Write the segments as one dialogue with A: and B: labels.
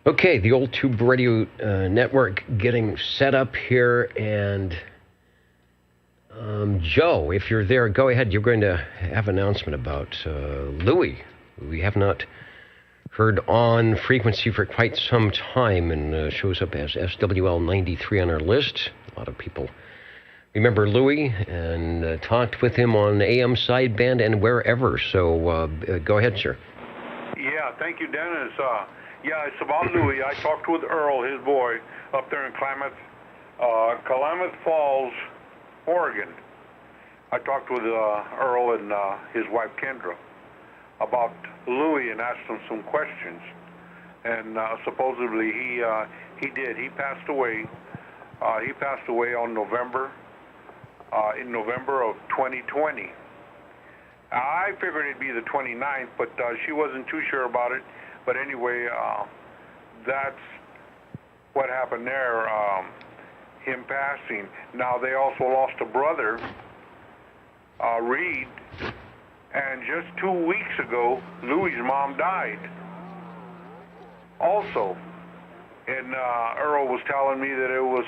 A: Okay, the Old Tube Radio Network getting set up here, and Joe, if you're there, go ahead. You're going to have an announcement about Louis. We have not heard on frequency for quite some time, and shows up as SWL 93 on our list. A lot of people remember Louis and talked with him on AM sideband and wherever. So go ahead, sir.
B: Yeah, thank you, Dennis. Yeah, it's about Louis. I talked with Earl, his boy, up there in Klamath Falls, Oregon. I talked with Earl and his wife Kendra about Louis and asked him some questions. And supposedly he did. He passed away. He passed away on in November of 2020. I figured it'd be the 29th, but she wasn't too sure about it. But anyway, that's what happened there, him passing. Now, they also lost a brother, Reed, and just 2 weeks ago, Louis' mom died also. And Earl was telling me that it was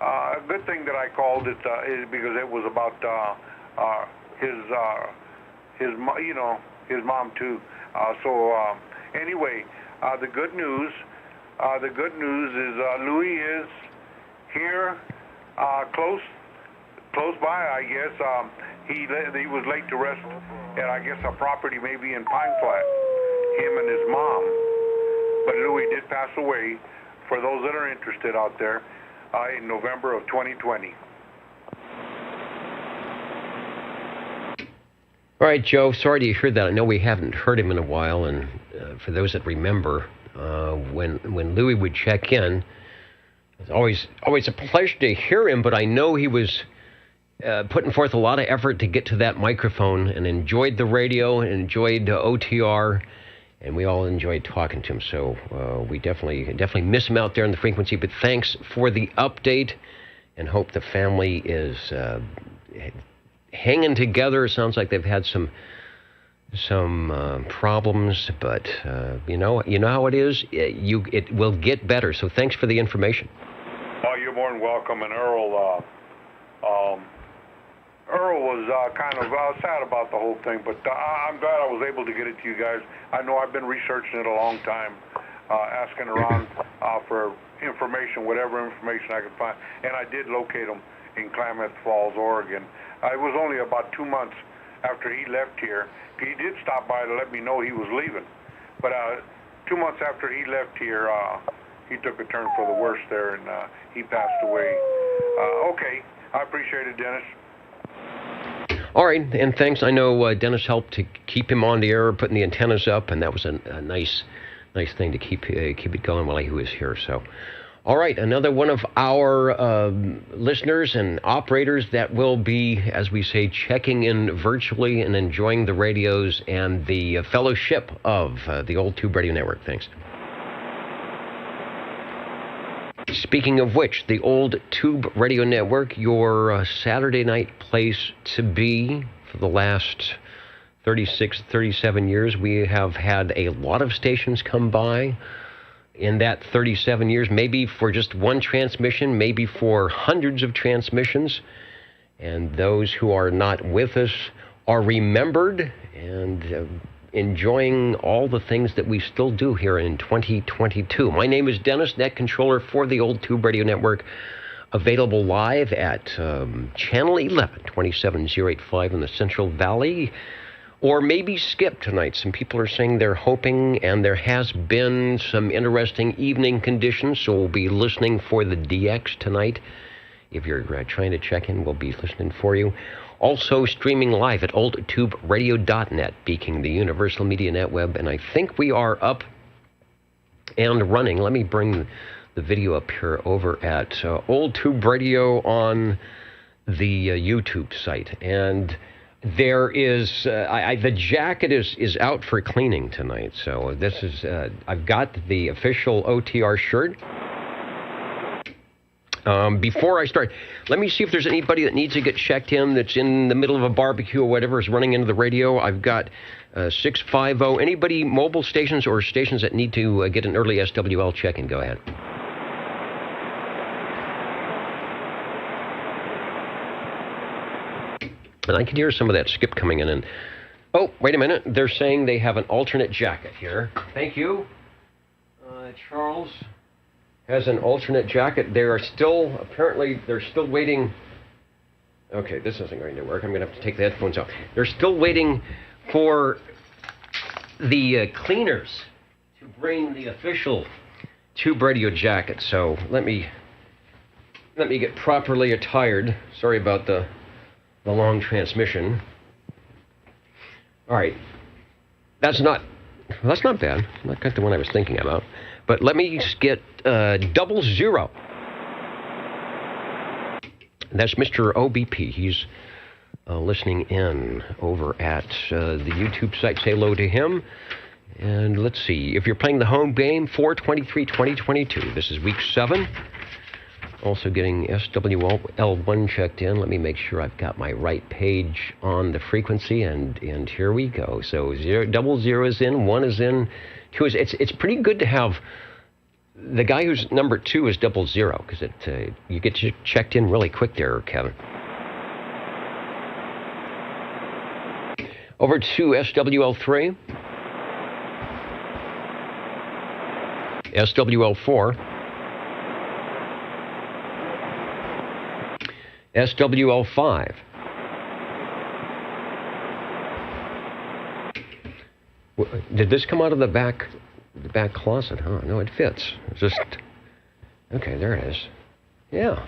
B: a good thing that I called it because it was about his mom too. Anyway, the good news is Louis is here, close by, I guess. He was late to rest at, I guess, a property maybe in Pine Flat, him and his mom. But Louis did pass away, for those that are interested out there, in November of 2020.
A: All right, Joe, sorry to hear that. I know we haven't heard him in a while, and for those that remember, when Louis would check in, it's always a pleasure to hear him, but I know he was putting forth a lot of effort to get to that microphone and enjoyed the radio and enjoyed OTR, and we all enjoyed talking to him. So we definitely miss him out there on the frequency, but thanks for the update, and hope the family is hanging together. It sounds like they've had some problems, but you know how it is. It will get better. So thanks for the information.
B: Oh, you're more than welcome. And Earl was kind of sad about the whole thing, but I'm glad I was able to get it to you guys. I know I've been researching it a long time, asking around for information, whatever information I could find, and I did locate him in Klamath Falls, Oregon. It was only about 2 months after he left here. He did stop by to let me know he was leaving. But 2 months after he left here, he took a turn for the worse there, and he passed away. Okay, I appreciate it, Dennis.
A: All right, and thanks. I know Dennis helped to keep him on the air, putting the antennas up, and that was a nice thing to keep it going while he was here. So, all right, another one of our listeners and operators that will be, as we say, checking in virtually and enjoying the radios and the fellowship of the Old Tube Radio Network. Thanks. Speaking of which, the Old Tube Radio Network, your Saturday night place to be for the last 36, 37 years. We have had a lot of stations come by in that 37 years, maybe for just one transmission, maybe for hundreds of transmissions. And those who are not with us are remembered and enjoying all the things that we still do here in 2022. My name is Dennis, Net Controller for the Old Tube Radio Network, available live at Channel 11, 27085 in the Central Valley, or maybe skip tonight. Some people are saying they're hoping, and there has been some interesting evening conditions, so we'll be listening for the DX tonight. If you're trying to check in, we'll be listening for you. Also streaming live at oldtuberadio.net, beaking the Universal Media Netweb, and I think we are up and running. Let me bring the video up here over at Old Tube Radio on the YouTube site. And there is, the jacket is out for cleaning tonight. So this is, I've got the official OTR shirt. Before I start, let me see if there's anybody that needs to get checked in that's in the middle of a barbecue or whatever is running into the radio. I've got 650. Anybody, mobile stations or stations that need to get an early SWL check-in, go ahead. And I can hear some of that skip coming in. And oh, wait a minute. They're saying they have an alternate jacket here. Thank you. Charles has an alternate jacket. They are still, apparently, they're still waiting. Okay, this isn't going to work. I'm going to have to take the headphones off. They're still waiting for the cleaners to bring the official Tube Radio jacket. So let me get properly attired. Sorry about the long transmission. All right, that's not bad. Not quite the one I was thinking about. But let me get 00. That's Mr. OBP. He's listening in over at the YouTube site. Say hello to him. And let's see. If you're playing the home game, 4/23/2022. This is week 7. Also getting SWL1 checked in. Let me make sure I've got my right page on the frequency. And here we go. So 00 is in, 1 is in, 2 is... It's pretty good to have... The guy who's number 2 is 00, because you get checked in really quick there, Kevin. Over to SWL3. SWL4. SWL5. Did this come out of the back closet? Huh? No, it fits. It's just... Okay, there it is. Yeah.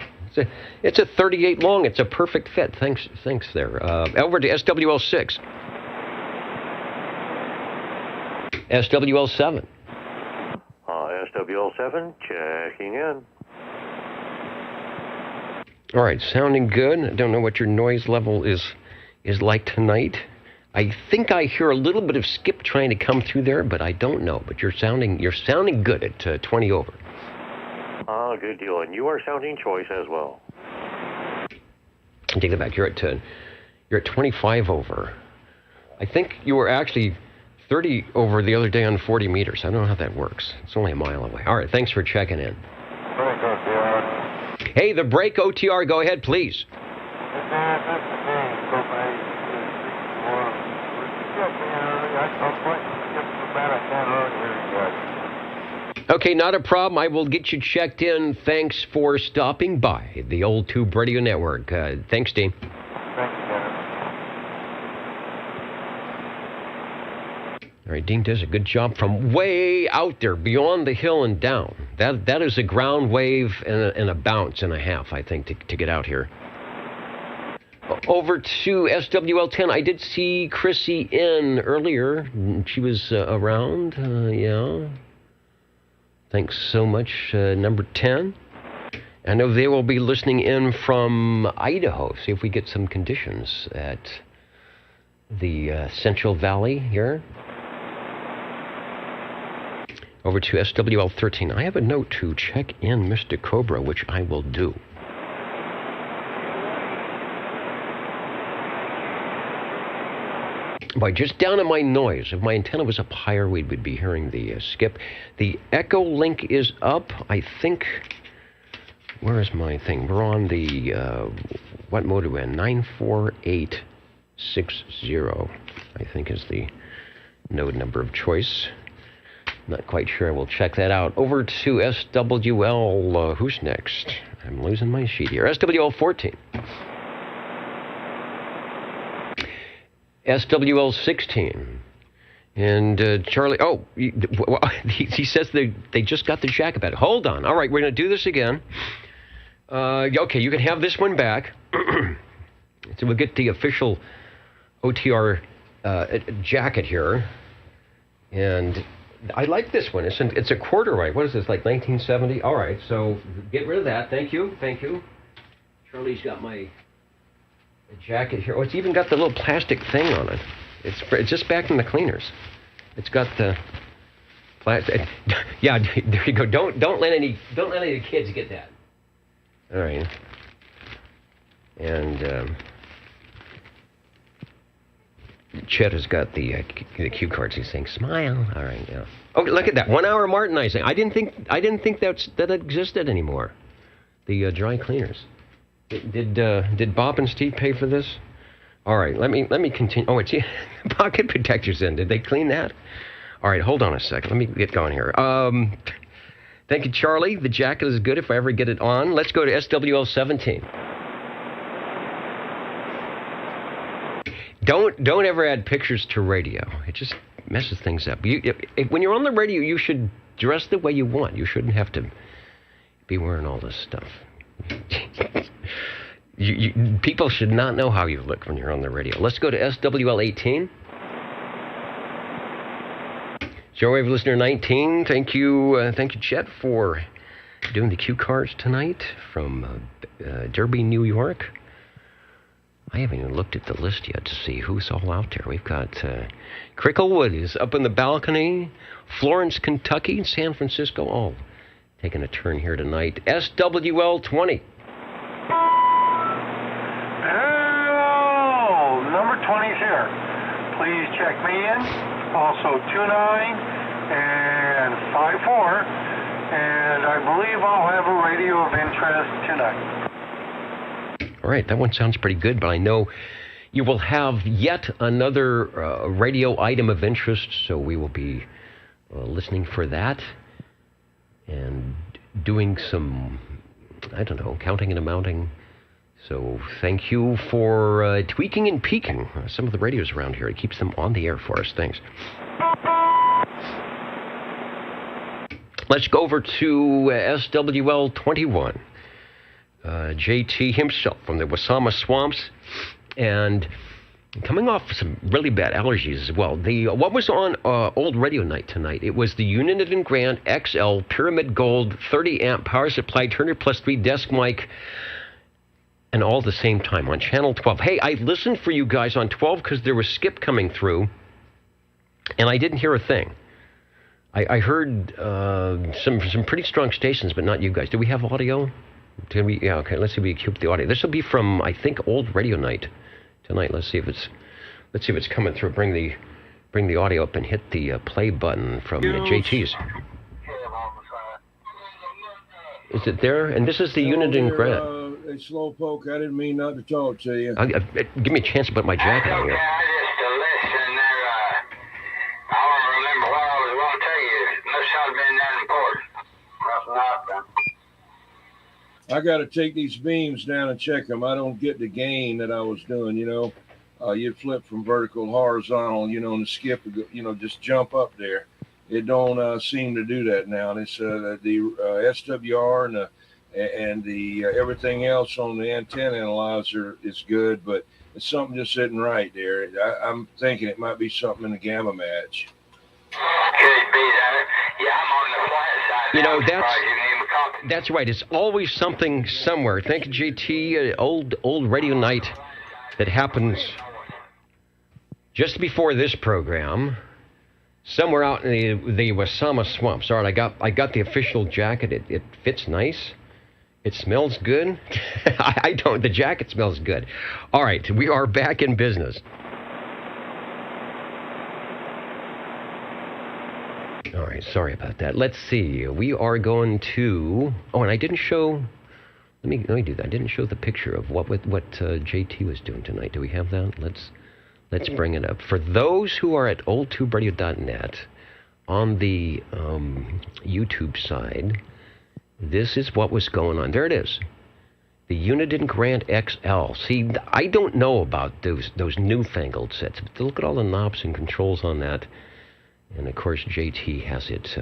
A: It's a 38 long. It's a perfect fit. Thanks there. Over to SWL6. SWL7.
C: SWL7, checking in.
A: All right, sounding good. I don't know what your noise level is like tonight. I think I hear a little bit of skip trying to come through there, but I don't know. But you're sounding good at 20 over.
C: Good deal. And you are sounding choice as well.
A: Take that back. You're at 25 over. I think you were actually 30 over the other day on 40 meters. I don't know how that works. It's only a mile away. All right, thanks for checking in.
C: Break OTR.
A: Hey, the break OTR. Go ahead, please. Okay, not a problem. I will get you checked in. Thanks for stopping by the old Tube Radio Network. Thanks, Dean. All right, Dean does a good job from way out there, beyond the hill and down. That is a ground wave and a bounce and a half, I think, to get out here. Over to SWL10. I did see Chrissy in earlier. She was around. Yeah. Thanks so much, number 10. I know they will be listening in from Idaho. See if we get some conditions at the Central Valley here. Over to SWL13. I have a note to check in Mr. Cobra, which I will do. By just down in my noise, if my antenna was up higher, we would be hearing the skip. The echo link is up. I think... Where is my thing? We're on the... what mode are we in? 94860, I think is the node number of choice. Not quite sure. We'll check that out. Over to SWL... who's next? I'm losing my sheet here. SWL14. SWL16. And Charlie... Oh, he says they just got the jacket back. Hold on. All right, we're going to do this again. Okay, you can have this one back. So we'll get the official OTR jacket here. And I like this one. It's a corduroy. What is this, like 1970? All right, so get rid of that. Thank you. Charlie's got my jacket here. Oh, it's even got the little plastic thing on it. It's just back in the cleaners. It's got the plastic. Yeah, there you go. Don't let any kids get that. All right. And Chet has got the cue cards. He's saying, "Smile." All right, yeah. Oh, look at that! 1 hour Martinizing. I didn't think that existed anymore. The dry cleaners. Did Bob and Steve pay for this? All right, let me continue. Oh, it's pocket protectors in. Did they clean that? All right, hold on a second. Let me get going here. Thank you, Charlie. The jacket is good if I ever get it on. Let's go to SWL 17. Don't ever add pictures to radio. It just messes things up. When you're on the radio, you should dress the way you want. You shouldn't have to be wearing all this stuff. People should not know how you look when you're on the radio. Let's go to SWL 18. Shortwave listener 19. Thank you, Chet, for doing the cue cards tonight from Derby, New York. I haven't even looked at the list yet to see who's all out there. We've got Cricklewood is up in the balcony, Florence, Kentucky, and San Francisco, all taking a turn here tonight. SWL 20.
D: Hello, number 20's here. Please check me in. Also 29 and 54, and I believe I'll have a radio of interest tonight.
A: All right, that one sounds pretty good, but I know you will have yet another radio item of interest, so we will be listening for that and doing some, I don't know, counting and amounting. So thank you for tweaking and peaking some of the radios around here. It keeps them on the air for us. Thanks. Let's go over to SWL 21. JT himself from the Wasama Swamps, and coming off some really bad allergies as well. What was on Old Radio Night tonight? It was the Uniden Grant XL Pyramid Gold 30 amp power supply, Turner plus 3 desk mic, and all at the same time on Channel 12. Hey, I listened for you guys on 12 because there was skip coming through, and I didn't hear a thing. I heard some pretty strong stations, but not you guys. Do we have audio? Yeah, okay, let's see if we cue up the audio. This will be from, I think, Old Radio Night tonight. Let's see if it's coming through. Bring the audio up and hit the play button from JT's. Is it there? And this is the Uniden Grant.
E: It's Slowpoke. I didn't mean not to talk to you.
A: Give me a chance to put my jacket on here.
D: I just listened there. I don't remember what I was going to tell you. It must not have been that important. That's not.
E: I got to take these beams down and check them. I don't get the gain that I was doing, you'd flip from vertical, horizontal, and the skip, just jump up there. It don't seem to do that now. And it's the SWR and the everything else on the antenna analyzer is good, but it's something just isn't right there. I'm thinking it might be something in the gamma match.
D: Could be that. Yeah, I'm on the flat side.
A: That's right. It's always something somewhere. Thank you, JT. Old Radio Night that happens just before this program, somewhere out in the Wasama Swamps. All right, I got the official jacket. It fits nice. It smells good. I don't. The jacket smells good. All right, we are back in business. All right, sorry about that. Let's see. We are going to. Oh, and I didn't show. Let me do that. I didn't show the picture of what JT was doing tonight. Do we have that? Let's bring it up for those who are at oldtuberadio.net on the YouTube side. This is what was going on. There it is. The Uniden Grant XL. See, I don't know about those newfangled sets. But look at all the knobs and controls on that. And, of course, JT has it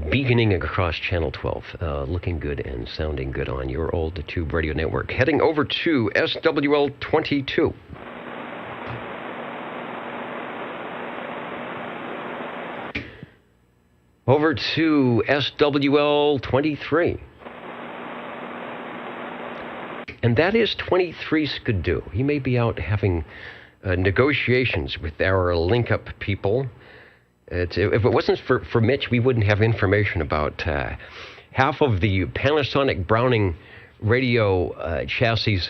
A: beaconing across Channel 12, looking good and sounding good on your old Tube Radio Network. Heading over to SWL 22. Over to SWL 23. And that is 23 Skidoo. He may be out having negotiations with our link-up people. If it wasn't for Mitch, we wouldn't have information about half of the Panasonic Browning radio chassis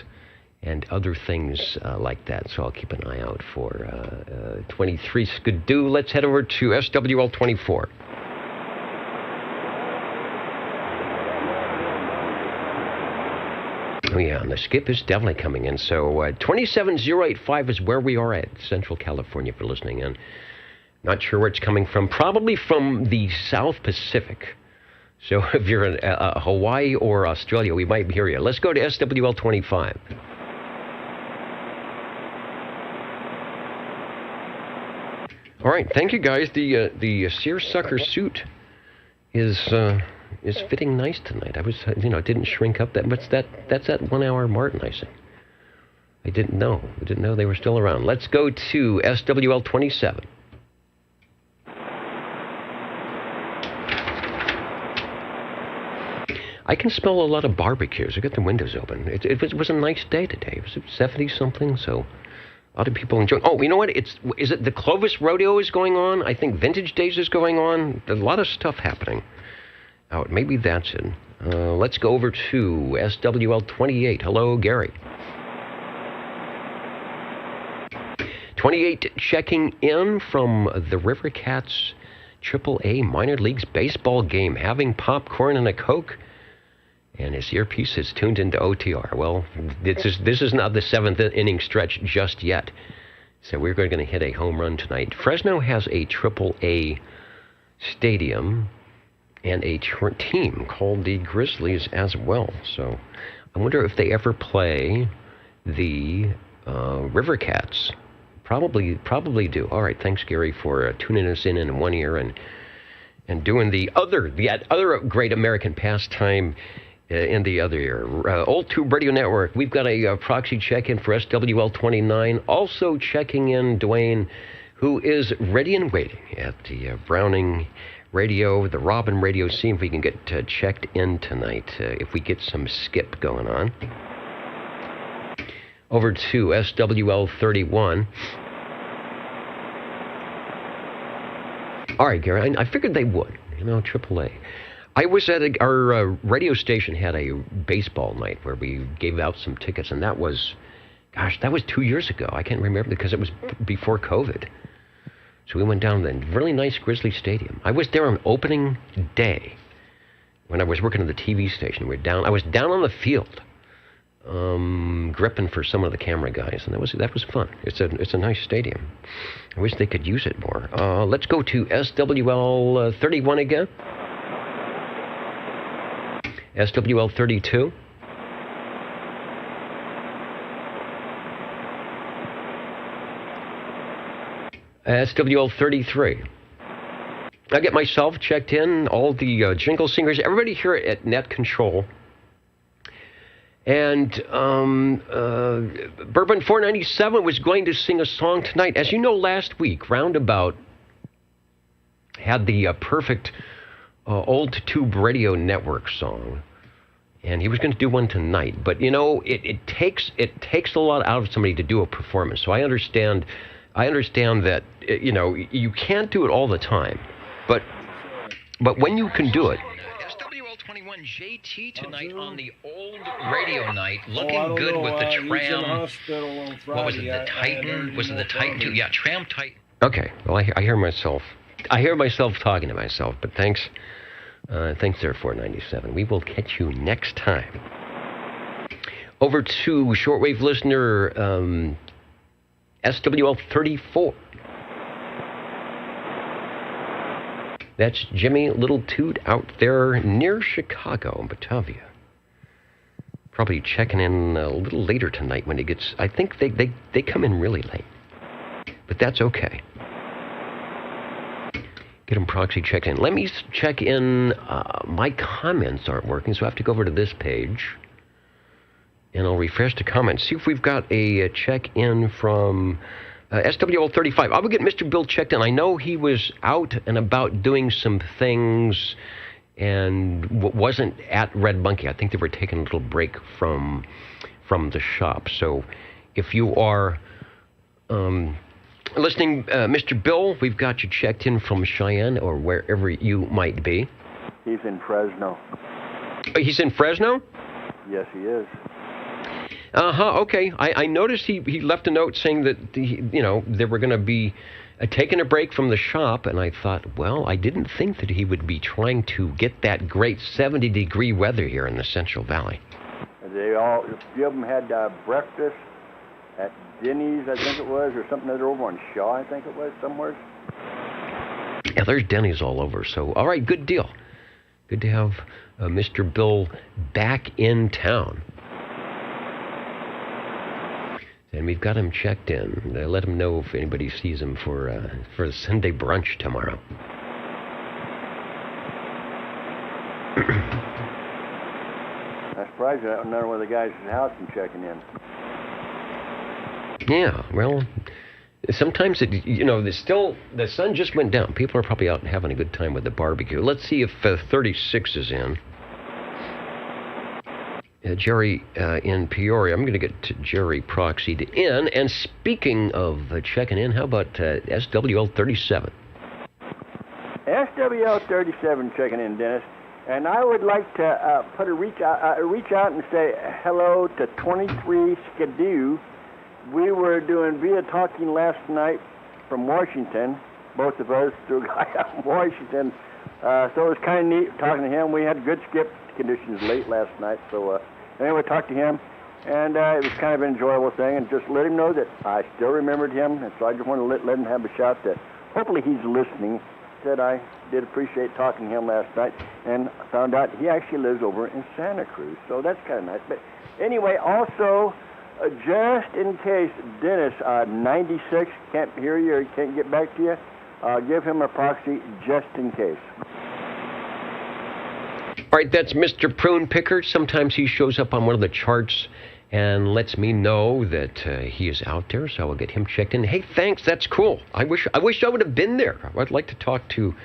A: and other things like that. So I'll keep an eye out for 23 Skidoo. Let's head over to SWL 24. Oh, yeah, and the skip is definitely coming in. So 27085 is where we are at Central California for listening in. Not sure where it's coming from. Probably from the South Pacific. So if you're in Hawaii or Australia, we might hear you. Let's go to SWL 25. All right, thank you guys. The seersucker suit is fitting nice tonight. I was, didn't shrink up that much. That's that 1 hour Martinizing. I didn't know. I didn't know they were still around. Let's go to SWL 27. I can smell a lot of barbecues. I got the windows open. It was a nice day today. It was 70-something, so a lot of people enjoying. Oh, you know what? Is it the Clovis Rodeo is going on? I think Vintage Days is going on. There's a lot of stuff happening out. Maybe that's it. Let's go over to SWL 28. Hello, Gary. 28 checking in from the River Cats AAA Minor Leagues baseball game, having popcorn and a Coke. And his earpiece is tuned into OTR. Well, this is not the 7th inning stretch just yet. So we're going to hit a home run tonight. Fresno has a AAA stadium and a team called the Grizzlies as well. So I wonder if they ever play the River Cats. Probably do. All right, thanks, Gary, for tuning us in one ear and doing the other great American pastime in the other ear. Old Tube Radio Network, we've got a proxy check-in for SWL 29. Also checking in, Dwayne, who is ready and waiting at the Browning Radio, the Robin Radio. See if we can get checked in tonight, if we get some skip going on. Over to SWL 31. All right, Gary, I figured they would. AAA. I was at our radio station had a baseball night where we gave out some tickets, and that was 2 years ago. I can't remember because it was before COVID. So we went down to the really nice Grizzly Stadium. I was there on opening day when I was working at the TV station. I was down on the field, gripping for some of the camera guys, and that was fun. It's a nice stadium. I wish they could use it more. Let's go to SWL 31 again. SWL 32. SWL 33. I get myself checked in, all the jingle singers, everybody here at Net Control. And Bourbon 497 was going to sing a song tonight. As you know, last week, Roundabout had the perfect Old Tube Radio Network song. And he was going to do one tonight. But, it takes a lot out of somebody to do a performance. So I understand that, you can't do it all the time. But when you can do it. SWL 21 JT tonight on the old radio night, looking good with the Tram. What was it, the Titan? Was it the Titan 2? Yeah, Tram Titan. Okay, well, I hear myself talking to myself, but thanks there, 497. We will catch you next time. Over to shortwave listener SWL 34. That's Jimmy Little Toot out there near Chicago, Batavia. Probably checking in a little later tonight when he gets. I think they come in really late, but that's okay. Get them proxy checked in. Let me check in. My comments aren't working, so I have to go over to this page. And I'll refresh the comments. See if we've got a check-in from SWL 35. I will get Mr. Bill checked in. I know he was out and about doing some things and wasn't at Red Monkey. I think they were taking a little break from the shop. So if you are listening, Mr. Bill, we've got you checked in from Cheyenne or wherever you might be.
F: He's in Fresno.
A: He's in Fresno?
F: Yes, he is.
A: Okay. I noticed he left a note saying that they were going to be taking a break from the shop, and I thought, well, I didn't think that he would be trying to get that great 70-degree weather here in the Central Valley.
F: A few of them had breakfast at Denny's, I think it was, or something over on Shaw, I think it was, somewhere.
A: Yeah, there's Denny's all over. So, all right, good deal. Good to have Mr. Bill back in town. And we've got him checked in. Let him know if anybody sees him for the Sunday brunch tomorrow.
F: I'm surprised none of the guys in the house been checking in.
A: Yeah, well, sometimes the sun just went down. People are probably out having a good time with the barbecue. Let's see if 36 is in. Jerry in Peoria. I'm going to get to Jerry Proxy in. And speaking of checking in, how about SWL 37?
F: SWL 37 checking in, Dennis. And I would like to reach out and say hello to 23 Skidoo. We were doing via talking last night from Washington, both of us, to a guy out in Washington. So it was kind of neat talking to him. We had good skip conditions late last night. So anyway, talked to him, and it was kind of an enjoyable thing, and just let him know that I still remembered him. And so I just want to let him have a shout that hopefully he's listening. Said I did appreciate talking to him last night, and found out he actually lives over in Santa Cruz. So that's kind of nice. But anyway, also, just in case Dennis, 96, can't hear you or can't get back to you, give him a proxy just in case.
A: All right, that's Mr. Prune Picker. Sometimes he shows up on one of the charts and lets me know that he is out there, so I will get him checked in. Hey, thanks, that's cool. I wish I would have been there. I'd like to talk to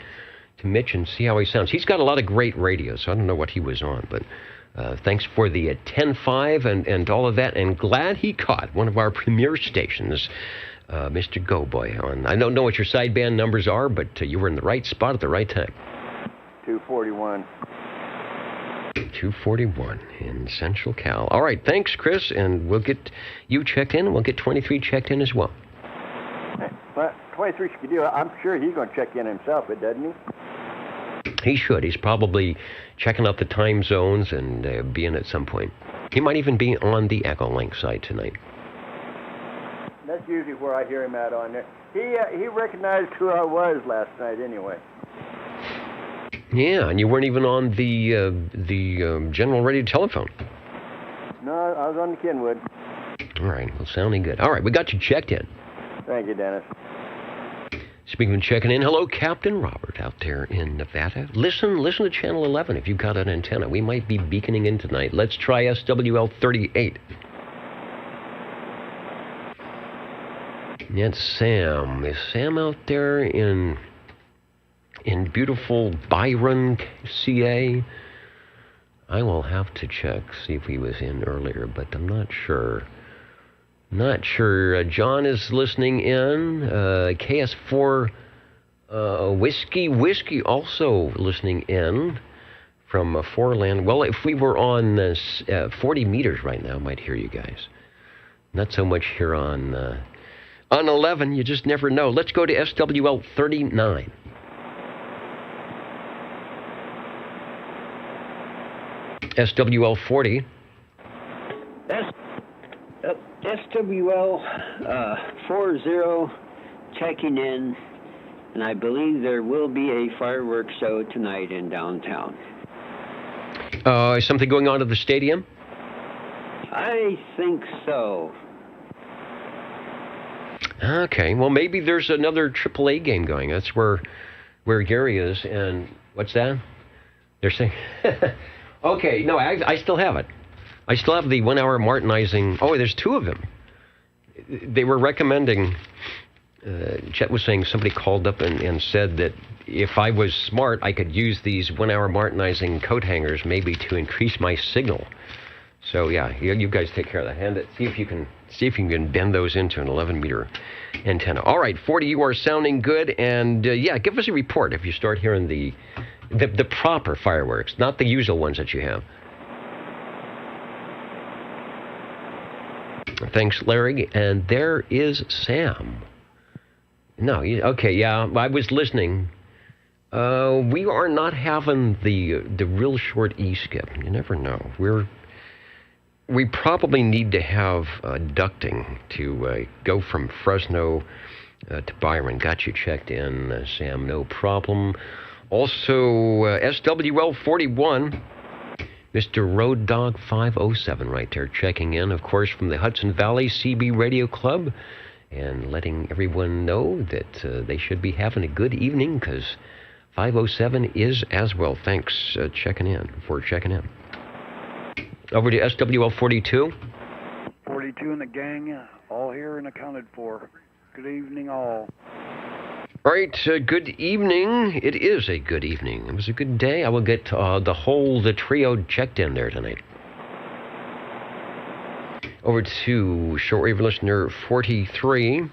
A: Mitch and see how he sounds. He's got a lot of great radio, so I don't know what he was on, but thanks for the 10-5 and all of that, and glad he caught one of our premier stations, Mr. Go Boy. I don't know what your sideband numbers are, but you were in the right spot at the right time.
F: 241.
A: 241 in Central Cal. All right, thanks, Chris, and we'll get you checked in. We'll get 23 checked in as well.
F: Well, 23 Skidoo, I'm sure he's going to check in himself, doesn't he?
A: He should. He's probably checking out the time zones and be in at some point. He might even be on the Echo Link side tonight.
F: That's usually where I hear him at on there. He recognized who I was last night anyway.
A: Yeah, and you weren't even on the general radio telephone.
F: No, I was on the Kenwood.
A: All right, well, sounding good. All right, we got you checked in.
F: Thank you, Dennis.
A: Speaking of checking in, hello, Captain Robert out there in Nevada. Listen to Channel 11 if you've got an antenna. We might be beaconing in tonight. Let's try SWL 38. That's Sam. Is Sam out there in beautiful Byron, CA? I will have to check, see if he was in earlier, but I'm not sure. Not sure. John is listening in. KS4 Whiskey also listening in from Foreland. Well, if we were on 40 meters right now, I might hear you guys. Not so much here on 11. You just never know. Let's go to SWL 39. SWL 40.
G: SWL 40 checking in, and I believe there will be a fireworks show tonight in downtown.
A: Is something going on at the stadium?
G: I think so.
A: Okay, well, maybe there's another AAA game going. That's where Gary is, and what's that? They're saying... Okay, no, I still have it. I still have the 1 hour Martinizing. Oh, there's two of them. They were recommending, Chet was saying somebody called up and said that if I was smart, I could use these 1 hour Martinizing coat hangers maybe to increase my signal. So yeah, you guys take care of that. Hand it. See if you can bend those into an 11-meter antenna. All right, 40, you are sounding good, and yeah, give us a report if you start hearing the proper fireworks, not the usual ones that you have. Thanks, Larry. And there is Sam. No, okay, yeah, I was listening. We are not having the real short E-skip. You never know. We probably need to have ducting to go from Fresno to Byron. Got you checked in, Sam, no problem. Also, SWL 41, Mr. Road Dog 507 right there checking in, of course, from the Hudson Valley CB Radio Club, and letting everyone know that they should be having a good evening, because 507 is as well. Thanks for checking in. Over to SWL 42.
H: 42 and the gang, all here and accounted for. Good evening, all.
A: All right, good evening. It is a good evening. It was a good day. I will get the trio checked in there tonight. Over to shortwave listener 43.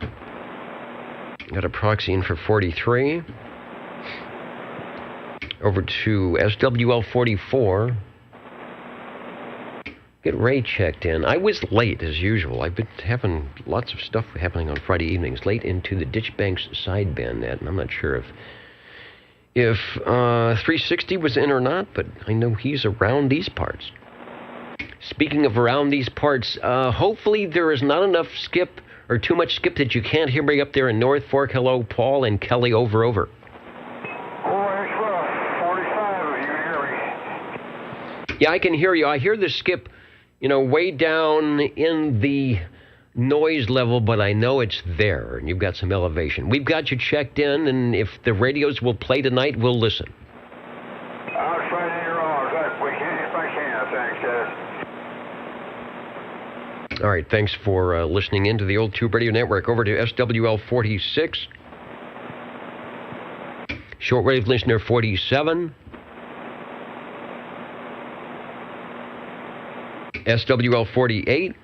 A: Got a proxy in for 43. Over to SWL 44. Get Ray checked in. I was late, as usual. I've been having lots of stuff happening on Friday evenings, late into the Ditchbanks sideband net, and I'm not sure if 360 was in or not, but I know he's around these parts. Speaking of around these parts, hopefully there is not enough skip, or too much skip, that you can't hear me up there in North Fork. Hello, Paul and Kelly, over.
D: Oh, it's 45 if you hear me.
A: Yeah, I can hear you. I hear the skip, way down in the noise level, but I know it's there, and you've got some elevation. We've got you checked in, and if the radios will play tonight, we'll listen.
D: I'll try to hear all if I can. Thanks, guys.
A: All right, thanks for listening in to the Old Tube Radio Network. Over to SWL 46. Shortwave listener 47. SWL 48.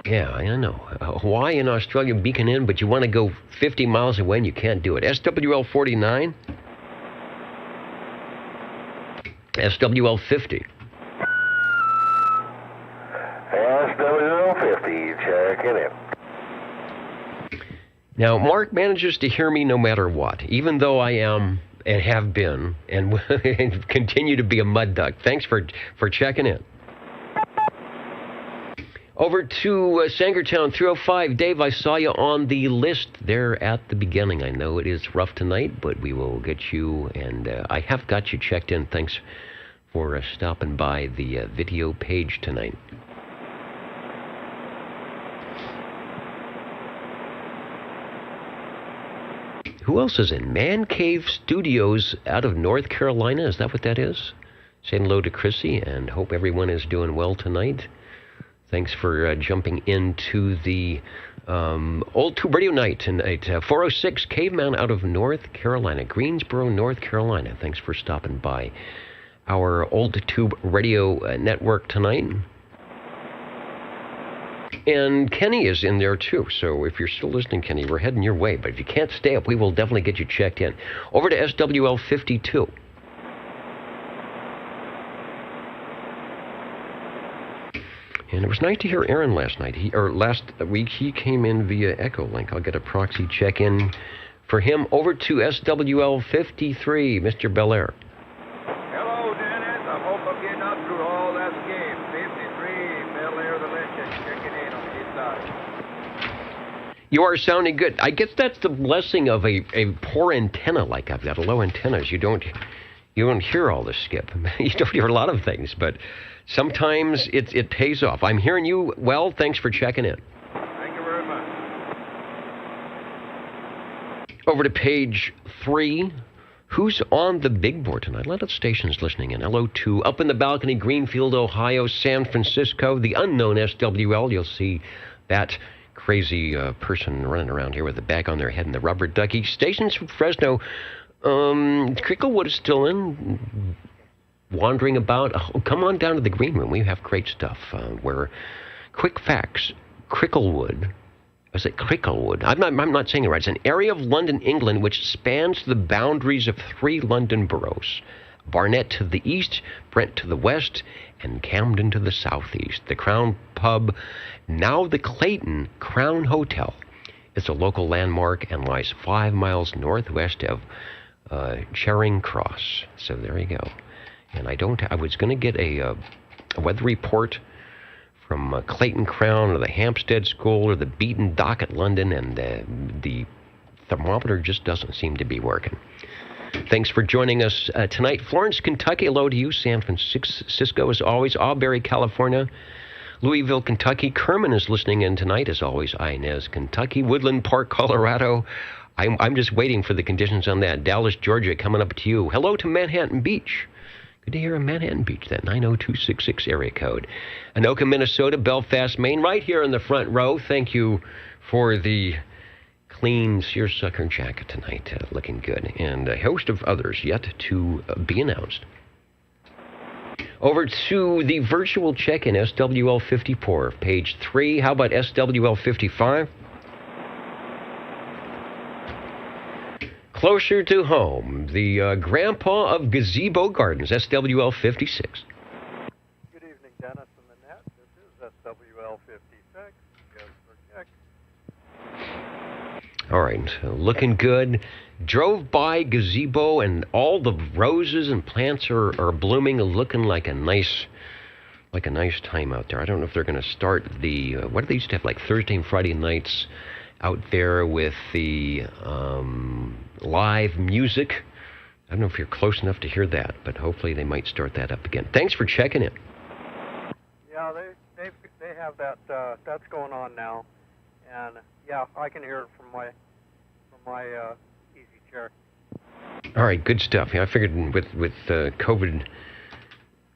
A: Yeah, I know. Hawaii and Australia beacon in, but you want to go 50 miles away and you can't do it. SWL 49. SWL 50.
C: SWL 50, checking in.
A: Now, Mark manages to hear me no matter what, even though I am and have been and continue to be a mud duck. Thanks for checking in. Over to Sangertown 305. Dave, I saw you on the list there at the beginning. I know it is rough tonight, but we will get you, and I have got you checked in. Thanks for stopping by the video page tonight. Who else is in? Man Cave Studios out of North Carolina. Is that what that is? Saying hello to Chrissy, and hope everyone is doing well tonight. Thanks for jumping into the Old Tube Radio Night tonight. 406 Caveman out of North Carolina, Greensboro, North Carolina. Thanks for stopping by our Old Tube Radio Network tonight. And Kenny is in there too, so if you're still listening, Kenny, we're heading your way. But if you can't stay up, we will definitely get you checked in. Over to SWL 52. And it was nice to hear Aaron last week. He came in via Echo Link. I'll get a proxy check-in for him. Over to SWL 53, Mr. Belair.
I: Hello, Dennis. I hope I'm getting up through all that game. 53, Belair the Legend, checking in on the east side.
A: You are sounding good. I guess that's the blessing of a poor antenna like I've got. A low antennas. You don't hear all the skip. You don't hear a lot of things, but sometimes it pays off. I'm hearing you well. Thanks for checking in.
I: Thank you very much.
A: Over to page 3. Who's on the big board tonight? A lot of stations listening in. Hello to Up in the Balcony, Greenfield, Ohio, San Francisco, the unknown SWL. You'll see that crazy person running around here with the bag on their head and the rubber ducky. Stations from Fresno. Cricklewood is still in, wandering about. Oh, come on down to the green room. We have great stuff. Where quick facts. Cricklewood. Is it Cricklewood? I'm not saying it right. It's an area of London, England, which spans the boundaries of 3 London boroughs. Barnett to the east, Brent to the west, and Camden to the southeast. The Crown Pub, now the Clayton Crown Hotel, is a local landmark and lies 5 miles northwest of Charing Cross. So there you go. And I was going to get a weather report from Clayton Crown or the Hampstead School or the Beaton Dock at London, and the thermometer just doesn't seem to be working. Thanks for joining us tonight. Florence, Kentucky, hello to you. San Francisco, as always. Auberry, California. Louisville, Kentucky. Kerman is listening in tonight, as always. Inez, Kentucky. Woodland Park, Colorado. I'm just waiting for the conditions on that. Dallas, Georgia, coming up to you. Hello to Manhattan Beach. Good to hear in Manhattan Beach, that 90266 area code. Anoka, Minnesota. Belfast, Maine, right here in the front row. Thank you for the clean seersucker jacket tonight, looking good, and a host of others yet to be announced. Over to the virtual check-in, SWL 54, page 3. How about SWL 55? Closer to home, the Grandpa of Gazebo Gardens, SWL 56.
J: Good evening, Dennis and the net. This is SWL 56. Just for check.
A: All right, looking good. Drove by gazebo, and all the roses and plants are blooming, looking like a nice time out there. I don't know if they're going to start the what do they used to have, like Thursday and Friday nights out there with the live music. I don't know if you're close enough to hear that, but hopefully they might start that up again. Thanks for checking in.
J: Yeah, they have that. That's going on now, and yeah, I can hear it from my easy chair.
A: All right, good stuff. Yeah, I figured with COVID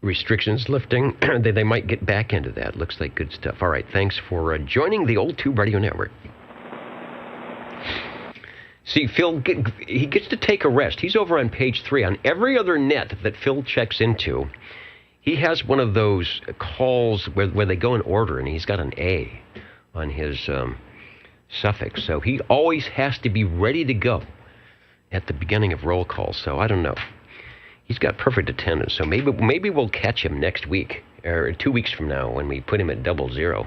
A: restrictions lifting, they might get back into that. Looks like good stuff. All right, thanks for joining the Old Tube Radio Network. See, Phil, he gets to take a rest. He's over on page 3. On every other net that Phil checks into, he has one of those calls where they go in order, and he's got an A on his suffix. So he always has to be ready to go at the beginning of roll call. So I don't know. He's got perfect attendance. So maybe we'll catch him next week or 2 weeks from now when we put him at 00.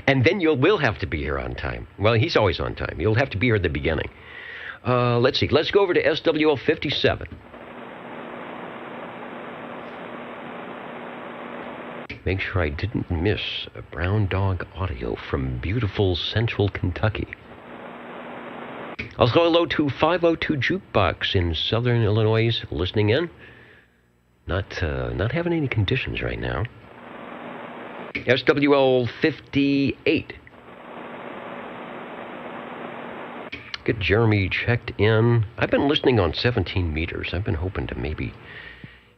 A: And then will have to be here on time. Well, he's always on time. You'll have to be here at the beginning. Let's see. Let's go over to SWL 57. Make sure I didn't miss a brown dog audio from beautiful central Kentucky. Also, hello to 502 Jukebox in southern Illinois, listening in. Not having any conditions right now. SWL 58. Get Jeremy checked in. I've been listening on 17 meters. I've been hoping to maybe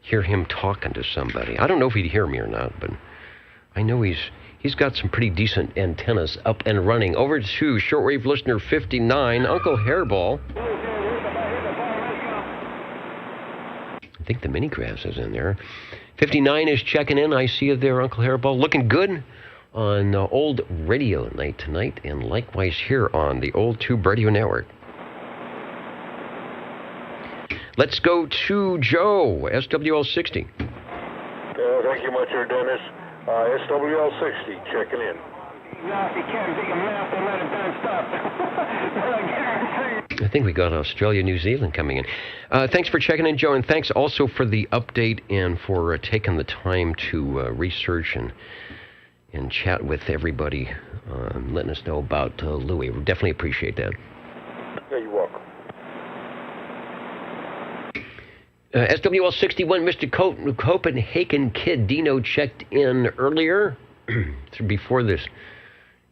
A: hear him talking to somebody. I don't know if he'd hear me or not, but I know he's got some pretty decent antennas up and running. Over to shortwave listener 59, Uncle Hairball. I think the mini grass is in there. 59 is checking in. I see you there, Uncle Hairball. Looking good on Old Radio Night tonight, and likewise here on the Old Tube Radio Network. Let's go to Joe, SWL 60.
K: Thank you much, sir, Dennis. SWL 60, checking in.
A: I think we got Australia, New Zealand coming in. Thanks for checking in, Joe, and thanks also for the update and for taking the time to research and chat with everybody, letting us know about Louis. We definitely appreciate that.
K: Yeah, you're welcome.
A: SWL 61, Mr. Copenhagen Kid Dino checked in earlier, before this,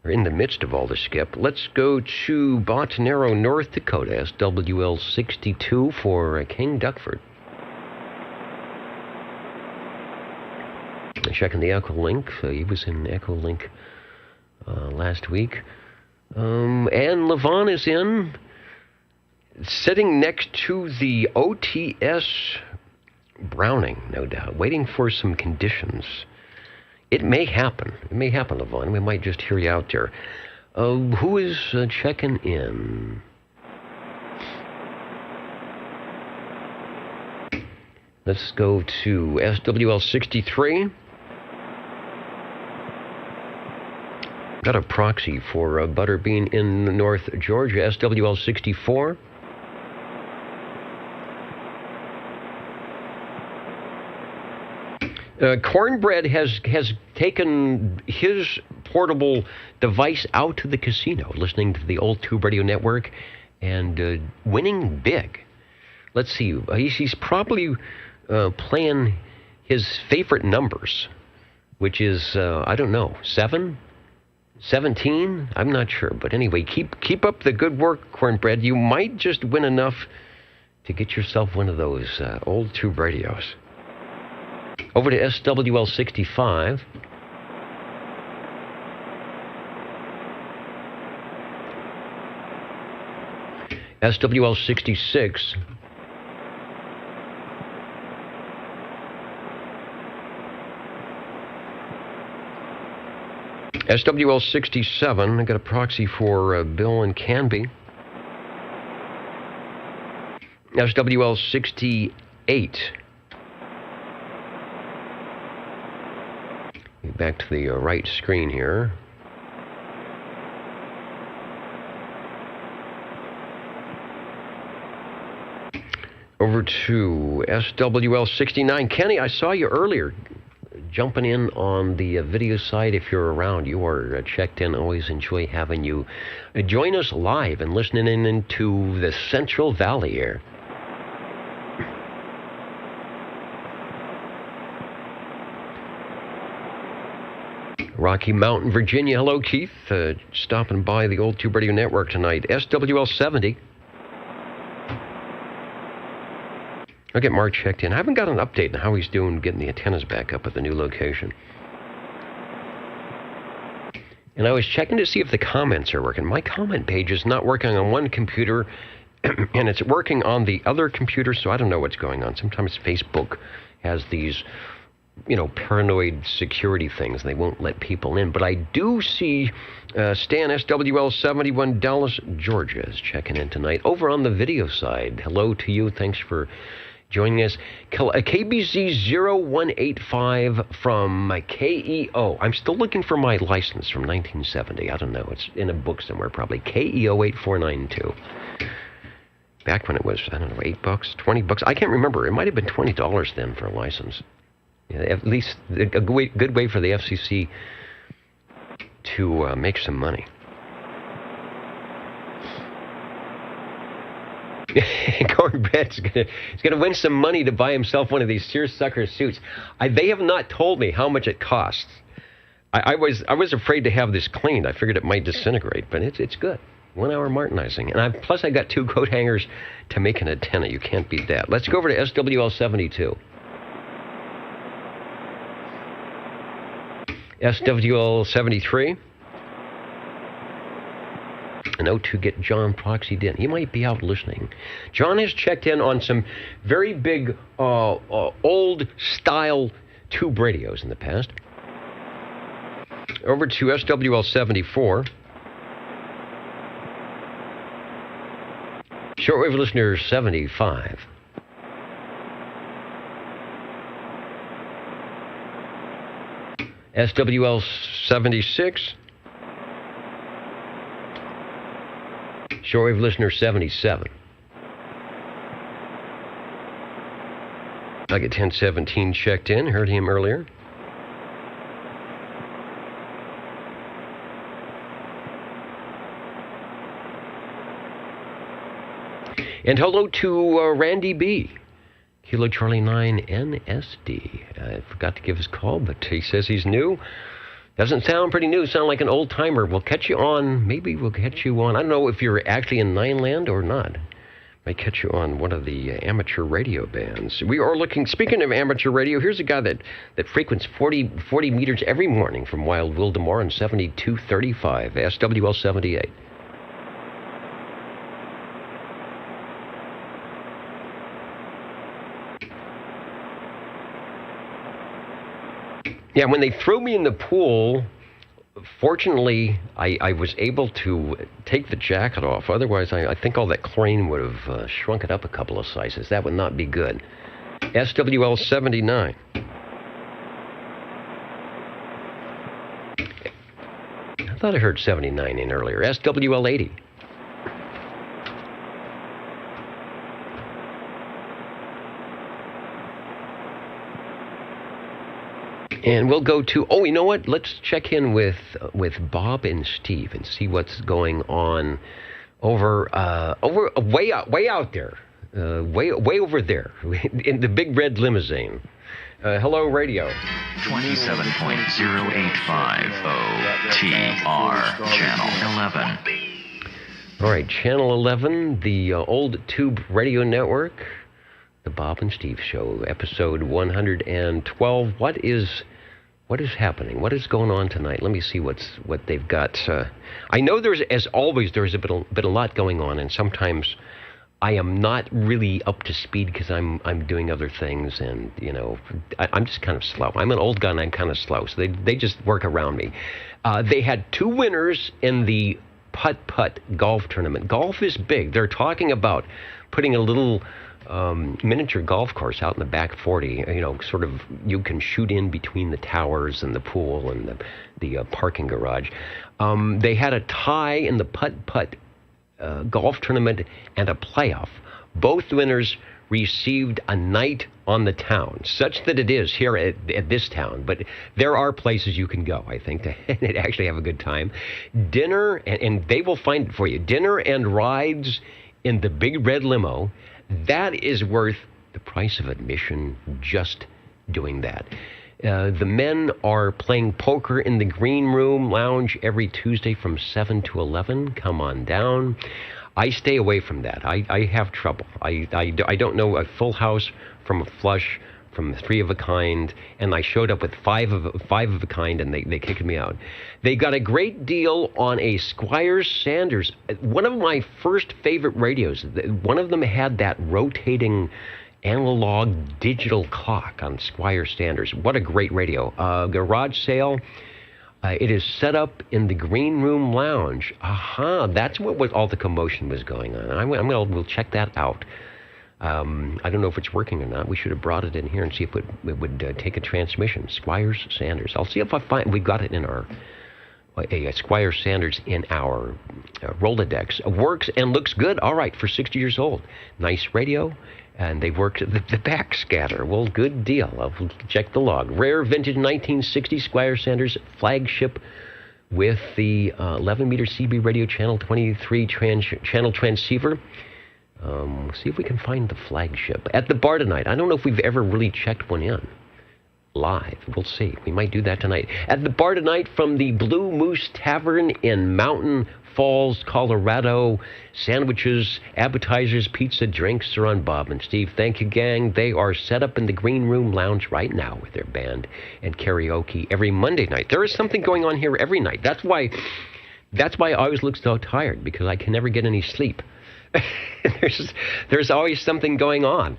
A: or in the midst of all the skip. Let's go to Botnero, North Dakota, SWL 62 for King Duckford. Checking the Echo Link. He was in Echo Link last week. And Levon is in, sitting next to the OTS Browning, no doubt, waiting for some conditions. It may happen. It may happen, Levon. We might just hear you out there. Who is checking in? Let's go to SWL 63. Got a proxy for Butterbean in North Georgia, SWL 64. Cornbread has taken his portable device out to the casino, listening to the old Tube Radio Network, and winning big. Let's see, he's probably playing his favorite numbers, which is, I don't know, 7? 17? I'm not sure. But anyway, keep up the good work, Cornbread. You might just win enough to get yourself one of those old tube radios. Over to SWL 65. SWL 66. SWL 67, I got a proxy for Bill and Canby. SWL 68. Back to the right screen here. Over to SWL 69. Kenny, I saw you earlier jumping in on the video side. If you're around, you are checked in. Always enjoy having you join us live and listening in into the Central Valley here. Rocky Mountain, Virginia. Hello, Keith. Stopping by the old Tube Radio Network tonight. SWL 70. I'll get Mark checked in. I haven't got an update on how he's doing getting the antennas back up at the new location. And I was checking to see if the comments are working. My comment page is not working on one computer, and it's working on the other computer, so I don't know what's going on. Sometimes Facebook has these, paranoid security things. They won't let people in. But I do see Stan SWL 71 Dallas, Georgia is checking in tonight. Over on the video side, hello to you. Thanks for joining us. KBZ 0185 from KEO. I'm still looking for my license from 1970. I don't know. It's in a book somewhere probably. KEO 8492. Back when it was, I don't know, $8, $20. I can't remember. It might have been $20 then for a license. Yeah, at least a good way for the FCC to make some money. Cornbread's gonna win some money to buy himself one of these seersucker suits. They have not told me how much it costs. I was afraid to have this cleaned. I figured it might disintegrate, but it's good. 1 hour martinizing, and plus I got 2 coat hangers to make an antenna. You can't beat that. Let's go over to SWL 72. SWL 73. I know to get John Proxy in. He might be out listening. John has checked in on some very big old-style tube radios in the past. Over to SWL 74. Shortwave listener 75. SWL 76. Shortwave listener 77. I get 1017 checked in. Heard him earlier. And hello to Randy B. Kilo Charlie 9 NSD. I forgot to give his call, but he says he's new. Doesn't sound pretty new. Sound like an old timer. We'll catch you on. Maybe we'll catch you on. I don't know if you're actually in Nine Land or not. Might catch you on one of the amateur radio bands. We are looking. Speaking of amateur radio, here's a guy that frequents 40 meters every morning from Wild Wildemore on 7235 SWL 78. Yeah, when they threw me in the pool, fortunately, I was able to take the jacket off. Otherwise, I think all that chlorine would have shrunk it up a couple of sizes. That would not be good. SWL 79. I thought I heard 79 in earlier. SWL 80. And we'll go to, you know what? Let's check in with Bob and Steve and see what's going on over way out there, way over there in the big red limousine. Hello, radio.
L: 27.0850 TR, Channel 11.
A: All right, Channel 11, the old tube radio network, the Bob and Steve Show, episode 112. What is happening? What is going on tonight? Let me see what they've got. I know as always, there's been a lot going on, and sometimes I am not really up to speed because I'm doing other things, and I'm just kind of slow. I'm an old guy and I'm kind of slow, so they just work around me. They had 2 winners in the putt-putt golf tournament. Golf is big. They're talking about putting a little miniature golf course out in the back 40. Sort of you can shoot in between the towers and the pool and the parking garage. They had a tie in the putt-putt golf tournament and a playoff. Both winners received a night on the town, such that it is here at this town. But there are places you can go, I think, to actually have a good time. Dinner, and they will find it for you. Dinner and rides in the big red limo. That is worth the price of admission just doing that. The men are playing poker in the Green Room Lounge every Tuesday from 7 to 11. Come on down. I stay away from that. I have trouble. I don't know a full house from a flush, from 3 of a kind, and I showed up with 5 of a kind, and they kicked me out. They got a great deal on a Squire Sanders, one of my first favorite radios. One of them had that rotating analog digital clock on Squire Sanders. What a great radio. Garage sale. It is set up in the Green Room Lounge. That's what all the commotion was going on. We'll check that out. I don't know if it's working or not. We should have brought it in here and see if it would take a transmission. Squire Sanders. I'll see if I find. We got it in our a Squire Sanders in our Rolodex. Works and looks good. All right, for 60 years old. Nice radio. And they worked the backscatter. Well, good deal. I'll check the log. Rare vintage 1960 Squire Sanders flagship with the 11-meter CB radio channel 23 channel transceiver. We'll see if we can find the flagship. At the bar tonight. I don't know if we've ever really checked one in live. We'll see. We might do that tonight. At the bar tonight from the Blue Moose Tavern in Mountain Falls, Colorado. Sandwiches, appetizers, pizza, drinks are on Bob and Steve. Thank you, gang. They are set up in the Green Room Lounge right now with their band and karaoke every Monday night. There is something going on here every night. That's why I always look so tired, because I can never get any sleep. There's always something going on.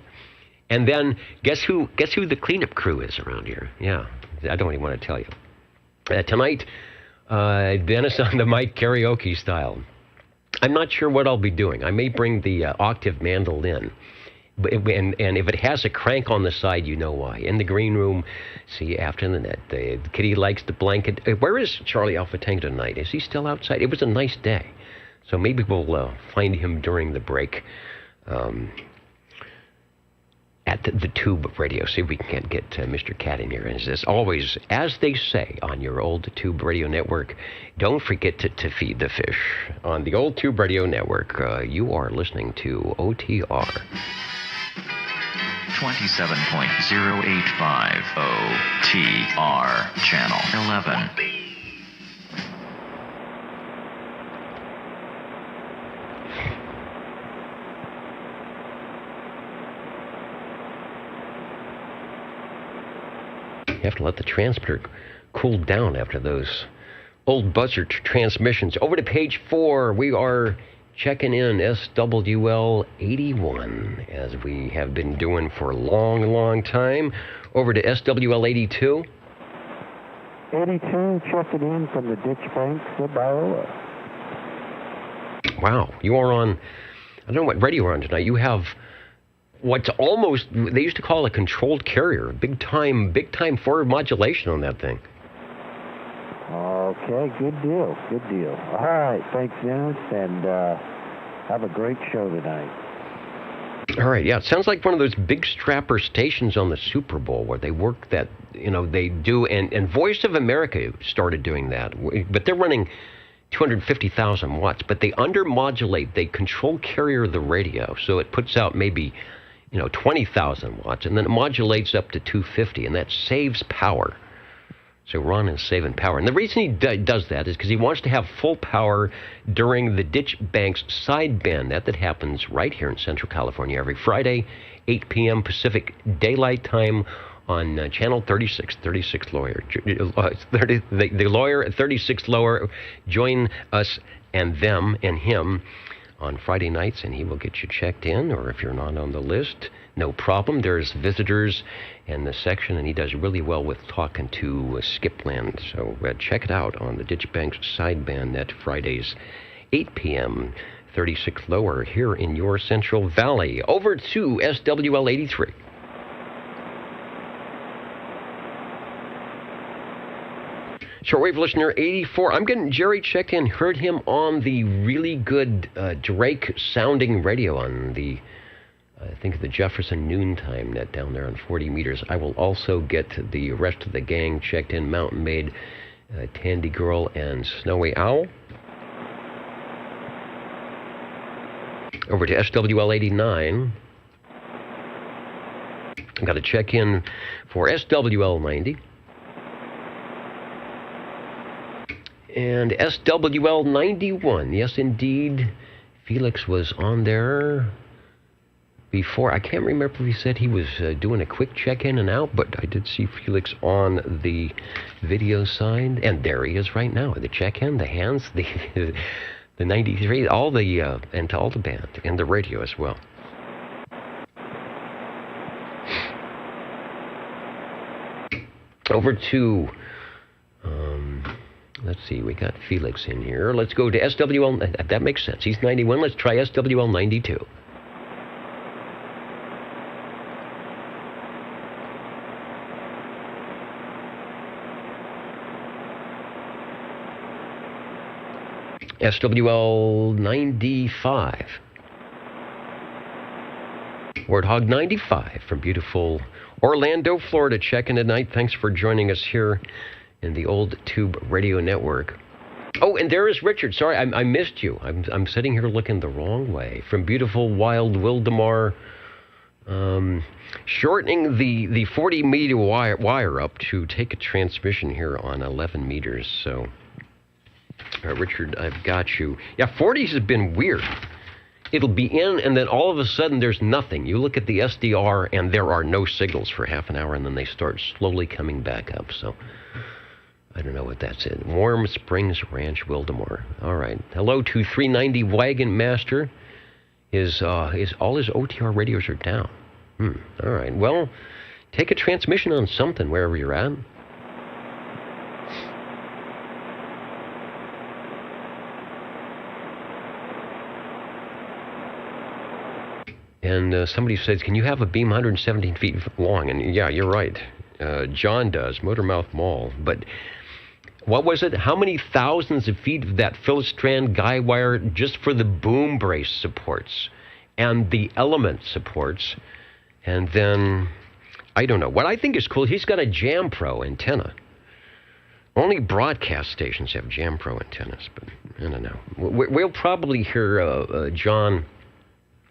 A: And then guess who the cleanup crew is around here? Yeah, I don't even want to tell you. Tonight, Dennis on the mic, karaoke style. I'm not sure what I'll be doing. I may bring the octave mandolin. And if it has a crank on the side, you know why. In the green room, see you after the net. The kitty likes the blanket. Where is Charlie Alpha Tango tonight? Is he still outside? It was a nice day. So maybe we'll find him during the break at the Tube Radio. See if we can get Mr. Cat in here. And as always, as they say on your old Tube Radio Network, don't forget to feed the fish. On the old Tube Radio Network, you are listening to OTR.
L: 27.0850 TR, Channel 11.
A: You have to let the transmitter cool down after those old buzzer transmissions. Over to page 4, we are checking in SWL 81, as we have been doing for a long, long time. Over to SWL 82.
M: 82, checking in from the Ditch Banks of Iowa.
A: Wow, you are on, I don't know what radio you're on tonight. You have what's almost, they used to call a controlled carrier. Big time forward modulation on that thing.
M: Okay, good deal. All right, thanks, Dennis, and have a great show tonight.
A: All right, yeah, it sounds like one of those big strapper stations on the Super Bowl where they work that, they do, and Voice of America started doing that, but they're running 250,000 watts, but they undermodulate, they control carrier the radio, so it puts out maybe, 20,000 watts, and then it modulates up to 250, and that saves power. So Ron is saving power. And the reason he does that is because he wants to have full power during the Ditch Banks sideband. That happens right here in Central California every Friday, 8 p.m. Pacific Daylight Time on Channel 36 Lawyer. The Lawyer at 36 Lower. Join us and them and him on Friday nights, and he will get you checked in, or if you're not on the list, no problem. There's visitors in the section, and he does really well with talking to Skipland. So check it out on the Ditch Banks sideband at Fridays, 8 p.m., 36 Lower, here in your Central Valley. Over to SWL 83. Shortwave listener 84. I'm getting Jerry checked in. Heard him on the really good Drake sounding radio on the, I think, the Jefferson Noontime net down there on 40 meters. I will also get the rest of the gang checked in. Mountain Maid, Tandy Girl, and Snowy Owl. Over to SWL 89. I've got to check in for SWL 90. And SWL 91, yes indeed, Felix was on there before. I can't remember if he said he was doing a quick check-in and out, but I did see Felix on the video side, and there he is right now, the check-in, the hands, the 93, all the, and to all the band, and the radio as well. Over to... let's see, we got Felix in here. Let's go to SWL, that makes sense. He's 91. Let's try SWL 92. SWL 95. Warthog 95 from beautiful Orlando, Florida. Checking tonight. Thanks for joining us here in the Old Tube Radio Network. Oh, and there is Richard. Sorry, I missed you. I'm sitting here looking the wrong way. From beautiful Wild Wildemar, shortening the 40 meter wire up to take a transmission here on 11 meters. So, Richard, I've got you. Yeah, 40s has been weird. It'll be in, and then all of a sudden there's nothing. You look at the SDR, and there are no signals for half an hour, and then they start slowly coming back up. So, I don't know what that's in. Warm Springs Ranch, Wildemar. All right. Hello to 390 Wagon Master. All his OTR radios are down. All right. Well, take a transmission on something wherever you're at. And somebody says, can you have a beam 117 feet long? And yeah, you're right. John does, Motormouth Mall. But what was it? How many thousands of feet of that Phillips strand guy wire just for the boom brace supports and the element supports? And then, I don't know. What I think is cool, he's got a Jam Pro antenna. Only broadcast stations have Jam Pro antennas, but I don't know. We'll probably hear John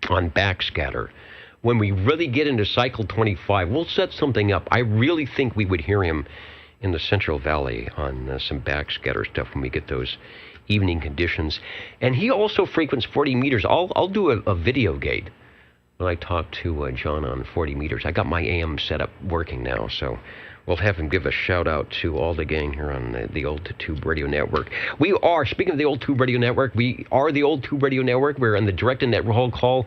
A: on backscatter. When we really get into Cycle 25, we'll set something up. I really think we would hear him in the Central Valley on some backscatter stuff when we get those evening conditions. And he also frequents 40 meters. I'll do a video gate when I talk to John on 40 meters. I got my AM setup working now, so we'll have him give a shout-out to all the gang here on the Old Tube Radio Network. We are, speaking of the Old Tube Radio Network, we are the Old Tube Radio Network. We're on the direct and net roll call.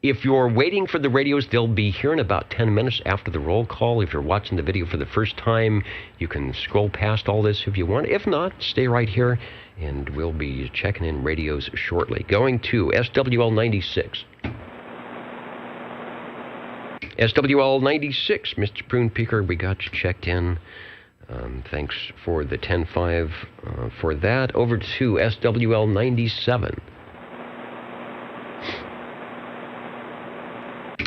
A: If you're waiting for the radios, they'll be here in about 10 minutes after the roll call. If you're watching the video for the first time, you can scroll past all this if you want. If not, stay right here, and we'll be checking in radios shortly. Going to SWL 96. SWL 96, Mr. Prune Peaker, we got you checked in. Thanks for the 10-5 for that. Over to SWL 97.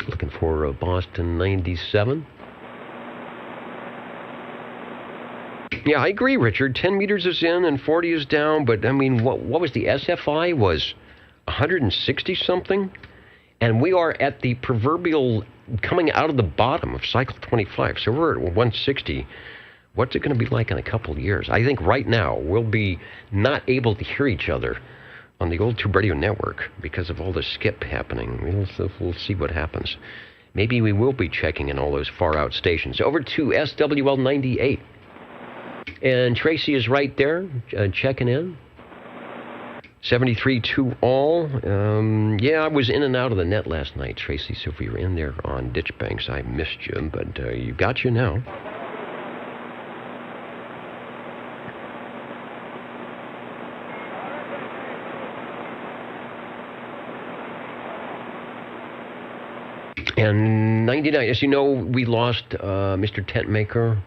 A: Looking for Boston 97. Yeah, I agree, Richard. 10 meters is in and 40 is down, but I mean, what was the SFI? Was 160 something? And we are at the proverbial coming out of the bottom of cycle 25. So we're at 160. What's it going to be like in a couple of years? I think right now we'll be not able to hear each other on the old tube radio network because of all the skip happening. We'll see what happens. Maybe we will be checking in all those far out stations. Over to SWL 98. And Tracy is right there, checking in. 73 to all. Yeah, I was in and out of the net last night, Tracy, so if you were in there on Ditch Banks, I missed you, but you got you now. And 99, as you know, we lost Mr. Tentmaker,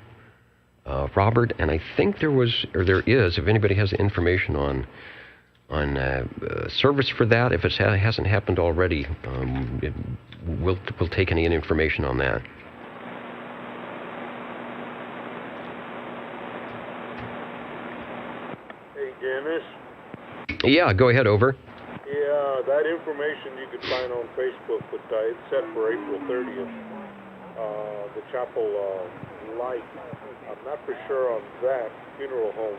A: Robert, and I think there is, if anybody has information on service for that, if it hasn't happened already, we'll take any information on that.
K: Hey, Dennis.
A: Yeah, go ahead, over.
K: Yeah, that information you could find on Facebook, but it's set for April 30th. The chapel light. I'm not for sure on that funeral home,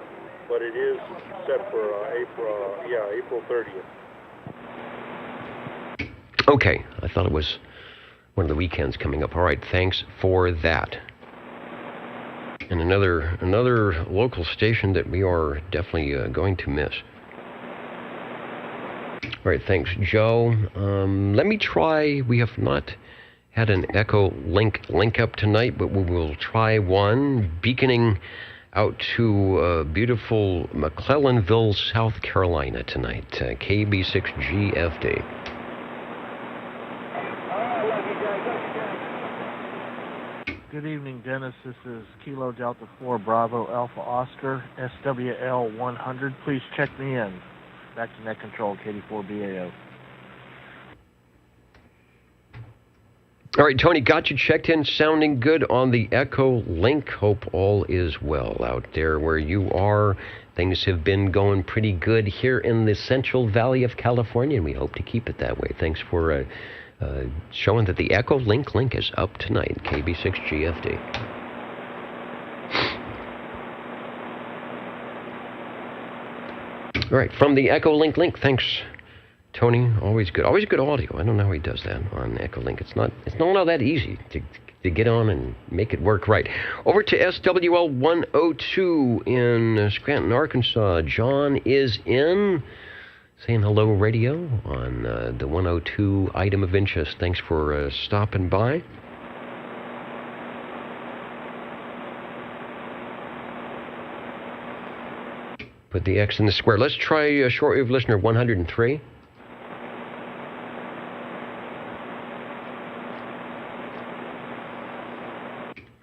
K: but it is set for April 30th.
A: Okay, I thought it was one of the weekends coming up. All right, thanks for that. And another local station that we are definitely going to miss. All right, thanks, Joe. Let me try. We have not had an Echo link up tonight, but we will try one. Beaconing out to beautiful McClellanville, South Carolina tonight. KB6GFD.
N: Good evening, Dennis. This is Kilo Delta 4 Bravo Alpha Oscar, SWL 100. Please check me in. Back to net control, KD4BAO.
A: All right, Tony, got you checked in, sounding good on the Echo link. Hope all is well out there where you are. Things have been going pretty good here in the Central Valley of California, and we hope to keep it that way. Thanks for showing that the Echo link is up tonight, KB6GFD. All right, from the Echo link, thanks, Tony. Always good audio. I don't know how he does that on Echo link. It's not all that easy to get on and make it work right. Over to SWL 102 in Scranton, Arkansas. John is in, saying hello, radio, on the 102 item of interest. Thanks for stopping by. Put the X in the square. Let's try shortwave listener 103.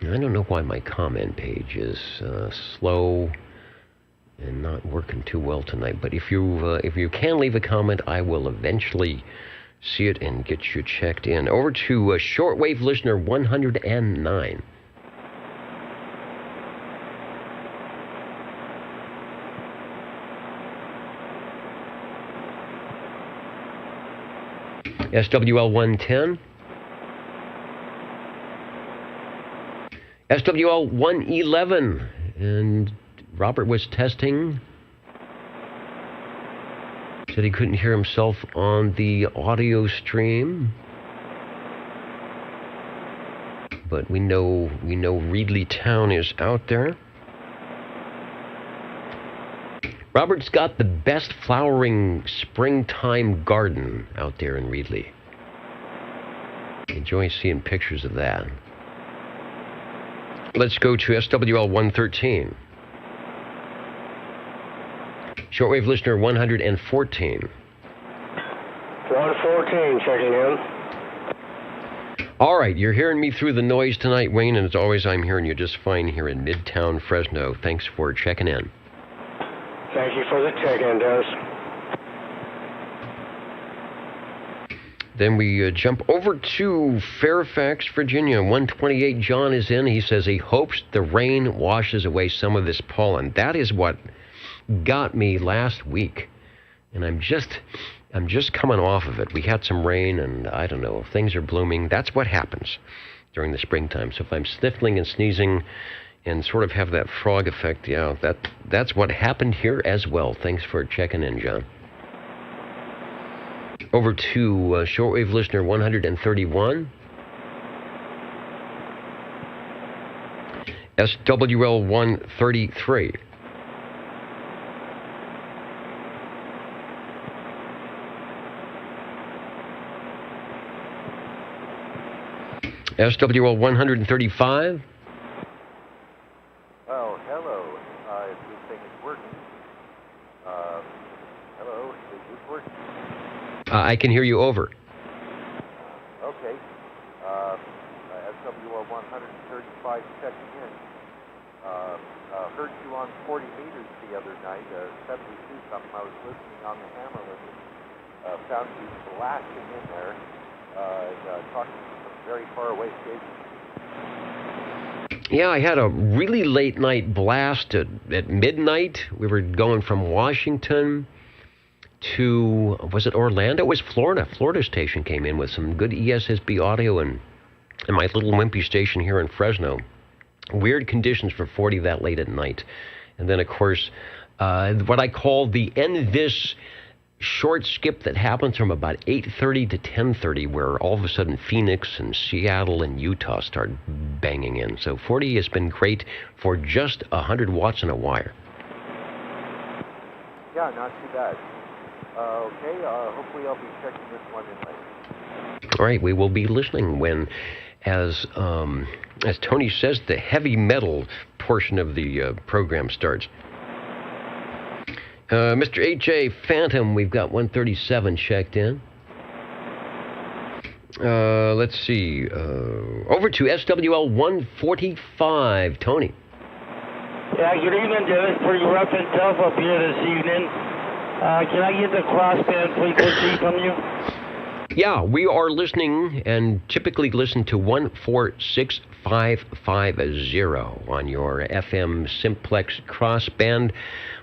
A: I don't know why my comment page is slow and not working too well tonight, but if you can leave a comment, I will eventually see it and get you checked in. Over to shortwave listener 109. SWL 110. SWL 111. And Robert was testing. Said he couldn't hear himself on the audio stream. But we know Reedley Town is out there. Robert's got the best flowering springtime garden out there in Reedley. Enjoy seeing pictures of that. Let's go to SWL 113. Shortwave listener 114.
O: 114 checking in.
A: All right, you're hearing me through the noise tonight, Wayne, and as always, I'm hearing you just fine here in Midtown Fresno. Thanks for checking in.
O: Thank you for the check-in, Dennis.
A: Then we jump over to Fairfax, Virginia. 128 John is in. He says he hopes the rain washes away some of this pollen. That is what got me last week, and I'm just coming off of it. We had some rain, and I don't know, things are blooming. That's what happens during the springtime. So if I'm sniffling and sneezing and sort of have that frog effect, yeah, that's what happened here as well. Thanks for checking in, John. Over to shortwave listener 131. SWL 133. SWL 135.
P: Oh, hello. If this thing is working. Hello, is this working?
A: I can hear you over.
P: Okay. SWL 135 checking in. Heard you on 40 meters the other night, 72 something. I was listening on the hammer limit. Found you blasting in there and talking from very far away stations.
A: Yeah, I had a really late night blast at midnight. We were going from Washington to, was it Orlando? It was Florida. Florida station came in with some good ESSB audio and my little wimpy station here in Fresno. Weird conditions for 40 that late at night. And then, of course, what I call the NVIS short skip that happens from about 8:30 to 10:30, where all of a sudden Phoenix and Seattle and Utah start banging in. So 40 has been great for just 100 watts and a wire.
P: Yeah, not too bad. Okay, hopefully I'll be checking this one in later.
A: All right, we will be listening when, as Tony says, the heavy metal portion of the program starts. Mr. H.A. Phantom, we've got 137 checked in. Let's see. Over to SWL 145, Tony.
Q: Yeah, good evening, Dennis. Pretty rough and tough up here this evening. Can I get the crossband frequency from you?
A: Yeah, we are listening and typically listen to 146.550 on your FM simplex crossband.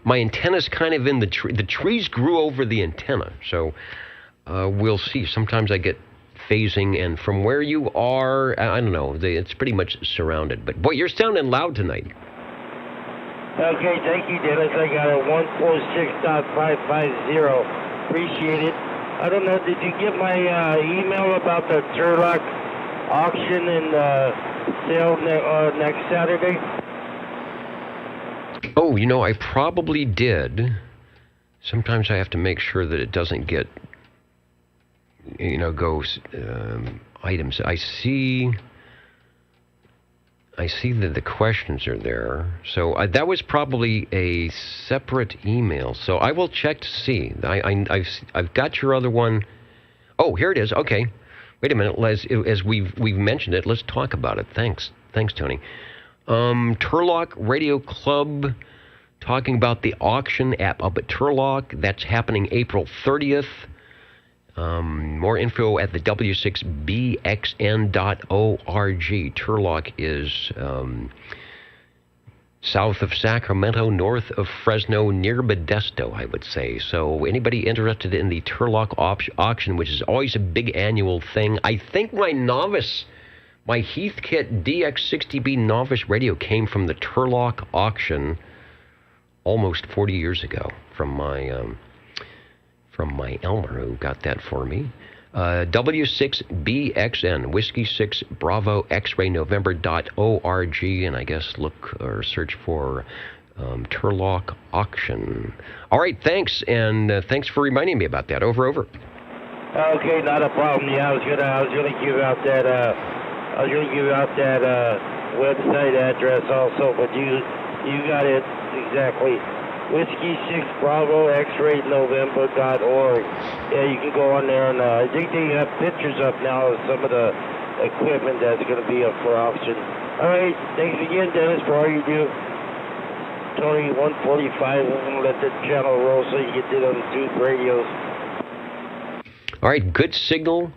A: My antenna's kind of in the tree. The trees grew over the antenna, so we'll see. Sometimes I get phasing, and from where you are, I don't know, it's pretty much surrounded. But boy, you're sounding loud tonight.
Q: Okay, thank you, Dennis. I got a 146.550. Appreciate it. I don't know, did you get my email about the Turlock auction and sale next Saturday?
A: Oh, you know, I probably did. Sometimes I have to make sure that it doesn't get, go items. I see that the questions are there. So that was probably a separate email. So I will check to see. I've got your other one. Oh, here it is. Okay. Wait a minute. As we've mentioned it, let's talk about it. Thanks, Tony. Turlock Radio Club, talking about the auction up at Turlock. That's happening April 30th. More info at the w6bxn.org. Turlock is south of Sacramento, north of Fresno, near Modesto, I would say. So anybody interested in the Turlock auction, which is always a big annual thing. I think my Heathkit DX60B novice radio came from the Turlock auction almost 40 years ago from my Elmer, who got that for me. W6BXN, Whiskey 6 Bravo X-Ray November.org, and I guess look or search for Turlock auction. All right, thanks, and thanks for reminding me about that. Over.
Q: Okay, not a problem. Yeah, I was gonna give out that website address also, but you got it exactly. Whiskey 6 Bravo X-Ray November.org. Yeah, you can go on there, and I think they have pictures up now of some of the equipment that's going to be up for auction. All right, thanks again, Dennis, for all you do. Tony, 145, I'm going to let the channel roll so you get it on the tube radios.
A: All right, good signal.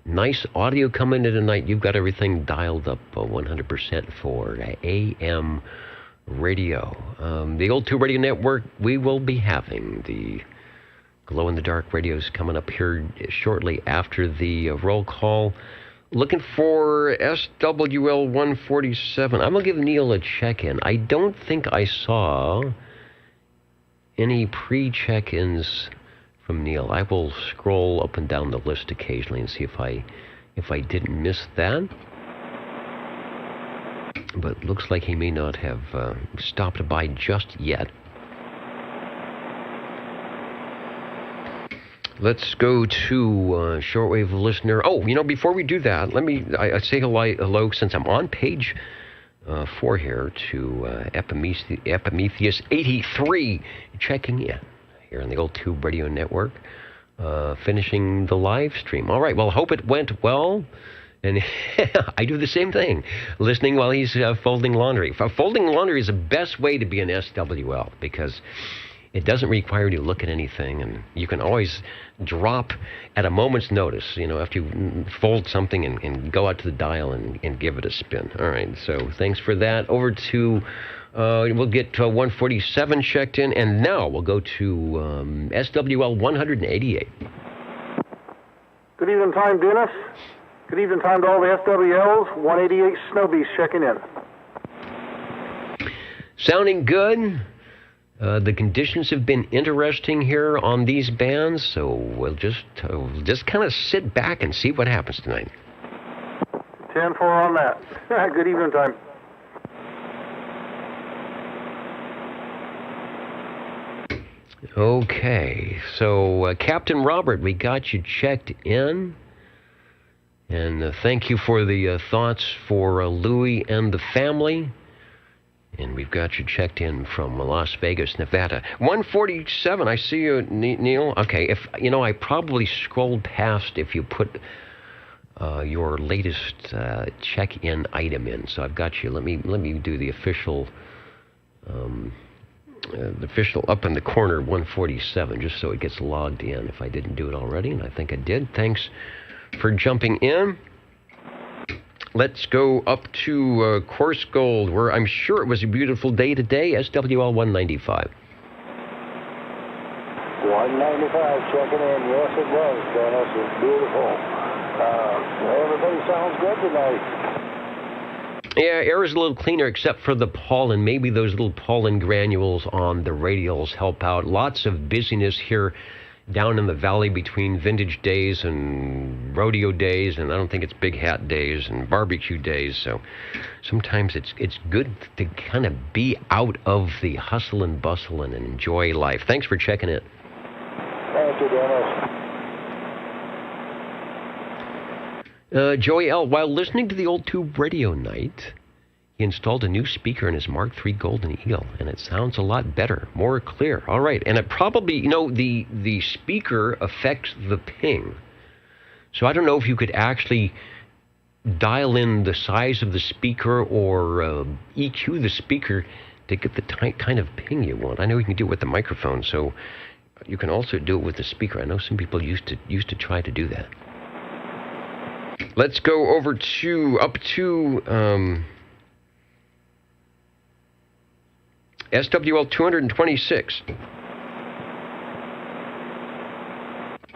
A: Nice audio coming in tonight. You've got everything dialed up 100% for AM radio. The old Tube Radio Network, we will be having the glow-in-the-dark radios coming up here shortly after the roll call. Looking for SWL 147. I'm going to give Neil a check-in. I don't think I saw any pre-check-ins from Neil. I will scroll up and down the list occasionally and see if I didn't miss that. But looks like he may not have stopped by just yet. Let's go to shortwave listener. Oh, before we do that, I say hello since I'm on page 4 here to Epimetheus 83 checking in here on the old Tube Radio Network, finishing the live stream. All right, well, hope it went well. And I do the same thing, listening while he's folding laundry. Folding laundry is the best way to be an SWL because it doesn't require you to look at anything, and you can always drop at a moment's notice, after you fold something and go out to the dial and give it a spin. All right, so thanks for that. Over to, we'll get 147 checked in, and now we'll go to SWL 188.
D: Good evening time, Dennis. Good evening time to all the SWLs. 188 Snowbeast checking in.
A: Sounding good. The conditions have been interesting here on these bands, so we'll just kind of sit back and see what happens tonight.
D: 10-4 on that. Good evening time.
A: Okay, so Captain Robert, we got you checked in. And thank you for the thoughts for Louie and the family. And we've got you checked in from Las Vegas, Nevada. 147, I see you, Neil. Okay, I probably scrolled past if you put your latest check-in item in. So I've got you. Let me do the official up in the corner, 147, just so it gets logged in if I didn't do it already, and I think I did. Thanks for jumping in. Let's go up to Course Gold, where I'm sure it was a beautiful day today. SWL 195.
O: 195 checking in. Yes, it was, Dennis. It's beautiful. Everybody sounds good tonight.
A: Yeah, air is a little cleaner except for the pollen. Maybe those little pollen granules on the radials help out. Lots of busyness here down in the valley between vintage days and rodeo days, and I don't think it's big hat days and barbecue days, so sometimes it's good to kind of be out of the hustle and bustle and enjoy life. Thanks for checking in.
O: Thank you, Dennis.
A: Joey L., while listening to the old Tube Radio Night, he installed a new speaker in his Mark III Golden Eagle, and it sounds a lot better, more clear. All right, and it probably, the speaker affects the ping. So I don't know if you could actually dial in the size of the speaker or EQ the speaker to get the kind of ping you want. I know you can do it with the microphone, so you can also do it with the speaker. I know some people used to try to do that. Let's go over up to SWL 226.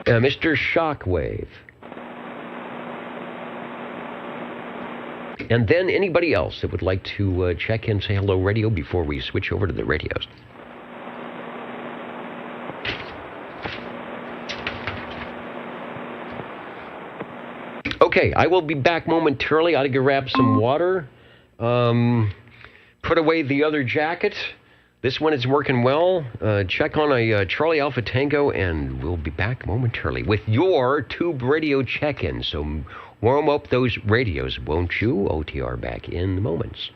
A: Mr. Shockwave. And then anybody else that would like to check in, say hello, radio, before we switch over to the radios. Okay, I will be back momentarily. I ought to go grab some water. Put away the other jacket. This one is working well. Check on a Charlie Alpha Tango, and we'll be back momentarily with your Tube Radio check-in. So warm up those radios, won't you? OTR back in moments.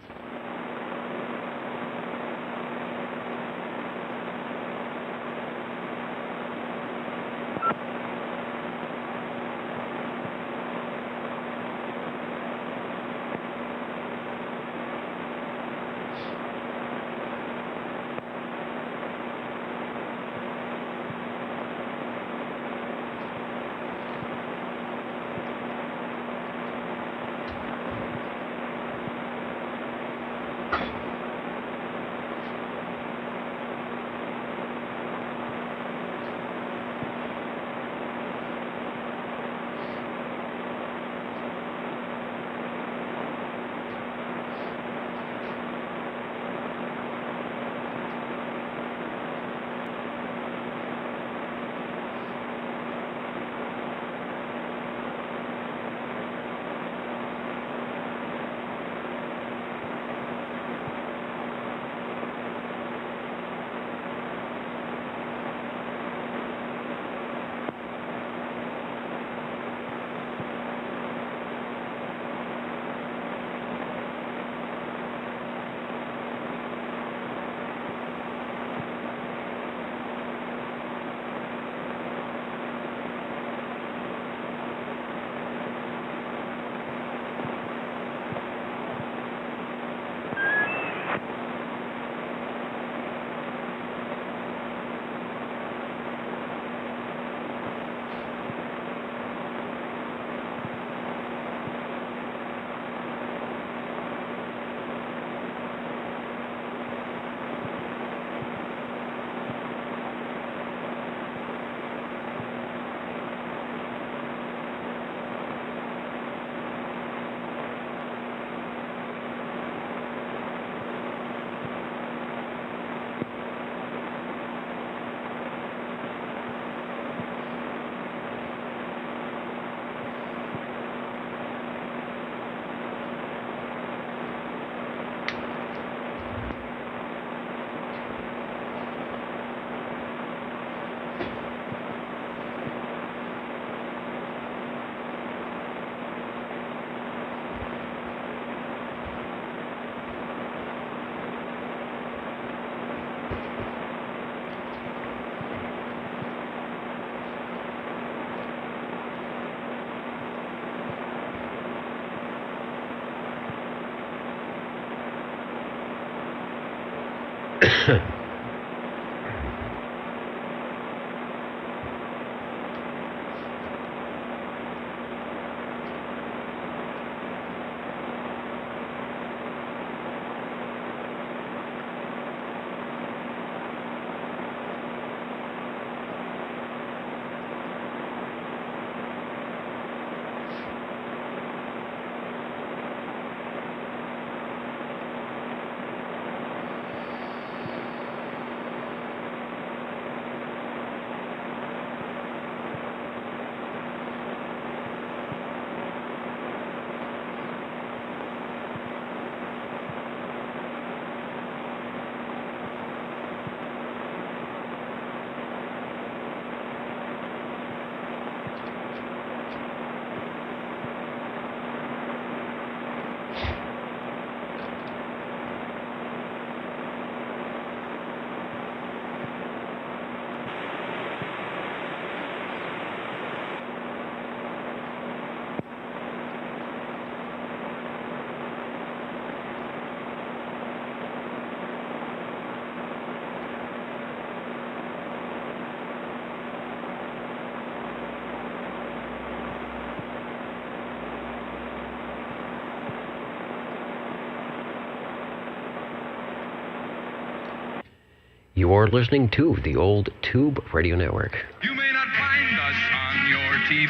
A: You're listening to the old Tube Radio Network.
R: You may not find us on your TV,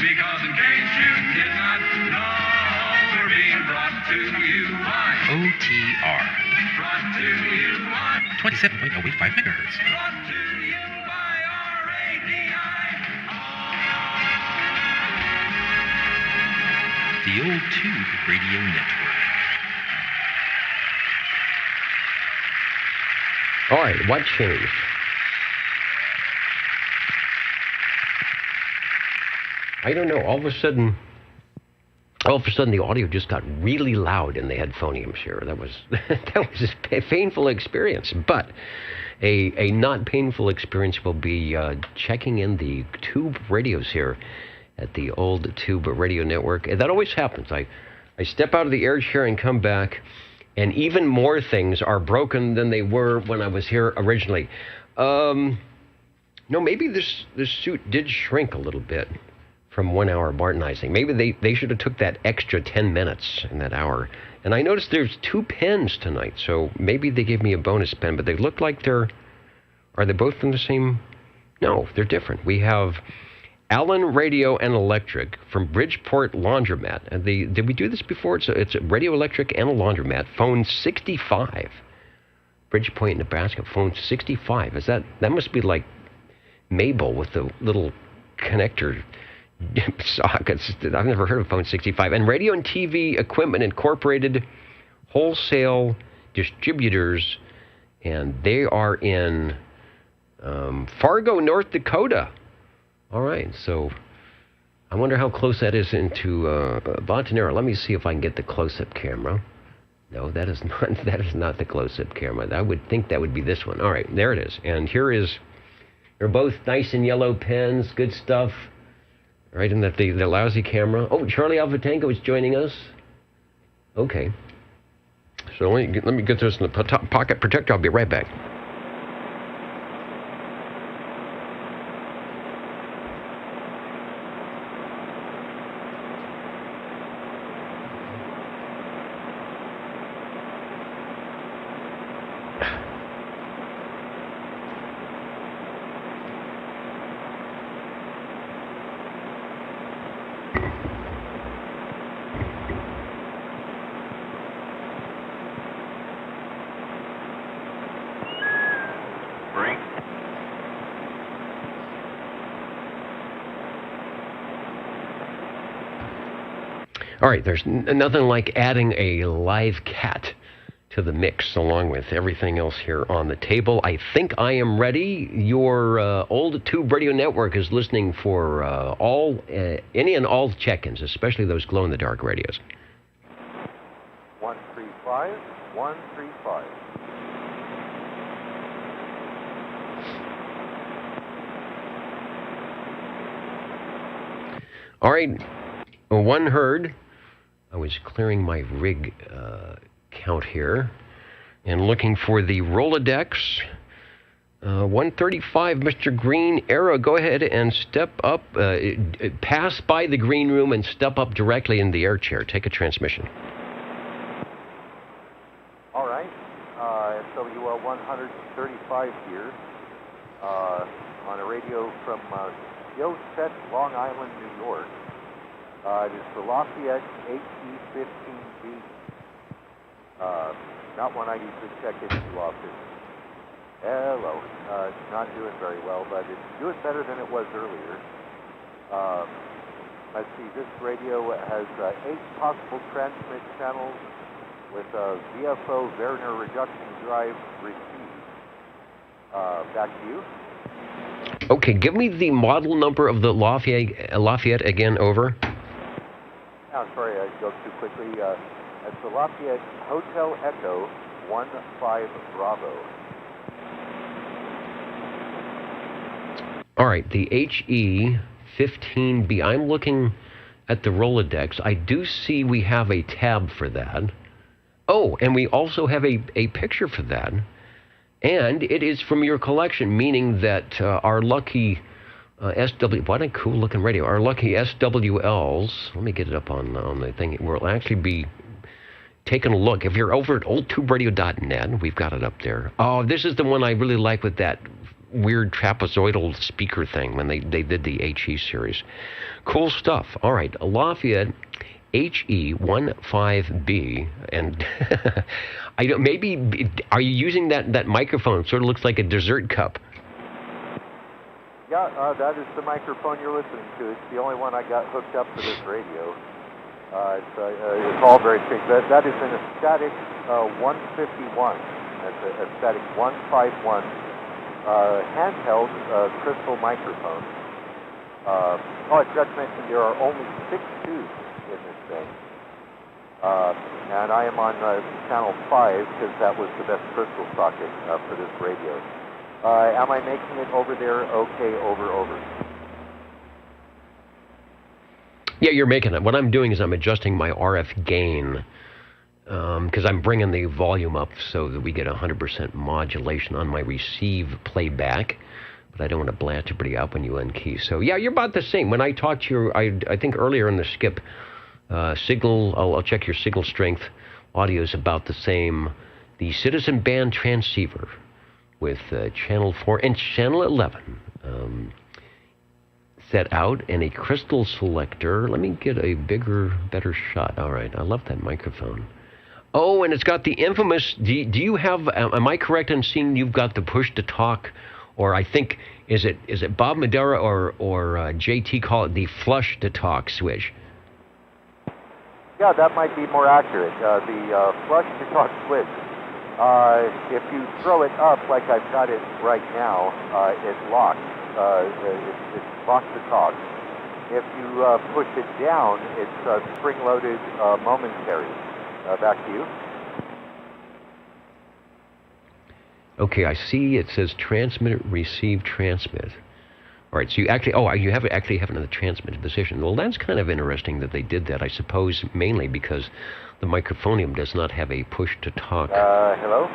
R: because in case you did not know, we're being brought to you by
L: OTR.
R: Brought to you by
L: 27.085 megahertz.
R: Brought to you by RADI.
L: The old Tube Radio Network.
A: All right, what changed? I don't know. All of a sudden, the audio just got really loud in the headphoniums here. That was a painful experience. But a not painful experience will be checking in the tube radios here at the old Tube Radio Network. And that always happens. I step out of the air chair and come back, and even more things are broken than they were when I was here originally. No, maybe this suit did shrink a little bit from 1 hour Martinizing. Maybe they should have took that extra 10 minutes in that hour. And I noticed there's 2 pens tonight, so maybe they gave me a bonus pen, but they look like are they both from the same? No, they're different. We have Allen Radio and Electric from Bridgeport Laundromat. And did we do this before? It's a Radio Electric and a Laundromat. Phone 65. Bridgeport, Nebraska. Phone 65. That must be like Mabel with the little connector sockets. I've never heard of phone 65. And Radio and TV Equipment Incorporated, wholesale distributors, and they are in Fargo, North Dakota. All right, so I wonder how close that is into Bontanera. Let me see if I can get the close-up camera. No, that is not the close-up camera. I would think that would be this one. All right, there it is. And they're both nice and yellow pens, good stuff. Right, and that the lousy camera. Oh, Charlie Alpha Tango is joining us. Okay. So let me get this in the pocket protector. I'll be right back. All right, there's nothing like adding a live cat to the mix along with everything else here on the table. I think I am ready. Your old Tube Radio Network is listening for any and all check-ins, especially those glow-in-the-dark radios.
P: 135, 135.
A: All right, one heard. I was clearing my rig count here. And looking for the Rolodex. 135, Mr. Green Arrow, go ahead and step up, pass by the green room and step up directly in the air chair. Take a transmission.
P: All right. SWL 135 here on a radio from Yoset, Long Island, New York. It is the Lafayette HE15B. Not one I usually check into often. Hello. It's not doing very well, but it's doing better than it was earlier. Let's see, this radio has 8 possible transmit channels with a VFO Werner reduction drive received. Back to you.
A: Okay, give me the model number of the Lafayette again, over.
P: Oh, sorry, I go too quickly. It's the Lafayette Hotel Echo 15 Bravo.
A: All right, the HE15B. I'm looking at the Rolodex. I do see we have a tab for that. Oh, and we also have a picture for that. And it is from your collection, meaning that our lucky what a cool looking radio. Our lucky SWLs, let me get it up on the thing. We'll actually be taking a look. If you're over at oldtuberadio.net, we've got it up there. Oh, this is the one I really like with that weird trapezoidal speaker thing when they did the HE series. Cool stuff. All right, Lafayette HE15B, and I don't. Maybe are you using that microphone? It sort of looks like a dessert cup.
P: Yeah, that is the microphone you're listening to. It's the only one I got hooked up for this radio. It's all very strange. That is an static 151. That's a static 151 handheld crystal microphone. I forgot to mention there are only 6 tubes in this thing. And I am on channel 5 because that was the best crystal socket for this radio. Am I making it over there? Okay, over.
A: Yeah, you're making it. What I'm doing is I'm adjusting my RF gain because I'm bringing the volume up so that we get 100% modulation on my receive playback. But I don't want to blast everybody out when you unkey. So, yeah, you're about the same. When I talked to you, I think earlier in the skip, signal, I'll check your signal strength. Audio is about the same. The Citizen Band transceiver with channel 4 and channel 11 set out, and a crystal selector. Let me get a bigger, better shot. All right, I love that microphone. Oh, and it's got the infamous, do you have, am I correct in seeing you've got the push to talk, or I think, is it Bob Madera or JT call it the flush to talk switch?
P: Yeah, that might be more accurate. The flush to talk switch. If you throw it up like I've got it right now, it locks. It's locked to talk. If you push it down, it's spring-loaded momentary. Back to you.
A: Okay, I see it says transmit, receive, transmit. All right, so you actually, you actually have it in the transmit position. Well, that's kind of interesting that they did that, I suppose, mainly because the microphonium does not have a push to talk.
P: Hello?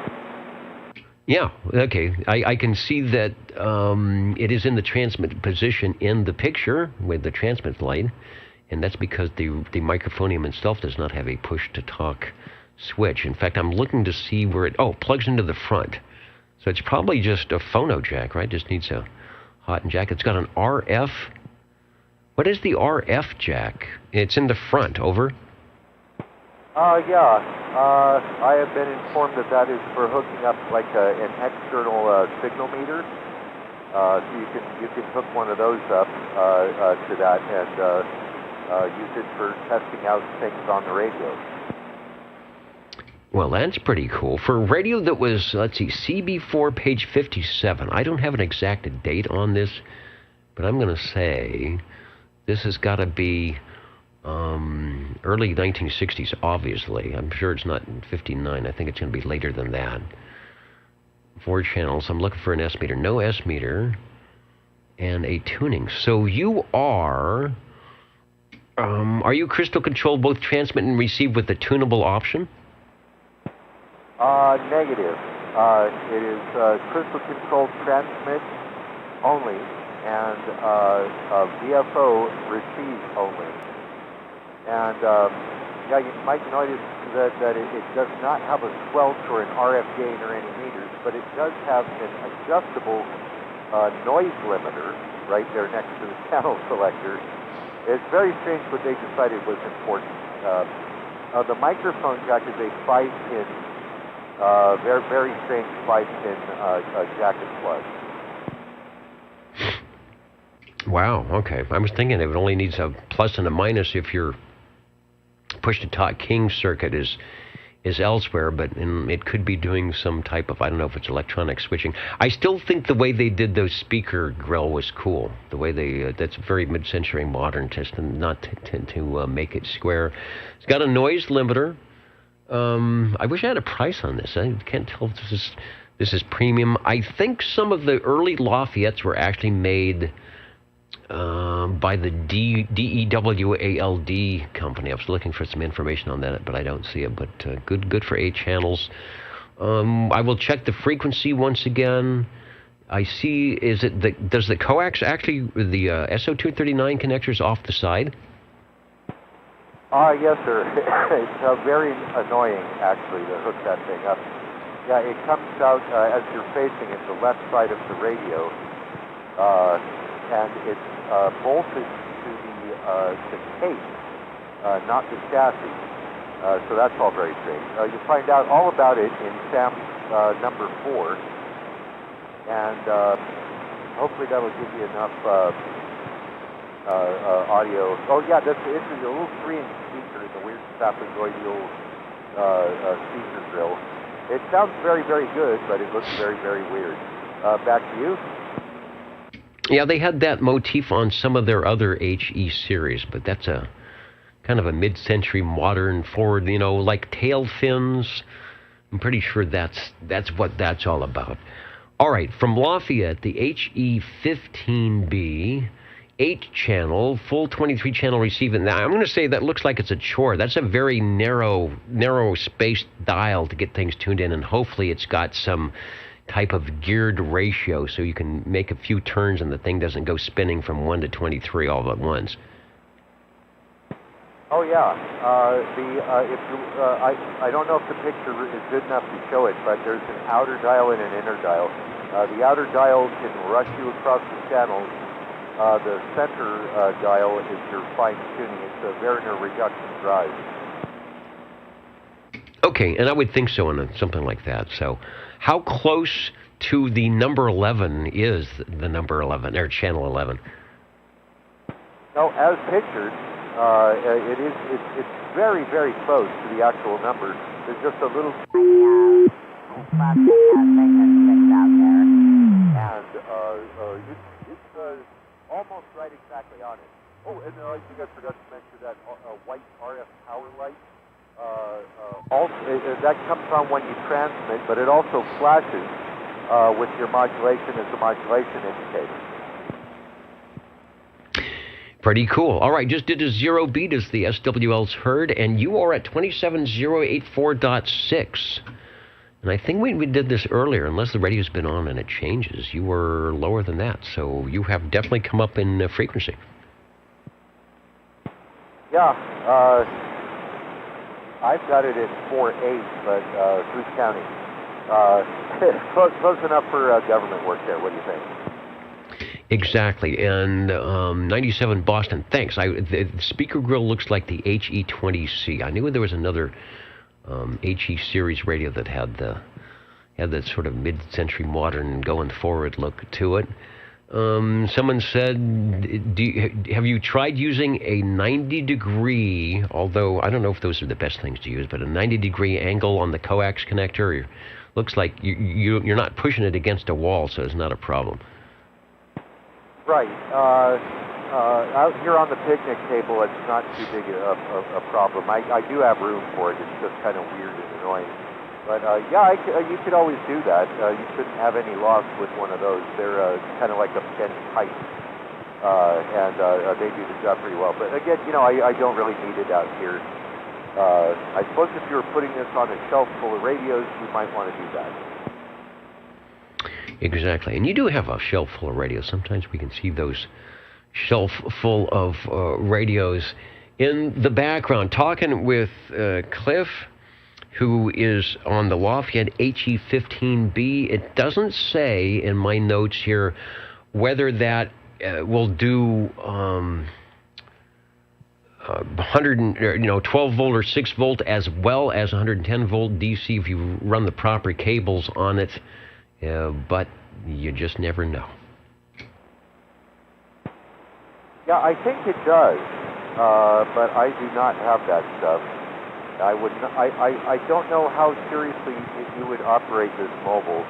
A: Yeah, okay. I can see that it is in the transmit position in the picture with the transmit light, and that's because the microphonium itself does not have a push to talk switch. In fact, I'm looking to see where it plugs into the front. So it's probably just a phono jack, right? Just needs a hot and jack. It's got an RF. What is the RF jack? It's in the front. Over.
P: Yeah. I have been informed that is for hooking up like an external signal meter. So you can hook one of those up to that and use it for testing out things on the radio.
A: Well, that's pretty cool. For a radio that was, let's see, CB4 page 57. I don't have an exact date on this, but I'm going to say this has got to be early 1960s, obviously. I'm sure it's not in 59. I think it's going to be later than that. 4 channels. I'm looking for an S meter. No S meter. And a tuning. So you are you crystal controlled both transmit and receive with the tunable option?
P: Negative. It is crystal controlled transmit only and VFO receive only. And yeah, you might notice that it does not have a squelch or an RF gain or any meters, but it does have an adjustable noise limiter right there next to the channel selector. It's very strange what they decided was important. The microphone jack is a 5-pin, very, very strange 5-pin jack and plug.
A: Wow, okay. I was thinking it only needs a plus and a minus if your push-to-talk king circuit is elsewhere, but it could be doing some type of, I don't know if it's electronic switching. I still think the way they did those speaker grill was cool. The way they, that's very mid-century modern, just to not to make it square. It's got a noise limiter. I wish I had a price on this. I can't tell if this is premium. I think some of the early Lafayette's were actually made by the DEWALD company. I was looking for some information on that, but I don't see it. But good for 8 channels. I will check the frequency once again. I see, does the coax actually, the SO239 connectors off the side?
P: Yes, sir. It's very annoying, actually, to hook that thing up. Yeah, it comes out as you're facing it, the left side of the radio, and it's bolted to the case, not the chassis. So that's all very strange. You'll find out all about it in Sam's number 4, and hopefully that'll give you enough audio. Oh yeah, this is a little 3-inch speaker in the weird trapezoidal speaker grill. It sounds very, very good, but it looks very, very weird. Back to you.
A: Yeah, they had that motif on some of their other HE series, but that's a kind of a mid-century modern forward, you know, like tail fins. I'm pretty sure that's what that's all about. All right, from Lafayette, the HE15B, 8-channel, full 23-channel receiver. Now, I'm going to say that looks like it's a chore. That's a very narrow spaced dial to get things tuned in, and hopefully it's got some type of geared ratio so you can make a few turns and the thing doesn't go spinning from 1 to 23 all at once.
P: Oh yeah, I don't know if the picture is good enough to show it, but there's an outer dial and an inner dial. The outer dial can rush you across the channels. The center dial is your fine tuning. It's a Werner reduction drive.
A: Okay, and I would think so on something like that. So how close to the number 11 is the number 11, or channel 11?
P: No, as pictured, it's very, very close to the actual number. There's just a little thing that's fixed out there, and it's almost right exactly on it. Oh, and I think I forgot to mention that white RF power light. That comes on when you transmit, but it also flashes with your modulation as a modulation indicator.
A: Pretty cool. All right, just did a 0 beat as the SWL's heard, and you are at 27084.6. And I think we did this earlier, unless the radio's been on and it changes. You were lower than that, so you have definitely come up in frequency.
P: Yeah, I've got it at 4.8, but who's counting? Close enough for government work there. What do you think?
A: Exactly, and 97 Boston. Thanks. The speaker grill looks like the HE20C. I knew there was another HE series radio that had that sort of mid-century modern going forward look to it. Someone said, have you tried using a 90-degree, although I don't know if those are the best things to use, but a 90-degree angle on the coax connector? Looks like you're not pushing it against a wall, so it's not a problem.
P: Right. Out here on the picnic table, it's not too big a problem. I do have room for it. It's just kind of weird and annoying. But yeah, you could always do that. You shouldn't have any loss with one of those. They're kind of like a bent pipe, and they do the job pretty well. But again, you know, I don't really need it out here. I suppose if you were putting this on a shelf full of radios, you might want to do that.
A: Exactly. And you do have a shelf full of radios. Sometimes we can see those shelf full of radios in the background. Talking with Cliff, who is on the Lafayette HE15B. It doesn't say in my notes here whether that will do 12 volt or 6 volt as well as 110 volt DC if you run the proper cables on it. But you just never know.
P: Yeah, I think it does, but I do not have that stuff. I don't know how seriously you would operate this mobile.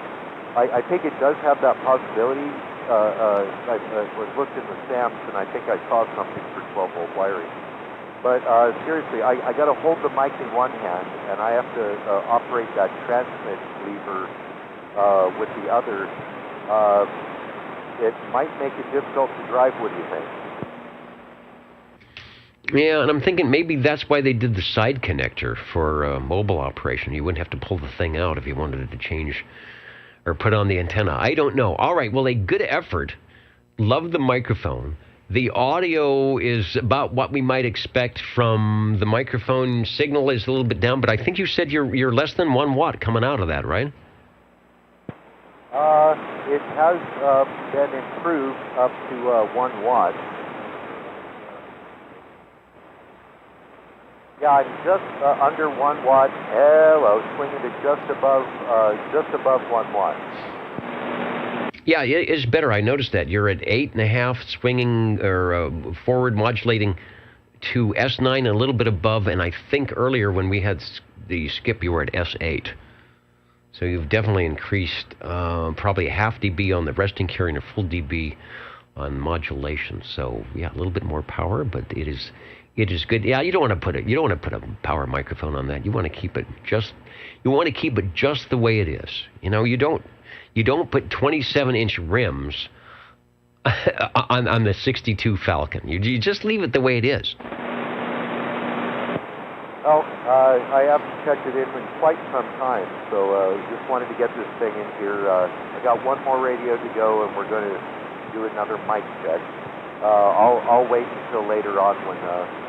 P: I think it does have that possibility. I looked in the SAMs and I think I saw something for 12 volt wiring. But seriously, I got to hold the mic in one hand and I have to operate that transmit lever with the other. It might make it difficult to drive. What do you think?
A: Yeah, and I'm thinking maybe that's why they did the side connector for mobile operation. You wouldn't have to pull the thing out if you wanted it to change or put on the antenna. I don't know. All right, well, a good effort. Love the microphone. The audio is about what we might expect from the microphone. Signal is a little bit down, but I think you said you're less than 1 watt coming out of that, right?
P: It has been improved up to 1 watt. Yeah, I'm just under 1 watt. Hello, swinging to just above 1 watt.
A: Yeah, it's better. I noticed that. You're at 8.5 swinging or forward modulating to S9 and a little bit above, and I think earlier when we had the skip, you were at S8. So you've definitely increased probably a half dB on the resting carrier and a full dB on modulation. So yeah, a little bit more power, but it is good. Yeah, you don't want to put a power microphone on that. You want to keep it just the way it is. You know, you don't put 27-inch rims on the 62 Falcon. You just leave it the way it is.
P: Well, I haven't checked it in quite some time, so just wanted to get this thing in here. I got one more radio to go, and we're going to do another mic check. I'll wait until later on when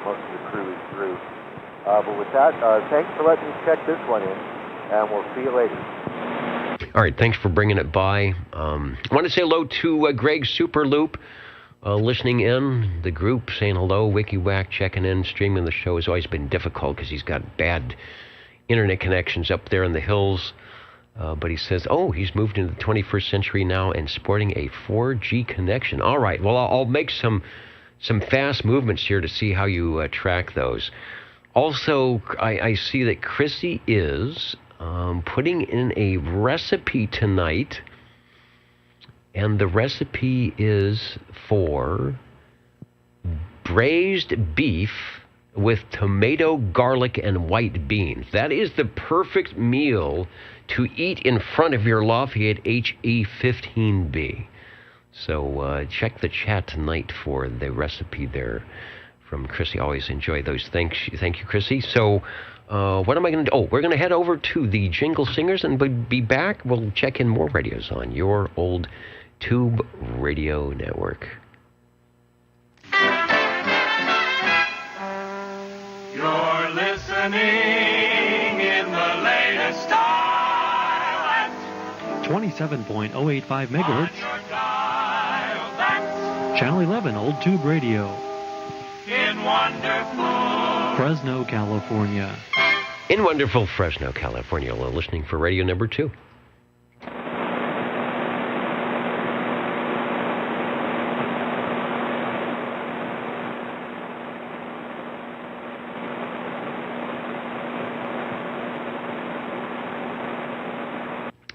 P: most of the crew is through. But with that, thanks for letting me check this one in, and we'll see you later.
A: All right, thanks for bringing it by. I want to say hello to Greg Superloop, listening in, the group saying hello, WikiWhack checking in, streaming the show has always been difficult because he's got bad internet connections up there in the hills. But he says, he's moved into the 21st century now and sporting a 4G connection. All right, well, I'll make some fast movements here to see how you track those. Also, I see that Chrissy is putting in a recipe tonight, and the recipe is for braised beef with tomato, garlic, and white beans. That is the perfect meal to eat in front of your Lafayette HE15B. So check the chat tonight for the recipe there from Chrissy. Always enjoy those. Thank you, Chrissy. So what am I going to do? We're going to head over to the Jingle Singers and be back. We'll check in more radios on your old Tube Radio Network.
R: You're listening in the latest style at
S: 27.085 megahertz. Channel 11, Old Tube Radio.
R: In wonderful
S: Fresno, California.
A: In wonderful Fresno, California. We're listening for radio number 2.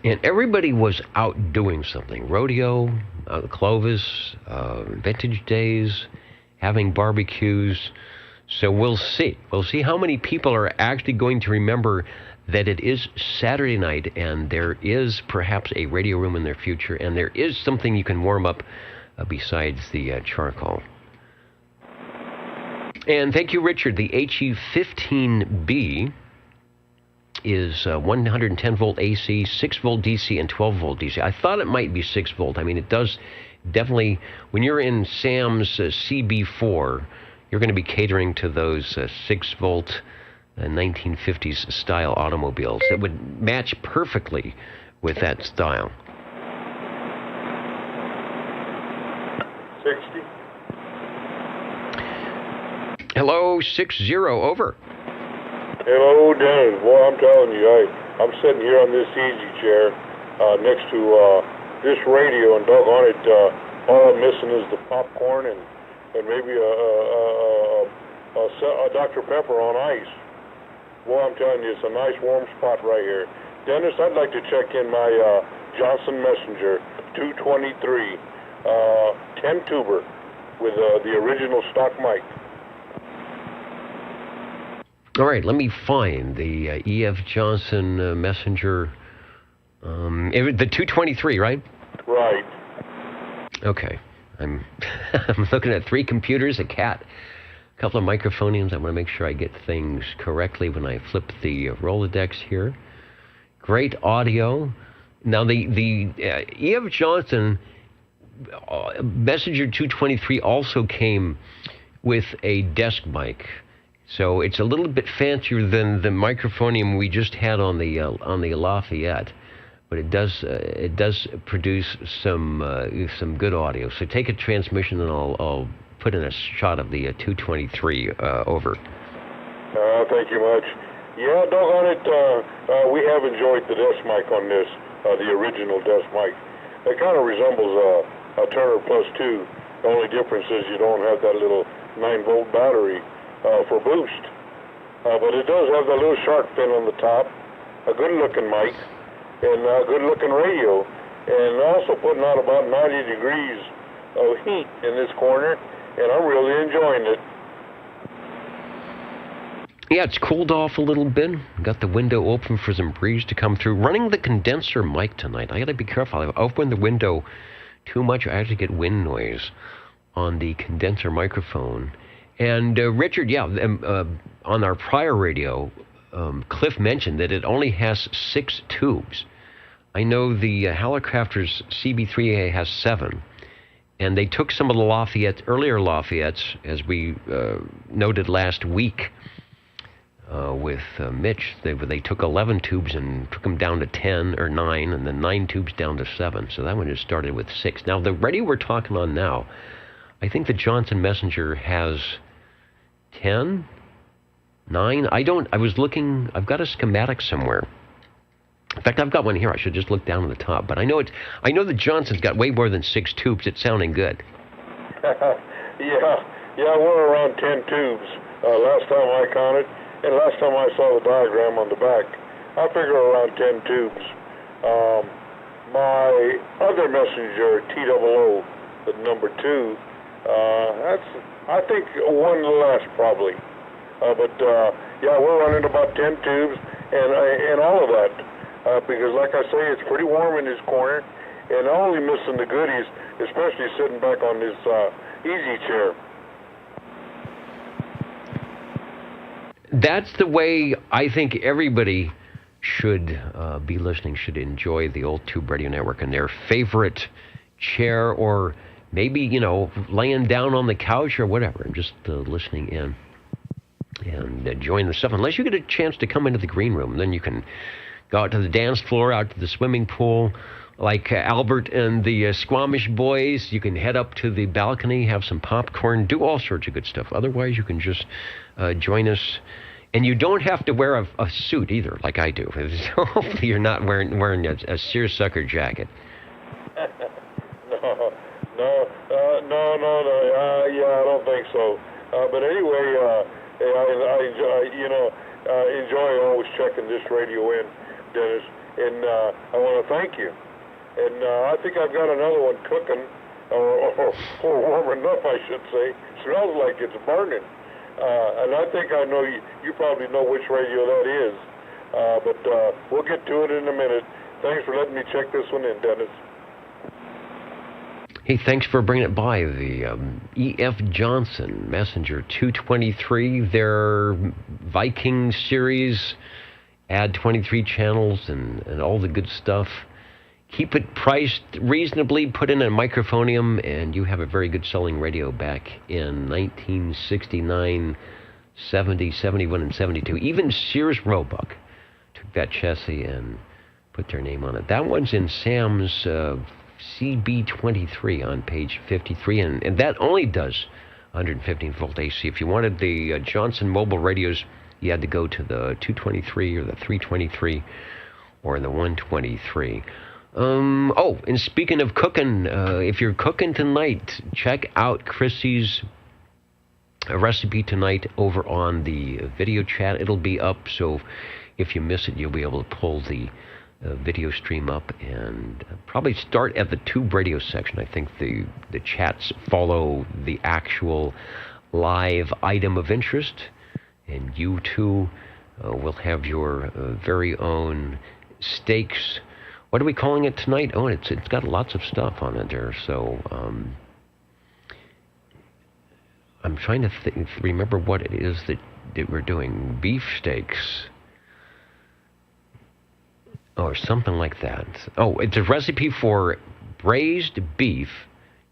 A: And everybody was out doing something. Rodeo, Clovis, vintage days, having barbecues. So we'll see. We'll see how many people are actually going to remember that it is Saturday night and there is perhaps a radio room in their future and there is something you can warm up besides the charcoal. And thank you, Richard. The HE15B is 110 volt AC, 6 volt DC, and 12 volt DC. I thought it might be 6 volt. I mean, it does definitely, when you're in Sam's CB4, you're going to be catering to those 6 volt 1950s style automobiles that would match perfectly with that style.
K: 60.
A: Hello, 60, over.
K: Hello, Dennis. Boy, I'm telling you, I'm sitting here on this easy chair next to this radio, and doggone it, all I'm missing is the popcorn and maybe a Dr. Pepper on ice. Boy, I'm telling you, it's a nice warm spot right here. Dennis, I'd like to check in my Johnson Messenger 223 10 tuber with the original stock mic.
A: All right, let me find the E.F. Johnson Messenger. The 223, right?
K: Right.
A: Okay. I'm looking at 3 computers, a cat, a couple of microphoniums. I want to make sure I get things correctly when I flip the Rolodex here. Great audio. Now, the E.F. Johnson Messenger 223 also came with a desk mic. So it's a little bit fancier than the microphonium we just had on the Lafayette, but it does produce some good audio. So take a transmission, and I'll put in a shot of the 223 over.
K: Thank you much. Yeah, doggone it, we have enjoyed the desk mic on this, the original desk mic. It kind of resembles a Turner Plus 2. The only difference is you don't have that little 9-volt battery for boost. But it does have the little shark fin on the top, a good-looking mic, and a good-looking radio, and also putting out about 90 degrees of heat in this corner, and I'm really enjoying it.
A: Yeah, it's cooled off a little bit. Got the window open for some breeze to come through. Running the condenser mic tonight. I got to be careful. If I open the window too much, I actually get wind noise on the condenser microphone. And Richard, yeah, on our prior radio, Cliff mentioned that it only has 6 tubes. I know the Hallicrafters CB3A has 7, and they took some of the earlier Lafayettes, as we noted last week with Mitch. They took 11 tubes and took them down to 10 or 9, and then 9 tubes down to 7. So that one just started with 6. Now, the radio we're talking on now, I think the Johnson Messenger has 10, 9. I was looking, I've got a schematic somewhere. In fact, I've got one here. I should just look down at the top. But I know the Johnson's got way more than 6 tubes. It's sounding good.
K: Yeah, we're around 10 tubes. Last time I counted, and last time I saw the diagram on the back, I figure around 10 tubes. My other Messenger, TOO, the number 2, that's, I think, one less probably. Yeah, we're running about 10 tubes and all of that. Because, like I say, it's pretty warm in this corner, and I'm only missing the goodies, especially sitting back on this easy chair.
A: That's the way I think everybody should be listening, should enjoy the old Tube Radio Network and their favorite chair, or maybe, laying down on the couch or whatever, and just listening in and enjoying the stuff. Unless you get a chance to come into the green room, then you can go out to the dance floor, out to the swimming pool, like Albert and the Squamish boys. You can head up to the balcony, have some popcorn, do all sorts of good stuff. Otherwise, you can just join us. And you don't have to wear a suit either, like I do. So hopefully you're not wearing a seersucker jacket.
K: No. Yeah, I don't think so. But anyway, I enjoy always checking this radio in, Dennis, and I want to thank you. And I think I've got another one cooking, or warming up, I should say. Smells like it's burning. And I think I know you probably know which radio that is. But we'll get to it in a minute. Thanks for letting me check this one in, Dennis.
A: Hey, thanks for bringing it by. The E.F. Johnson Messenger 223, their Viking series, add 23 channels and all the good stuff. Keep it priced reasonably, put in a microphonium, and you have a very good selling radio back in 1969, 70, 71, and 72. Even Sears Roebuck took that chassis and put their name on it. That one's in Sam's CB23 on page 53, and that only does 115-volt AC. If you wanted the Johnson mobile radios, you had to go to the 223 or the 323 or the 123. And speaking of cooking, if you're cooking tonight, check out Chrissy's recipe tonight over on the video chat. It'll be up, so if you miss it, you'll be able to pull the video stream up and probably start at the tube radio section. I think the chats follow the actual live item of interest, and you too will have your very own steaks. What are we calling it tonight? Oh, it's got lots of stuff on it there. So I'm trying to remember what it is that we're doing. Beef steaks. Or something like that. Oh, it's a recipe for braised beef.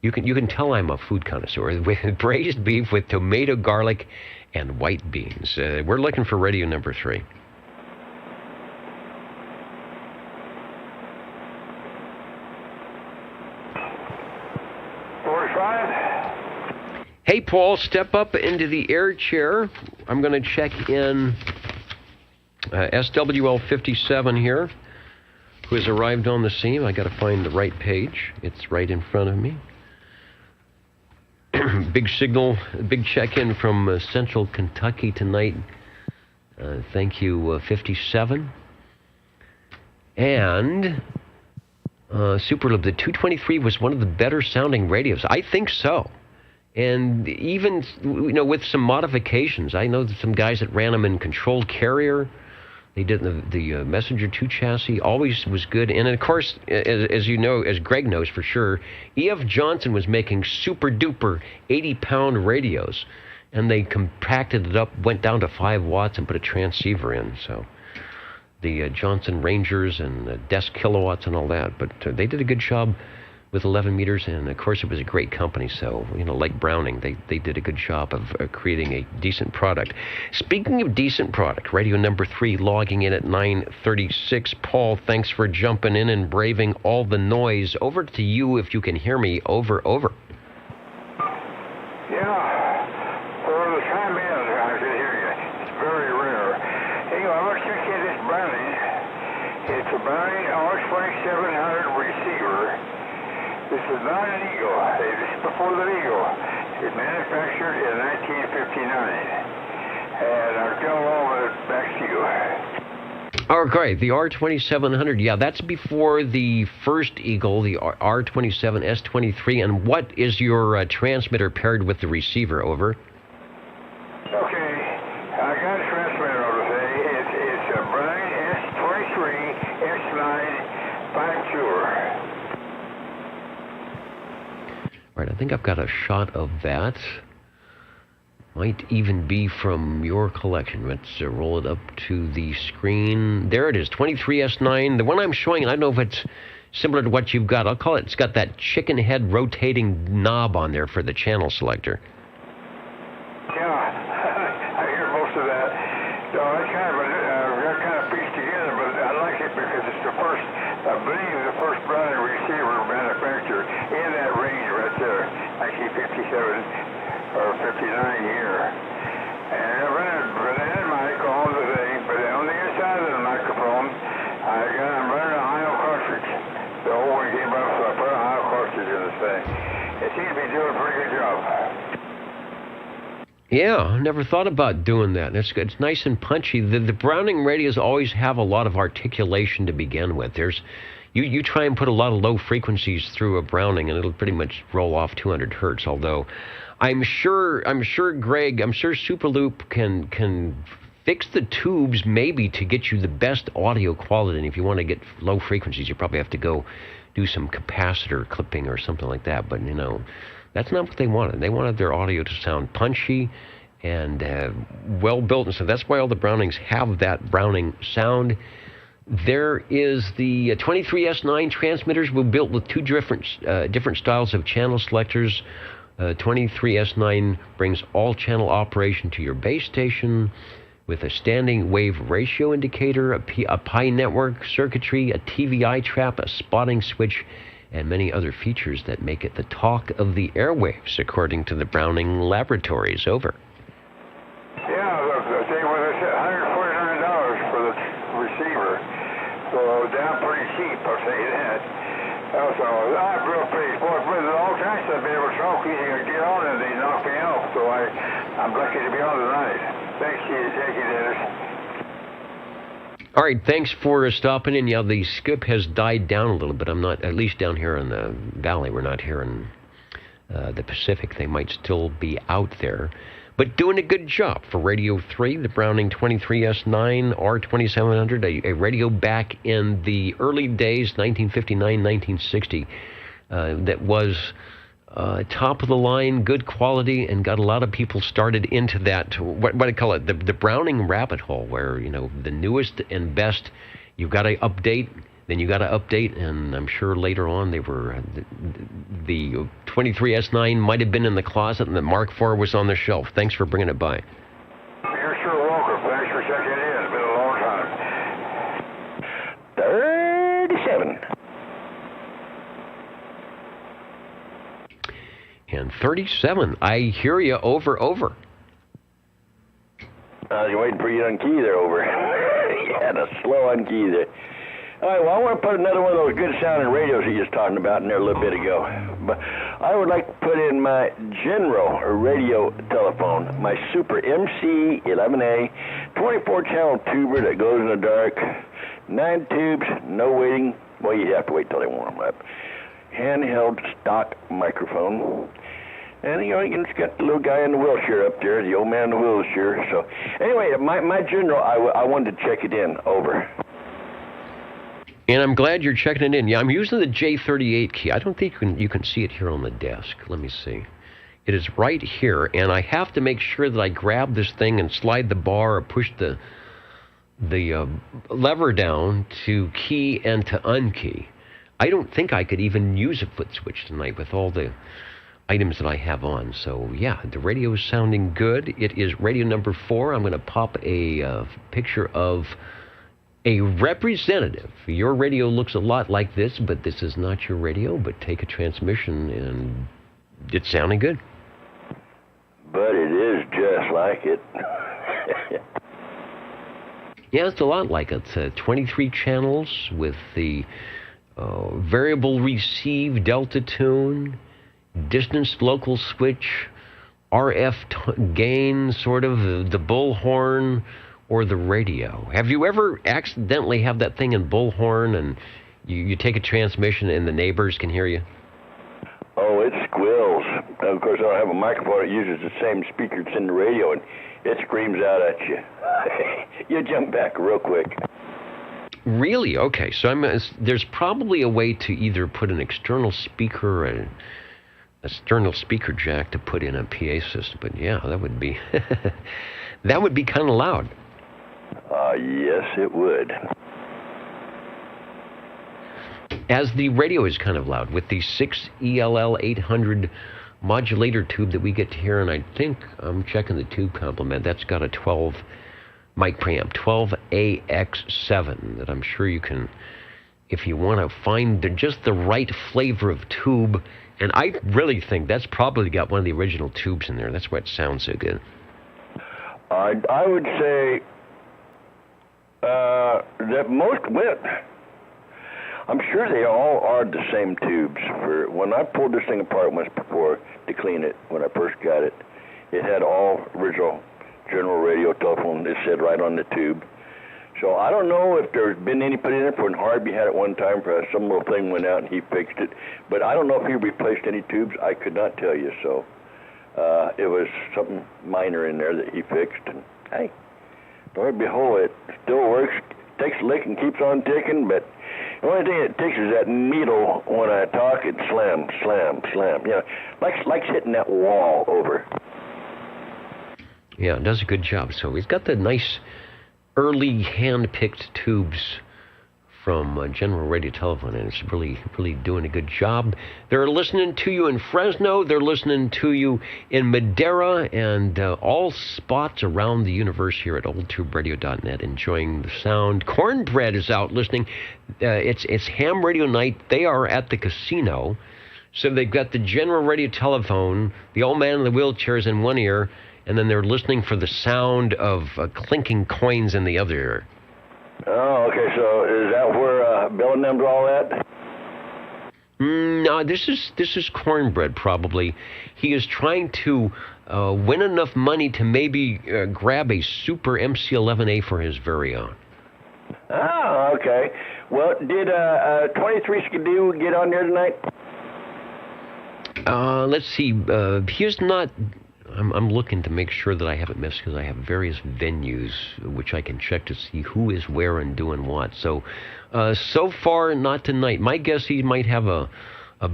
A: You can tell I'm a food connoisseur. With braised beef with tomato, garlic, and white beans. We're looking for radio number 3. Hey, Paul, step up into the air chair. I'm going to check in SWL 57 here, who has arrived on the scene. I got to find the right page. It's right in front of me. Big signal, big check-in from Central Kentucky tonight. Thank you, 57. And Superlib, the 223 was one of the better sounding radios. I think so. And even, with some modifications. I know that some guys that ran them in controlled carrier. They did the Messenger 2 chassis, always was good. And of course, as you know, as Greg knows for sure, E.F. Johnson was making super-duper 80-pound radios. And they compacted it up, went down to 5 watts, and put a transceiver in. So the Johnson Rangers and the desk kilowatts and all that. But they did a good job with 11 meters, and of course it was a great company, so, like Browning, they did a good job of creating a decent product. Speaking of decent product, radio number 3 logging in at 9:36. Paul, thanks for jumping in and braving all the noise. Over to you if you can hear me. Over.
O: Yeah, for the time being, I can hear you. It's very rare. Hey, I want to check in this Browning. It's a Browning R2700 receiver. This is not an Eagle. This is before the Eagle. It was manufactured in 1959. And I'll tell all of it back to you.
A: Oh, great. The R2700. Yeah, that's before the first Eagle, the R27 S23. And what is your transmitter paired with the receiver? Over.
O: Okay. I got a transmitter over there. It's a Browning S23 S9 5-tour.
A: All right, I think I've got a shot of that. Might even be from your collection. Let's roll it up to the screen. There it is, 23S9. The one I'm showing, I don't know if it's similar to what you've got. I'll call it, it's got that chicken head rotating knob on there for the channel selector.
O: Yeah, I hear most of that. So that's kind of pieced together, but I like it because it's the first, I believe, the first Browning receiver manufactured in that range right there, 1957 or 59 here. And I ran a mic on the thing, but on the inside of the microphone, I'm running a IO cartridge. The old one came up, so I put an IO cartridge in this thing. It seems to be doing a pretty good job.
A: Yeah, I never thought about doing that. It's nice and punchy. The Browning radios always have a lot of articulation to begin with. You try and put a lot of low frequencies through a Browning, and it'll pretty much roll off 200 hertz. Although, I'm sure Greg, Superloop can fix the tubes maybe to get you the best audio quality. And if you want to get low frequencies, you probably have to go do some capacitor clipping or something like that. But, that's not what they wanted. They wanted their audio to sound punchy and well-built. And so that's why all the Brownings have that Browning sound. There is the 23S9 transmitters were built with two different styles of channel selectors. 23S9 brings all-channel operation to your base station with a standing wave ratio indicator, a Pi network circuitry, a TVI trap, a spotting switch, and many other features that make it the talk of the airwaves, according to the Browning Laboratories. Over.
O: Yeah, they were $149 for the receiver, so down pretty cheap, I'll say that. Also, I'm real pleased. Boy, with all kinds of been able to talk easy and get on, and they knocked me off, so I'm lucky to be on tonight. Thank you, Dennis.
A: All right, thanks for stopping in. Yeah, the skip has died down a little bit. I'm not, at least down here in the valley. We're not here in the Pacific. They might still be out there. But doing a good job for Radio 3, the Browning 23S9 R2700, a radio back in the early days, 1959, 1960, that was top of the line, good quality, and got a lot of people started into that, what do you call it, the Browning rabbit hole, where, the newest and best, you've got to update, then you got to update, and I'm sure later on they were, the 23S9 might have been in the closet and the Mark IV was on the shelf. Thanks for bringing it by.
O: You're sure welcome. Thanks for checking in. It's been a long time. 37.
A: And 37. I hear you. Over.
T: You're waiting for you on key there, over. You had a slow on key there. All right, well, I want to put another one of those good sounding radios you was talking about in there a little bit ago. But I would like to put in my general radio telephone, my Super MC11A 24-channel tuber that goes in the dark, 9 tubes, no waiting. Well, you have to wait till they warm up. Handheld stock microphone. And, it's got the little guy in the wheelchair up there, the old man in the wheelchair. So, anyway, my general, I wanted to check it in. Over.
A: And I'm glad you're checking it in. Yeah, I'm using the J38 key. I don't think you can see it here on the desk. Let me see. It is right here, and I have to make sure that I grab this thing and slide the bar or push the lever down to key and to unkey. I don't think I could even use a foot switch tonight with all the items that I have on. So, yeah, the radio is sounding good. It is radio number 4. I'm going to pop a picture of a representative. Your radio looks a lot like this, but this is not your radio. But take a transmission, and it's sounding good.
T: But it is just like it.
A: Yeah, it's a lot like it. It's 23 channels with the variable receive delta tune, distance local switch, RF gain, sort of the bullhorn, or the radio. Have you ever accidentally have that thing in bullhorn and you take a transmission and the neighbors can hear you?
T: Oh, it squeals. Of course, I don't have a microphone. It uses the same speaker that's in the radio, and it screams out at you. You jump back real quick.
A: Really? Okay, so there's probably a way to either put an external speaker, an external speaker jack to put in a PA system. But yeah, that would be that would be kind of loud.
T: Yes, it would.
A: As the radio is kind of loud with the 6 ELL 800 modulator tube that we get to hear, and I think I'm checking the tube complement. That's got a 12 mic preamp, 12AX7, that I'm sure you can, if you want to find just the right flavor of tube. And I really think that's probably got one of the original tubes in there. That's why it sounds so good.
T: I would say that most went. I'm sure they all are the same tubes. For when I pulled this thing apart once before to clean it, when I first got it, it had all original general radio telephone. It said right on the tube. So I don't know if there's been any put in it. When Harvey had it one time, for some little thing went out and he fixed it. But I don't know if he replaced any tubes. I could not tell you. So it was something minor in there that he fixed. And hey, Lord behold, it still works. Takes a lick and keeps on ticking, but The only thing it takes is that needle when I talk. It slam, slam, slam. You know, like hitting that wall over.
A: Yeah, it does a good job. So he's got the nice early hand-picked tubes from General Radio Telephone, and it's really, really doing a good job. They're listening to you in Fresno. They're listening to you in Madera and all spots around the universe here at oldtuberadio.net, enjoying the sound. Cornbread is out listening. It's ham radio night. They are at the casino. So they've got the General Radio Telephone, the old man in the wheelchairs in one ear, and then they're listening for the sound of clinking coins in the other ear.
T: Oh, okay. So is that where Bill and them's all at?
A: No, this is Cornbread probably. He is trying to win enough money to maybe grab a Super MC-11A for his very own.
T: Oh, okay. Well, did 23 Skidoo get on there tonight?
A: Let's see. He is not. I'm looking to make sure that I haven't missed, because I have various venues which I can check to see who is where and doing what. So, so far, not tonight. My guess, he might have a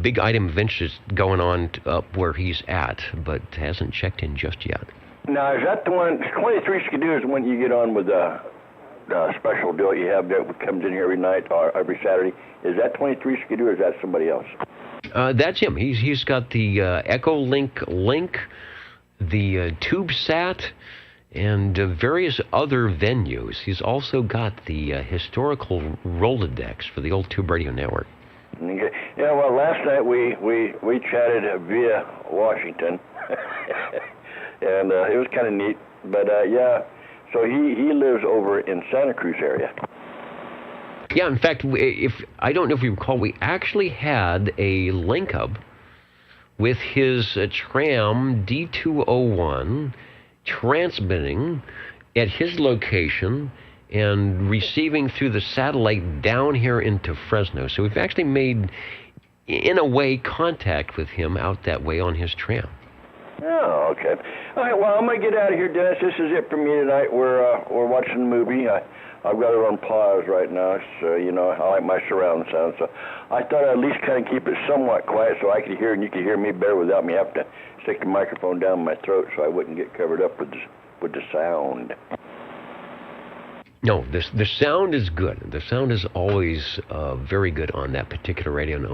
A: big item of interest going on up where he's at, but hasn't checked in just yet.
T: Now, is that the one? 23 Skidoo is the one you get on with the special deal you have that comes in here every night or every Saturday. Is that 23 Skidoo, or is that somebody else?
A: That's him. He's got the Echolink link, the TubeSat, and various other venues. He's also got the historical Rolodex for the old Tube Radio Network.
T: Okay. Yeah, well, last night we chatted via Washington, and it was kind of neat. But yeah, so he lives over in Santa Cruz area.
A: Yeah, in fact, I don't know if you recall, we actually had a link up with his tram D201 transmitting at his location and receiving through the satellite down here into Fresno. So we've actually made, in a way, contact with him out that way on his tram.
T: Oh, okay. All right, well, I'm going to get out of here, Dennis. This is it for me tonight. We're watching a movie. I've got it on pause right now, so, you know, I like my surround sound. So I thought I'd at least kind of keep it somewhat quiet so I could hear and you could hear me better without me having to stick the microphone down my throat so I wouldn't get covered up with the sound.
A: No, the sound is good. The sound is always very good on that particular radio, and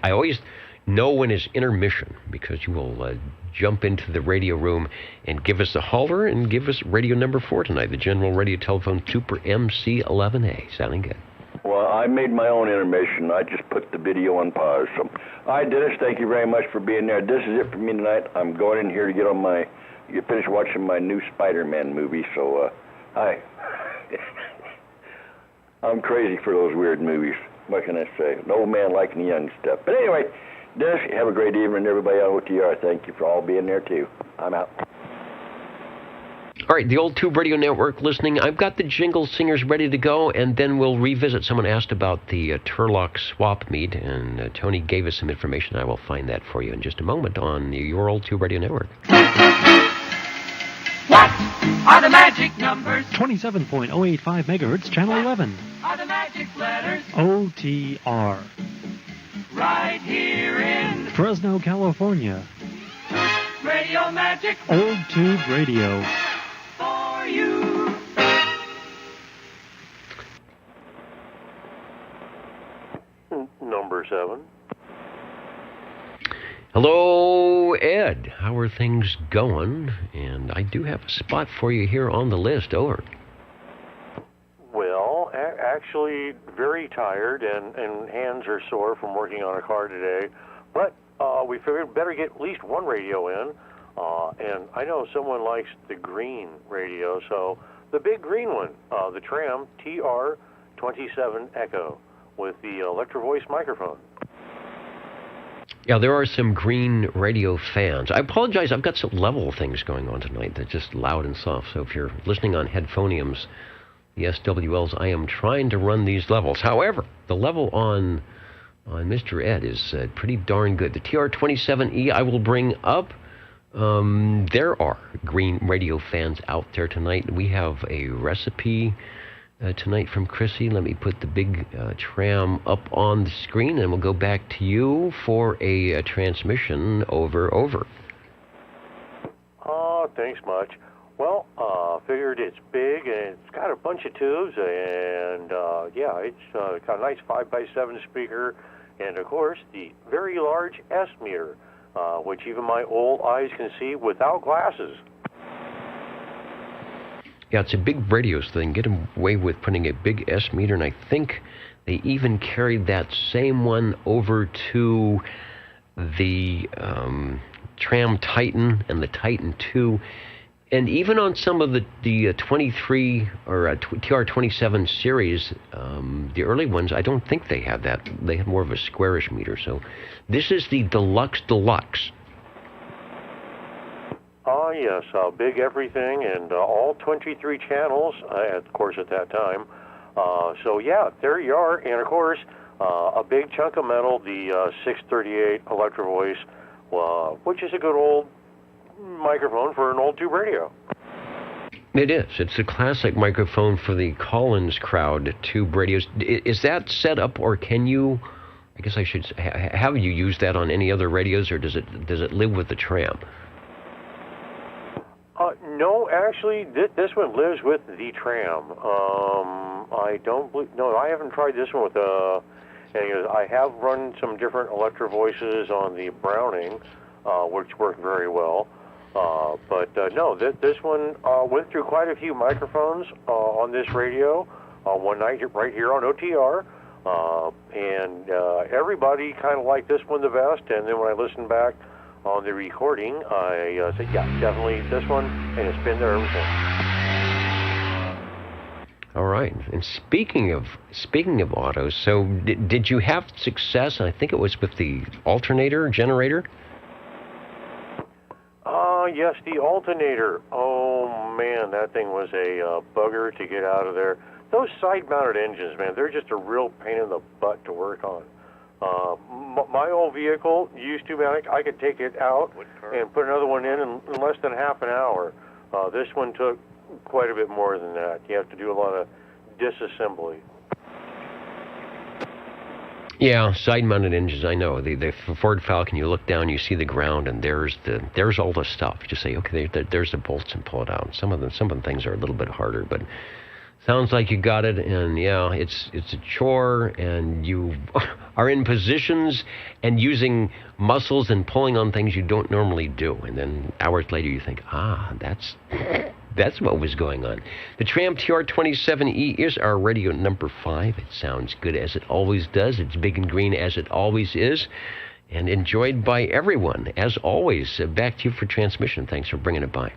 A: I always know when it's intermission, because you will jump into the radio room and give us a holler and give us radio number 4 tonight, the General Radio Telephone Super MC-11A. Sounding good.
T: Well, I made my own intermission. I just put the video on pause. So, all right, Dennis, thank you very much for being there. This is it for me tonight. I'm going in here to get finish watching my new Spider-Man movie. So, hi. I'm crazy for those weird movies. What can I say? An old man liking the young stuff. But anyway, Dennis, have a great evening. Everybody on OTR, thank you for all being there, too. I'm out.
A: All right, the old Tube Radio Network listening. I've got the jingle singers ready to go, and then we'll revisit. Someone asked about the Turlock swap meet, and Tony gave us some information. I will find that for you in just a moment on your old Tube Radio Network.
L: What are the magic numbers?
S: 27.085 megahertz, channel 11.
L: Are the magic letters?
S: OTR.
L: Right here in
S: Fresno, California.
L: Radio Magic.
S: Old Tube Radio.
L: For you.
C: Number 7.
A: Hello, Ed. How are things going? And I do have a spot for you here on the list. Over.
C: Well, actually very tired and hands are sore from working on a car today. But we figured better get at least one radio in. And I know someone likes the green radio, so the big green one, the Tram TR27 Echo with the Electro Voice microphone.
A: Yeah, there are some green radio fans. I apologize, I've got some level things going on tonight. They're just loud and soft. So if you're listening on headphoniums, the SWLs, I am trying to run these levels. However, the level on Mr. Ed is pretty darn good. The TR27E I will bring up. There are green radio fans out there tonight. We have a recipe tonight from Chrissy. Let me put the big tram up on the screen, and we'll go back to you for a transmission over.
C: Thanks much. Well, figured it's big and it's got a bunch of tubes, and yeah, it's got a nice 5x7 speaker, and of course the very large S meter, which even my old eyes can see without glasses.
A: Yeah, it's a big radio, so they can get away with putting a big S meter, and I think they even carried that same one over to the Tram Titan and the Titan 2, and even on some of the 23 or TR27 series, the early ones, I don't think they had that. They had more of a squarish meter. So this is the Deluxe.
C: Yes, big everything, and all 23 channels, of course, at that time. So yeah, there you are, and of course, a big chunk of metal, the 638 Electro Voice, which is a good old microphone for an old tube radio.
A: It is. It's a classic microphone for the Collins crowd tube radios. Is that set up, or can you? I guess I should. Have you used that on any other radios, or does it live with the Tram?
C: No, actually, this one lives with the Tram. I don't believe. No, I haven't tried this one with I have run some different Electro Voices on the Browning, which work very well. But no, this one went through quite a few microphones on this radio one night right here on OTR, and everybody kind of liked this one the best. And then when I listened back on the recording, I said, yeah, definitely this one, and it's been there ever since.
A: All right. And speaking of autos, so did you have success? I think it was with the alternator generator.
C: Yes, the alternator. Oh man, that thing was a bugger to get out of there. Those side-mounted engines, man, they're just a real pain in the butt to work on. My old vehicle used to, man, I could take it out and put another one in less than half an hour. This one took quite a bit more than that. You have to do a lot of disassembly.
A: Yeah, side-mounted engines. I know the Ford Falcon. You look down, you see the ground, and there's all the stuff. You just say, okay, there's the bolts, and pull it out. Some of the things are a little bit harder, but sounds like you got it. And yeah, it's a chore, and you are in positions and using muscles and pulling on things you don't normally do. And then hours later, you think, that's what was going on. The Tram TR27E is our radio number 5. It sounds good as it always does. It's big and green as it always is, and enjoyed by everyone as always. Back to you for transmission. Thanks for bringing it by.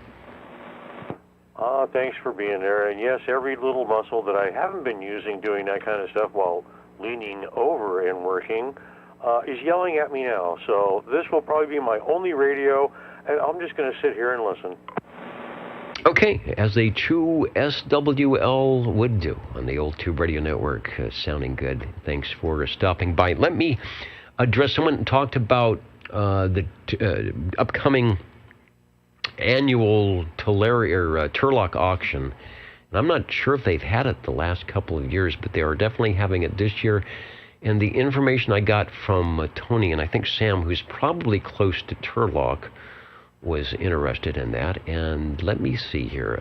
C: Thanks for being there. And yes, every little muscle that I haven't been using doing that kind of stuff while leaning over and working is yelling at me now. So this will probably be my only radio, and I'm just going to sit here and listen.
A: Okay, as a true SWL would do on the old Tube Radio Network, sounding good. Thanks for stopping by. Let me address someone talked about the upcoming annual Turlock auction. And I'm not sure if they've had it the last couple of years, but they are definitely having it this year. And the information I got from Tony, and I think Sam, who's probably close to Turlock, was interested in that. And let me see here.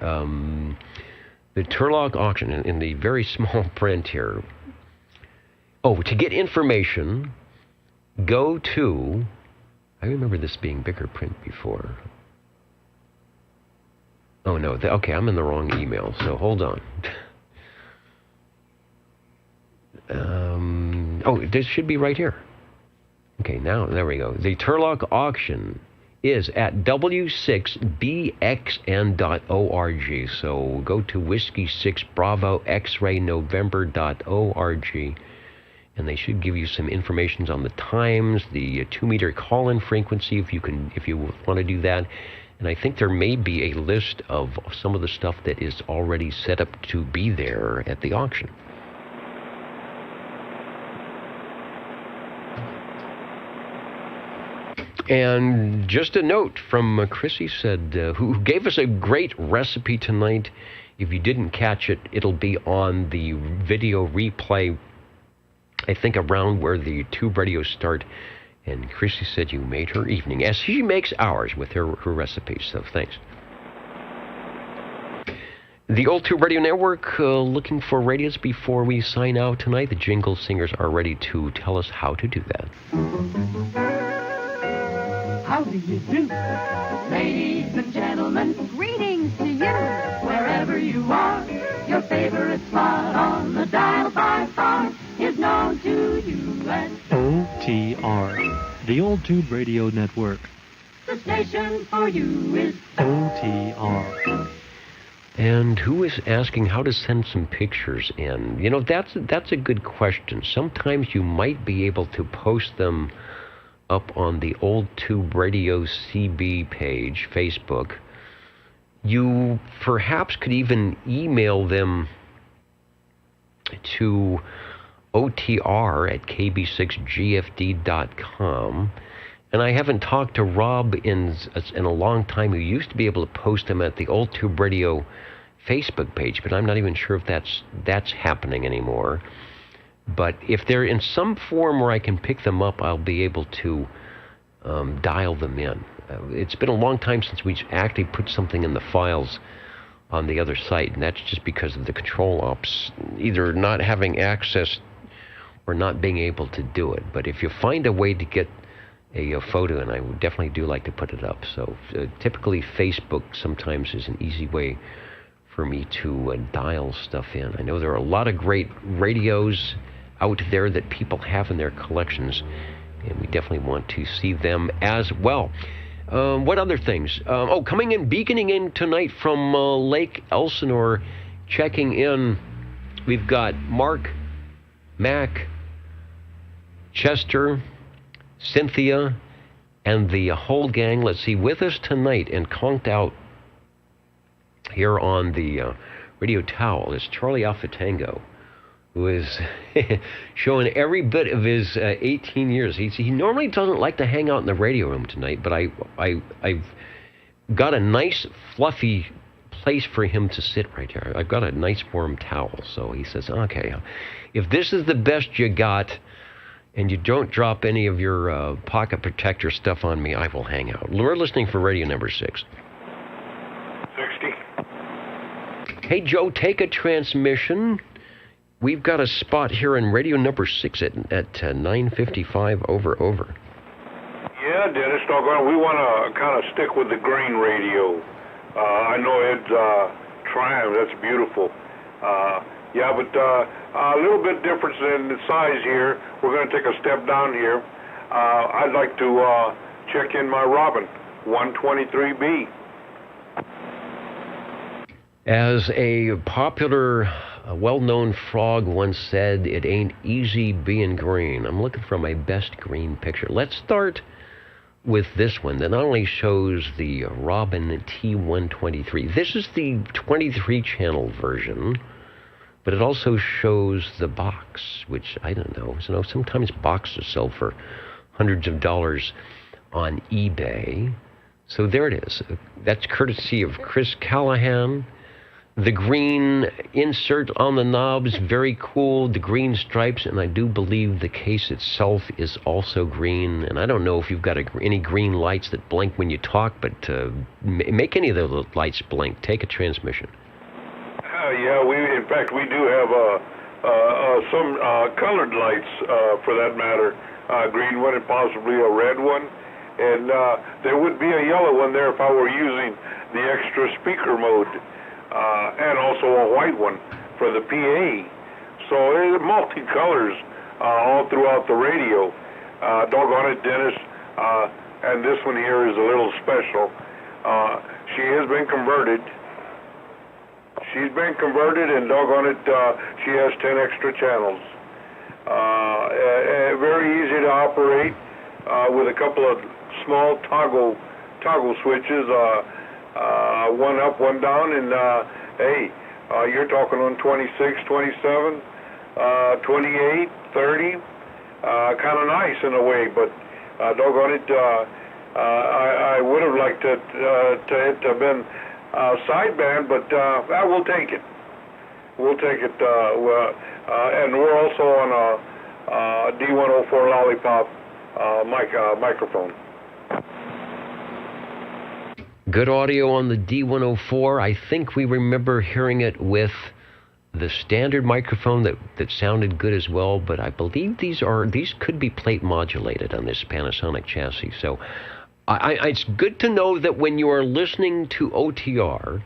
A: The Turlock auction, in the very small print here. Oh, to get information, go to... I remember this being bigger print before. Oh, no. Okay, I'm in the wrong email, so hold on. This should be right here. Okay, now, there we go. The Turlock auction is at w6bxn.org. So go to Whiskey 6 Bravo X-Ray November.org, and they should give you some information on the times, the 2-meter call-in frequency, if you want to do that. And I think there may be a list of some of the stuff that is already set up to be there at the auction. And just a note from Chrissy said, who gave us a great recipe tonight. If you didn't catch it, it'll be on the video replay, I think around where the tube radios start. And Chrissy said you made her evening, as she makes ours with her recipes, so thanks. The Old Tube Radio Network, looking for radios before we sign out tonight. The Jingle Singers are ready to tell us how to do that.
L: How do you do? Ladies and gentlemen, greetings to you. Wherever you are, your favorite spot on the dial by far is known to you as
S: OTR, the Old Tube Radio Network.
L: the station for you is
S: OTR.
A: And who is asking how to send some pictures in? You know, that's a good question. Sometimes you might be able to post them up on the Old Tube Radio CB page, Facebook. You perhaps could even email them to otr@kb6gfd.com. And I haven't talked to Rob in a long time, who used to be able to post them at the Old Tube Radio Facebook page, but I'm not even sure if that's happening anymore. But if they're in some form where I can pick them up, I'll be able to dial them in. It's been a long time since we actually put something in the files on the other site, and that's just because of the control ops either not having access or not being able to do it. But if you find a way to get a photo, and I would definitely do like to put it up. So typically Facebook sometimes is an easy way for me to dial stuff in. I know there are a lot of great radios out there that people have in their collections, and we definitely want to see them as well. What other things? Coming in, beaconing in tonight from Lake Elsinore, checking in. We've got Mark, Mac, Chester, Cynthia, and the whole gang, let's see, with us tonight and conked out here on the radio towel is Charlie Alpha Tango, who is showing every bit of his 18 years. He normally doesn't like to hang out in the radio room tonight, but I've got a nice fluffy place for him to sit right here. I've got a nice warm towel, so he says, okay, if this is the best you got, and you don't drop any of your pocket protector stuff on me, I will hang out. We're listening for radio number 6.
B: 60.
A: Hey, Joe, take a transmission. We've got a spot here in radio number 6 at 9:55. Over.
B: Yeah, Dennis, doggone, we want to kind of stick with the green radio. I know Ed's Triumph, that's beautiful. Yeah, but a little bit difference in the size here. We're going to take a step down here. I'd like to check in my Robin, 123B. As a popular, well-known frog once said, it ain't easy being green. I'm looking for my best green picture. Let's start with this one that not only shows the Robin T123. This is the 23-channel version. But it also shows the box, which I don't know. So sometimes boxes sell for hundreds of dollars on eBay. So there it is. That's courtesy of Chris Callahan. The green insert on the knobs, very cool. The green stripes, and I do believe the case itself is also green. And I don't know if you've got any green lights that blink when you talk, but make any of the lights blink. Take a transmission. Yeah, in fact, we do have some colored lights, for that matter, green one and possibly a red one, and there would be a yellow one there if I were using the extra speaker mode, and also a white one for the PA. So it's multi-colors all throughout the radio. Doggone it, Dennis, and this one here is a little special. She has been converted. She's been converted, and doggone it, she has 10 extra channels. Very easy to operate with a couple of small toggle switches, one up, one down, and you're talking on 26, 27, 28, 30, kind of nice in a way, but doggone it, I would have liked it to have been sideband, but we'll take it. We'll take it. And we're also on a D104 Lollipop microphone.
A: Good audio on the D104. I think we remember hearing it with the standard microphone that sounded good as well, but I believe these could be plate modulated on this Panasonic chassis. So it's good to know that when you are listening to OTR,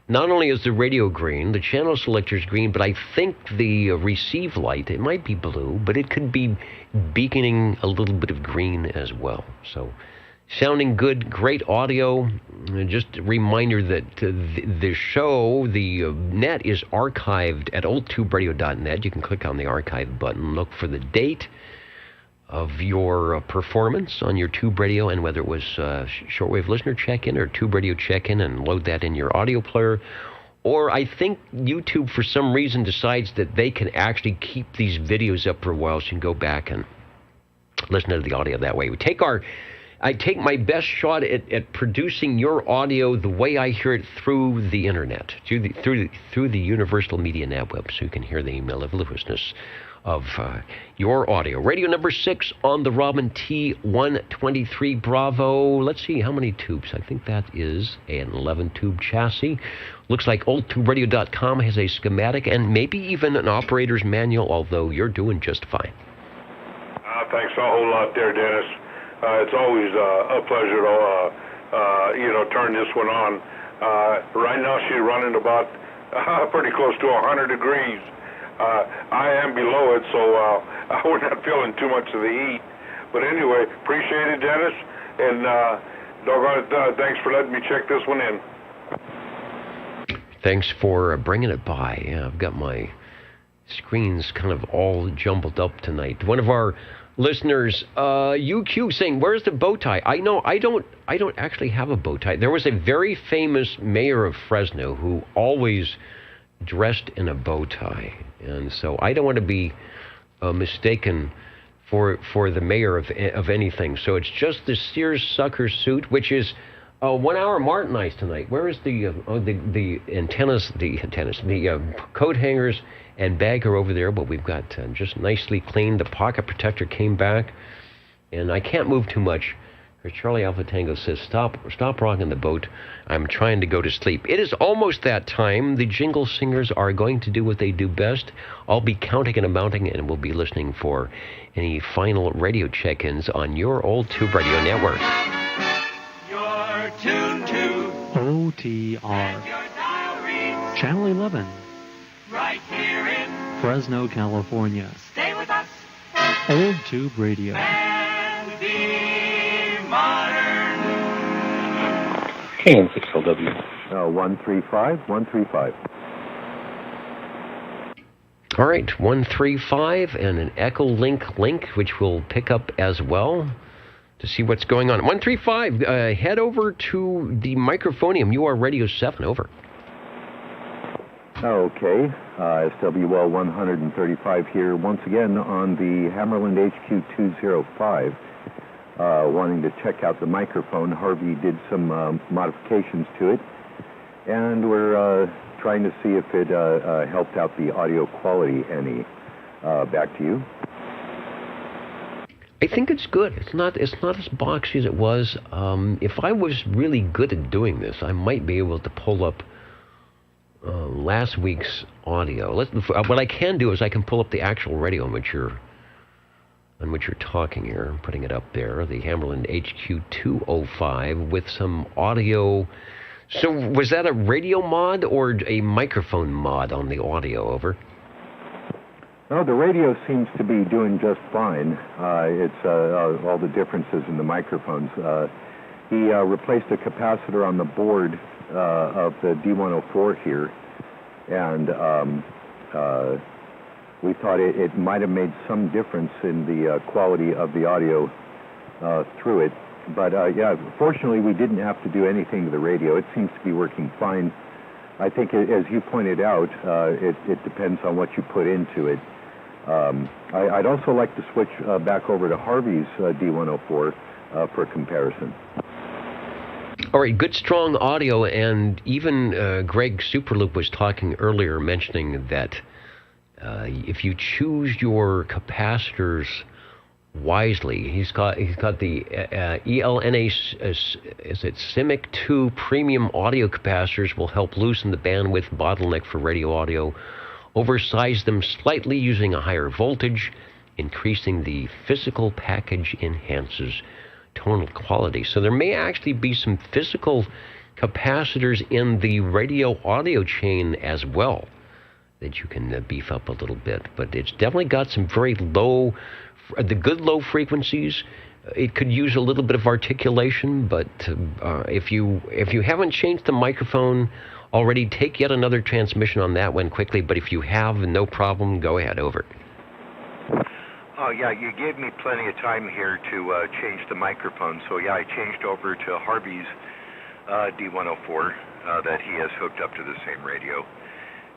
A: not only is the radio green, the channel selector's green, but I think the receive light, it might be blue, but it could be beaconing a little bit of green as well. So sounding good, great audio. Just a reminder that the show, the net is archived at oldtuberadio.net. You can click on the archive button, look for the date of your performance on your tube radio and whether it was shortwave listener check-in or tube radio check-in, and load that in your audio player. Or I think YouTube, for some reason, decides that they can actually keep these videos up for a while, so you can go back and listen to the audio that way. I take my best shot at producing your audio the way I hear it through the internet, through the Universal Media Network, so you can hear the mellifluousness of your audio. Radio number 6 on the Robin T123 Bravo. Let's see how many tubes. I think that is an 11-tube chassis. Looks like oldtuberadio.com has a schematic and maybe even an operator's manual, although you're doing just fine.
B: Thanks a whole lot there, Dennis. It's always a pleasure to turn this one on. Right now she's running about pretty close to 100 degrees. I am below it, so we're not feeling too much of the heat. But anyway, appreciate it, Dennis, and doggone it, thanks for letting me check this one in.
A: Thanks for bringing it by. Yeah, I've got my screens kind of all jumbled up tonight. One of our listeners, UQ, saying, "Where's the bow tie?" I know I don't actually have a bow tie. There was a very famous mayor of Fresno who always dressed in a bow tie, and so I don't want to be mistaken for the mayor of anything. So it's just the Sears sucker suit, which is 1 hour Martinized tonight. Where is the antennas, the coat hangers and bag are over there, but we've got just nicely cleaned. The pocket protector came back, and I can't move too much. Charlie Alpha Tango says, stop rocking the boat. I'm trying to go to sleep. It is almost that time. The jingle singers are going to do what they do best. I'll be counting and amounting, and we'll be listening for any final radio check-ins on your old Tube Radio network.
L: You're tuned to
S: OTR. Channel 11.
L: Right here in
S: Fresno, California.
L: Stay with us.
S: Old Tube Radio.
L: And be modern.
M: KN6LW. 135.
A: All right, 135 and an Echo link, which we'll pick up as well to see what's going on. 135, head over to the microphonium. You are Radio 7, over.
M: Okay, SWL 135 here once again on the Hammerland HQ 205. Wanting to check out the microphone. Harvey did some modifications to it, and we're trying to see if it helped out the audio quality any. Back to you.
A: I think it's good. It's not as boxy as it was. If I was really good at doing this, I might be able to pull up last week's audio. What I can do is I can pull up the actual radio on which you're talking here. I'm putting it up there, the Hammerland HQ 205 with some audio. So was that a radio mod or a microphone mod on the audio, over?
M: No, the radio seems to be doing just fine. It's all the differences in the microphones. He replaced a capacitor on the board of the D104 here, and we thought it might have made some difference in the quality of the audio through it. But yeah, fortunately we didn't have to do anything to the radio. It seems to be working fine. I think, as you pointed out, it depends on what you put into it. I'd also like to switch back over to Harvey's D104 for comparison.
A: All right, good strong audio, and even Greg Superloop was talking earlier, mentioning that if you choose your capacitors wisely, he's got the ELNA, is it CIMIC 2 premium audio capacitors will help loosen the bandwidth bottleneck for radio audio, oversize them slightly using a higher voltage, increasing the physical package enhances tonal quality. So there may actually be some physical capacitors in the radio audio chain as well that you can beef up a little bit. But it's definitely got some very low, the good low frequencies. It could use a little bit of articulation, but if you haven't changed the microphone already, take yet another transmission on that one quickly. But if you have, no problem, go ahead, over.
U: Oh, yeah, you gave me plenty of time here to change the microphone. So, yeah, I changed over to Harvey's D104 that he has hooked up to the same radio.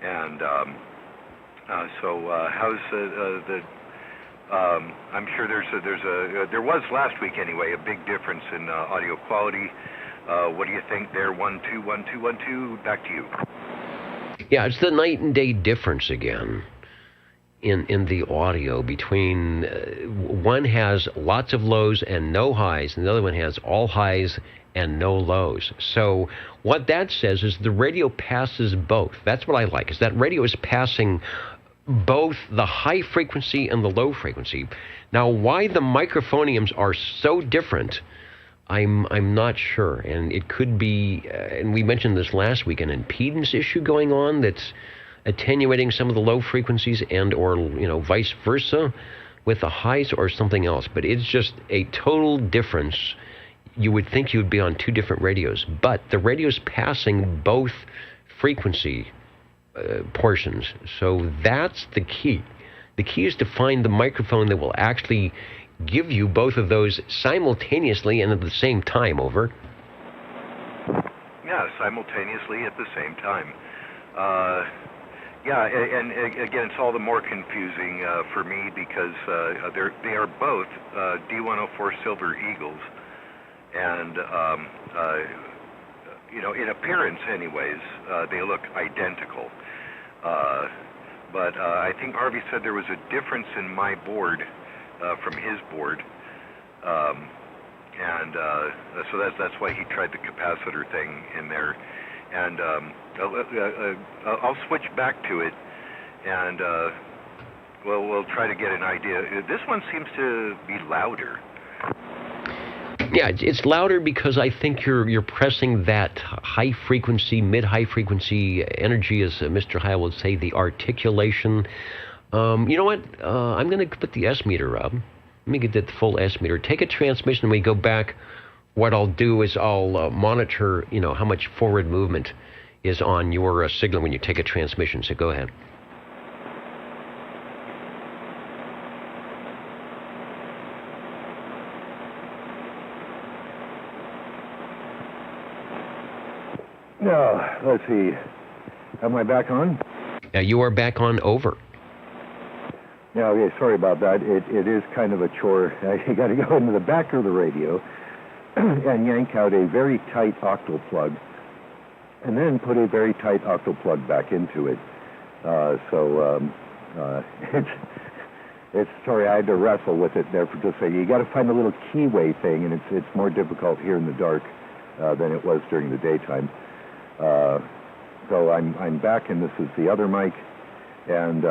U: And how's the I'm sure there was last week anyway, a big difference in audio quality. What do you think there? 1, 2, 1, 2, 1, 2. Back to you.
A: Yeah, it's the night and day difference again in the audio between one has lots of lows and no highs, and the other one has all highs and no lows. So what that says is the radio passes both. That's what I like, is that radio is passing both the high frequency and the low frequency. Now, why the microphoniums are so different, I'm not sure. And it could be, and we mentioned this last week, an impedance issue going on that's attenuating some of the low frequencies, and or vice versa with the highs, or something else. But it's just a total difference. You would think you would be on two different radios, but the radio's passing both frequency portions. So that's the key. The key is to find the microphone that will actually give you both of those simultaneously and at the same time, over.
U: Yeah, simultaneously at the same time. Yeah, and again, it's all the more confusing for me because they are both D104 Silver Eagles, and in appearance, anyways, they look identical. But I think Harvey said there was a difference in my board from his board, and so that's why he tried the capacitor thing in there. And I'll switch back to it, and we'll try to get an idea. This one seems to be louder.
A: Yeah, it's louder because I think you're pressing that high frequency, mid-high frequency energy, as Mr. High would say, the articulation. You know what? I'm going to put the S meter up. Let me get that full S meter. Take a transmission, and we go back. What I'll do is I'll monitor, how much forward movement is on your signal when you take a transmission. So go ahead.
M: Now, let's see. Am I back on?
A: Yeah, you are back on, over.
M: Yeah, okay, sorry about that. It is kind of a chore. You got to go into the back of the radio and yank out a very tight octal plug, and then put a very tight octal plug back into it. It's sorry, I had to wrestle with it there for just a second. You got to find a little keyway thing, and it's more difficult here in the dark than it was during the daytime. So I'm back, and this is the other mic, and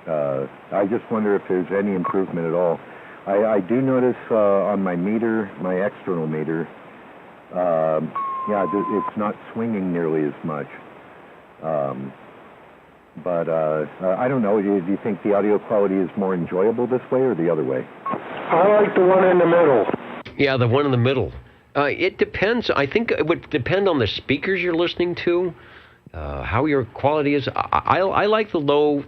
M: I just wonder if there's any improvement at all. I do notice on my meter, my external meter, it's not swinging nearly as much. But I don't know. Do you think the audio quality is more enjoyable this way or the other way?
O: I like the one in the middle.
A: Yeah, the one in the middle. It depends. I think it would depend on the speakers you're listening to, how your quality is. I like the low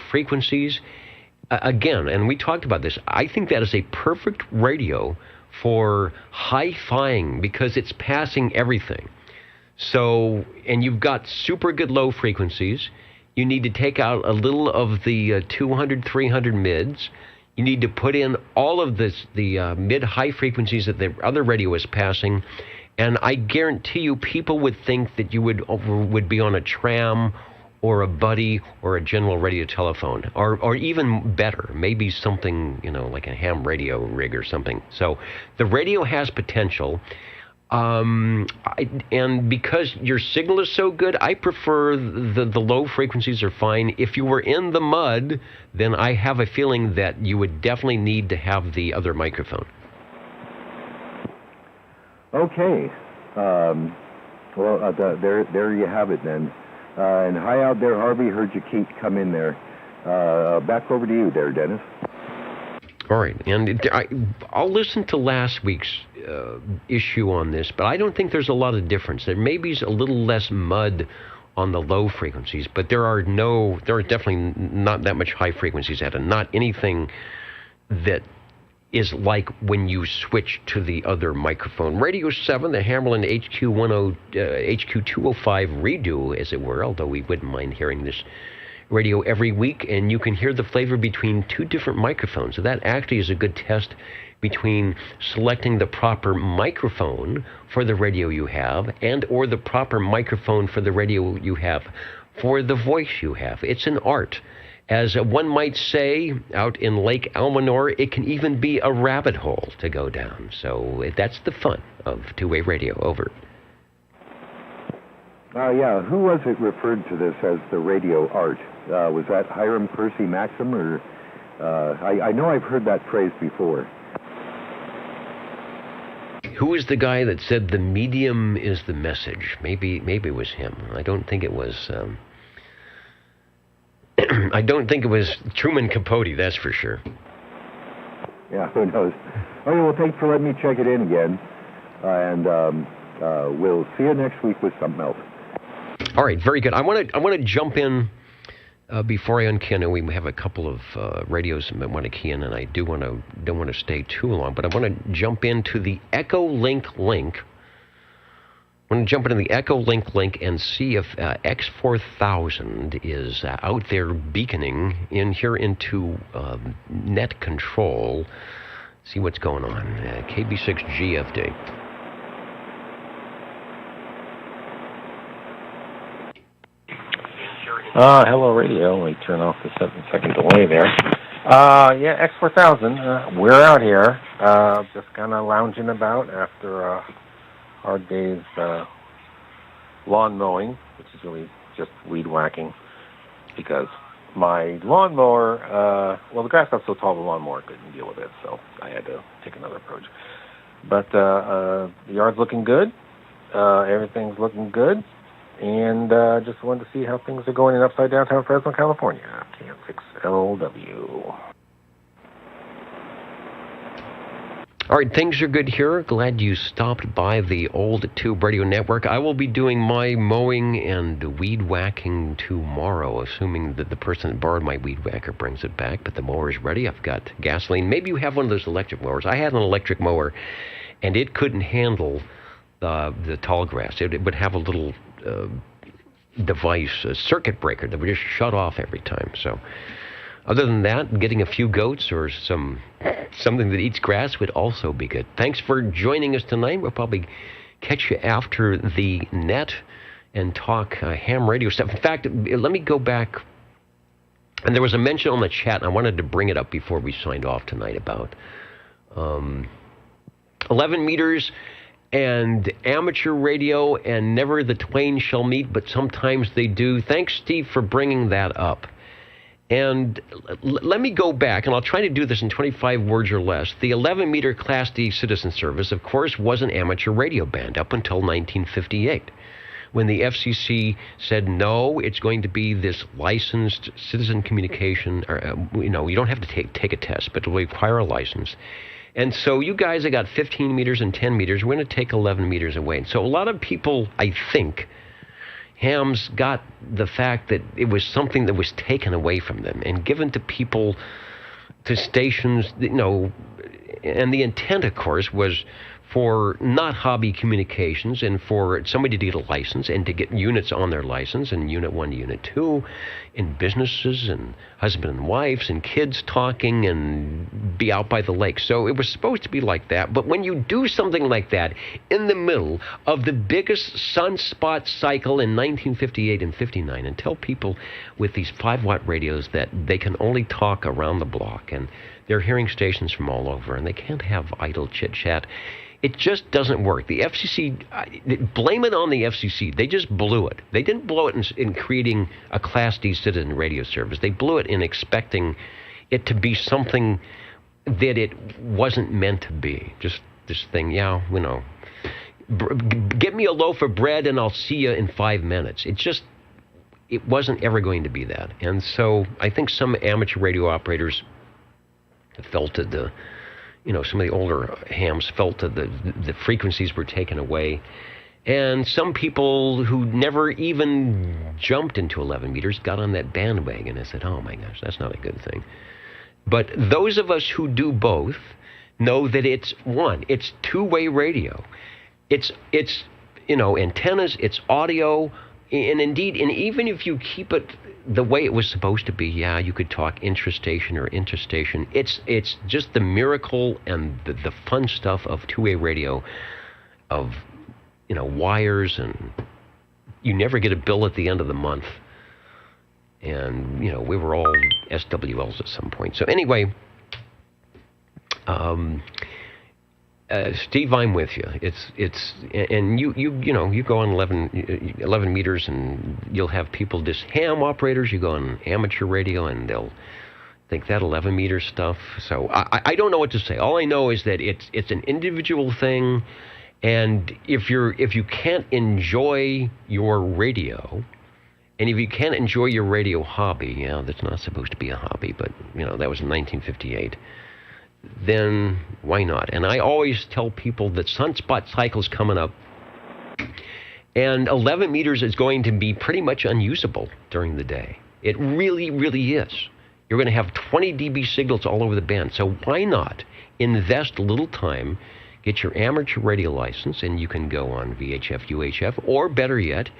A: frequencies. Again, and we talked about this, I think that is a perfect radio for hi-fiing because it's passing everything. So, and you've got super good low frequencies. You need to take out a little of the 200, 300 mids. You need to put in all of the mid-high frequencies that the other radio is passing, and I guarantee you people would think that you would be on a tram or a buddy or a general radio telephone, or even better, maybe something, like a ham radio rig or something. So the radio has potential. And because your signal is so good, I prefer the low frequencies are fine. If you were in the mud, then I have a feeling that you would definitely need to have the other microphone.
M: Okay. There you have it then. And hi out there, Harvey. Heard you come in there. Back over to you there, Dennis.
A: All right, and I'll listen to last week's issue on this, but I don't think there's a lot of difference. There may be a little less mud on the low frequencies, but there are definitely not that much high frequencies at it. Not anything that is like when you switch to the other microphone. Radio 7, the Hammerland HQ205 redo, as it were, although we wouldn't mind hearing this radio every week, and you can hear the flavor between two different microphones. So that actually is a good test between selecting the proper microphone for the radio you have and or the proper microphone for the radio you have for the voice you have. It's an art. As one might say out in Lake Almanor, it can even be a rabbit hole to go down. So that's the fun of two-way radio. Over.
M: Yeah, who was it referred to this as the radio art? Was that Hiram Percy Maxim, or I know I've heard that phrase before.
A: Who is the guy that said the medium is the message? Maybe it was him. I don't think it was. I don't think it was Truman Capote. That's for sure.
M: Yeah, who knows? Okay, well, thanks for letting me check it in again, and we'll see you next week with something else.
A: All right, very good. I want to jump in before I unkey. I know we have a couple of radios that want to key in, and I don't want to stay too long, but I want to jump into the Echo Link link. I want to jump into the Echo Link and see if X4000 is out there beaconing in here into net control. See what's going on. KB6G update.
E: Hello, radio. Let me turn off the 7-second delay there. Yeah, X4000. We're out here, just kind of lounging about after a hard day's lawn mowing, which is really just weed whacking, because my lawnmower, the grass got so tall the lawnmower couldn't deal with it, so I had to take another approach. But the yard's looking good. Everything's looking good. And just wanted to see how things are going in upside downtown Fresno, California. KM6LW.
A: All right, things are good here. Glad you stopped by the Old Tube Radio Network. I will be doing my mowing and weed whacking tomorrow, assuming that the person that borrowed my weed whacker brings it back. But the mower is ready. I've got gasoline. Maybe you have one of those electric mowers. I had an electric mower, and it couldn't handle the tall grass. It would have a little device, a circuit breaker that would just shut off every time. So other than that, getting a few goats or something that eats grass would also be good. Thanks for joining us tonight. We'll probably catch you after the net and talk ham radio stuff. In fact, let me go back. And there was a mention on the chat, and I wanted to bring it up before we signed off tonight about 11 meters and amateur radio, and never the twain shall meet, but sometimes they do. Thanks, Steve, for bringing that up. And let me go back, and I'll try to do this in 25 words or less. The 11-meter Class D citizen service, of course, was an amateur radio band up until 1958, when the FCC said, no, it's going to be this licensed citizen communication. You don't have to take a test, but it will require a license. And so you guys have got 15 meters and 10 meters. We're going to take 11 meters away. And so a lot of people, I think, hams got the fact that it was something that was taken away from them and given to people, to stations, and the intent, of course, was for not hobby communications and for somebody to get a license and to get units on their license and Unit 1 to Unit 2 in businesses and husband and wives and kids talking and be out by the lake. So it was supposed to be like that. But when you do something like that in the middle of the biggest sunspot cycle in 1958 and 59 and tell people with these 5-watt radios that they can only talk around the block and they're hearing stations from all over and they can't have idle chit-chat, it just doesn't work. The FCC, blame it on the FCC. They just blew it. They didn't blow it in creating a Class D citizen radio service. They blew it in expecting it to be something that it wasn't meant to be. Just this thing, yeah, you know, get me a loaf of bread and I'll see you in 5 minutes. It wasn't ever going to be that. And so I think some amateur radio operators felt that some of the older hams felt that the frequencies were taken away. And some people who never even jumped into 11 meters got on that bandwagon and said, oh my gosh, that's not a good thing. But those of us who do both know that it's two-way radio. It's antennas, it's audio, and indeed, and even if you keep it the way it was supposed to be, yeah, you could talk intrastation or interstation. It's just the miracle and the fun stuff of two-way radio, of wires, and you never get a bill at the end of the month. And we were all SWLs at some point. So anyway, Steve, I'm with you. And you go on 11 meters and you'll have people just ham operators. You go on amateur radio and they'll think that 11 meter stuff. So I don't know what to say. All I know is that it's an individual thing, and if you can't enjoy your radio, and if you can't enjoy your radio hobby, yeah, that's not supposed to be a hobby, but that was in 1958. Then why not? And I always tell people that sunspot cycle's coming up, and 11 meters is going to be pretty much unusable during the day. It really, really is. You're going to have 20 dB signals all over the band. So why not invest a little time, get your amateur radio license, and you can go on VHF, UHF, or better yet,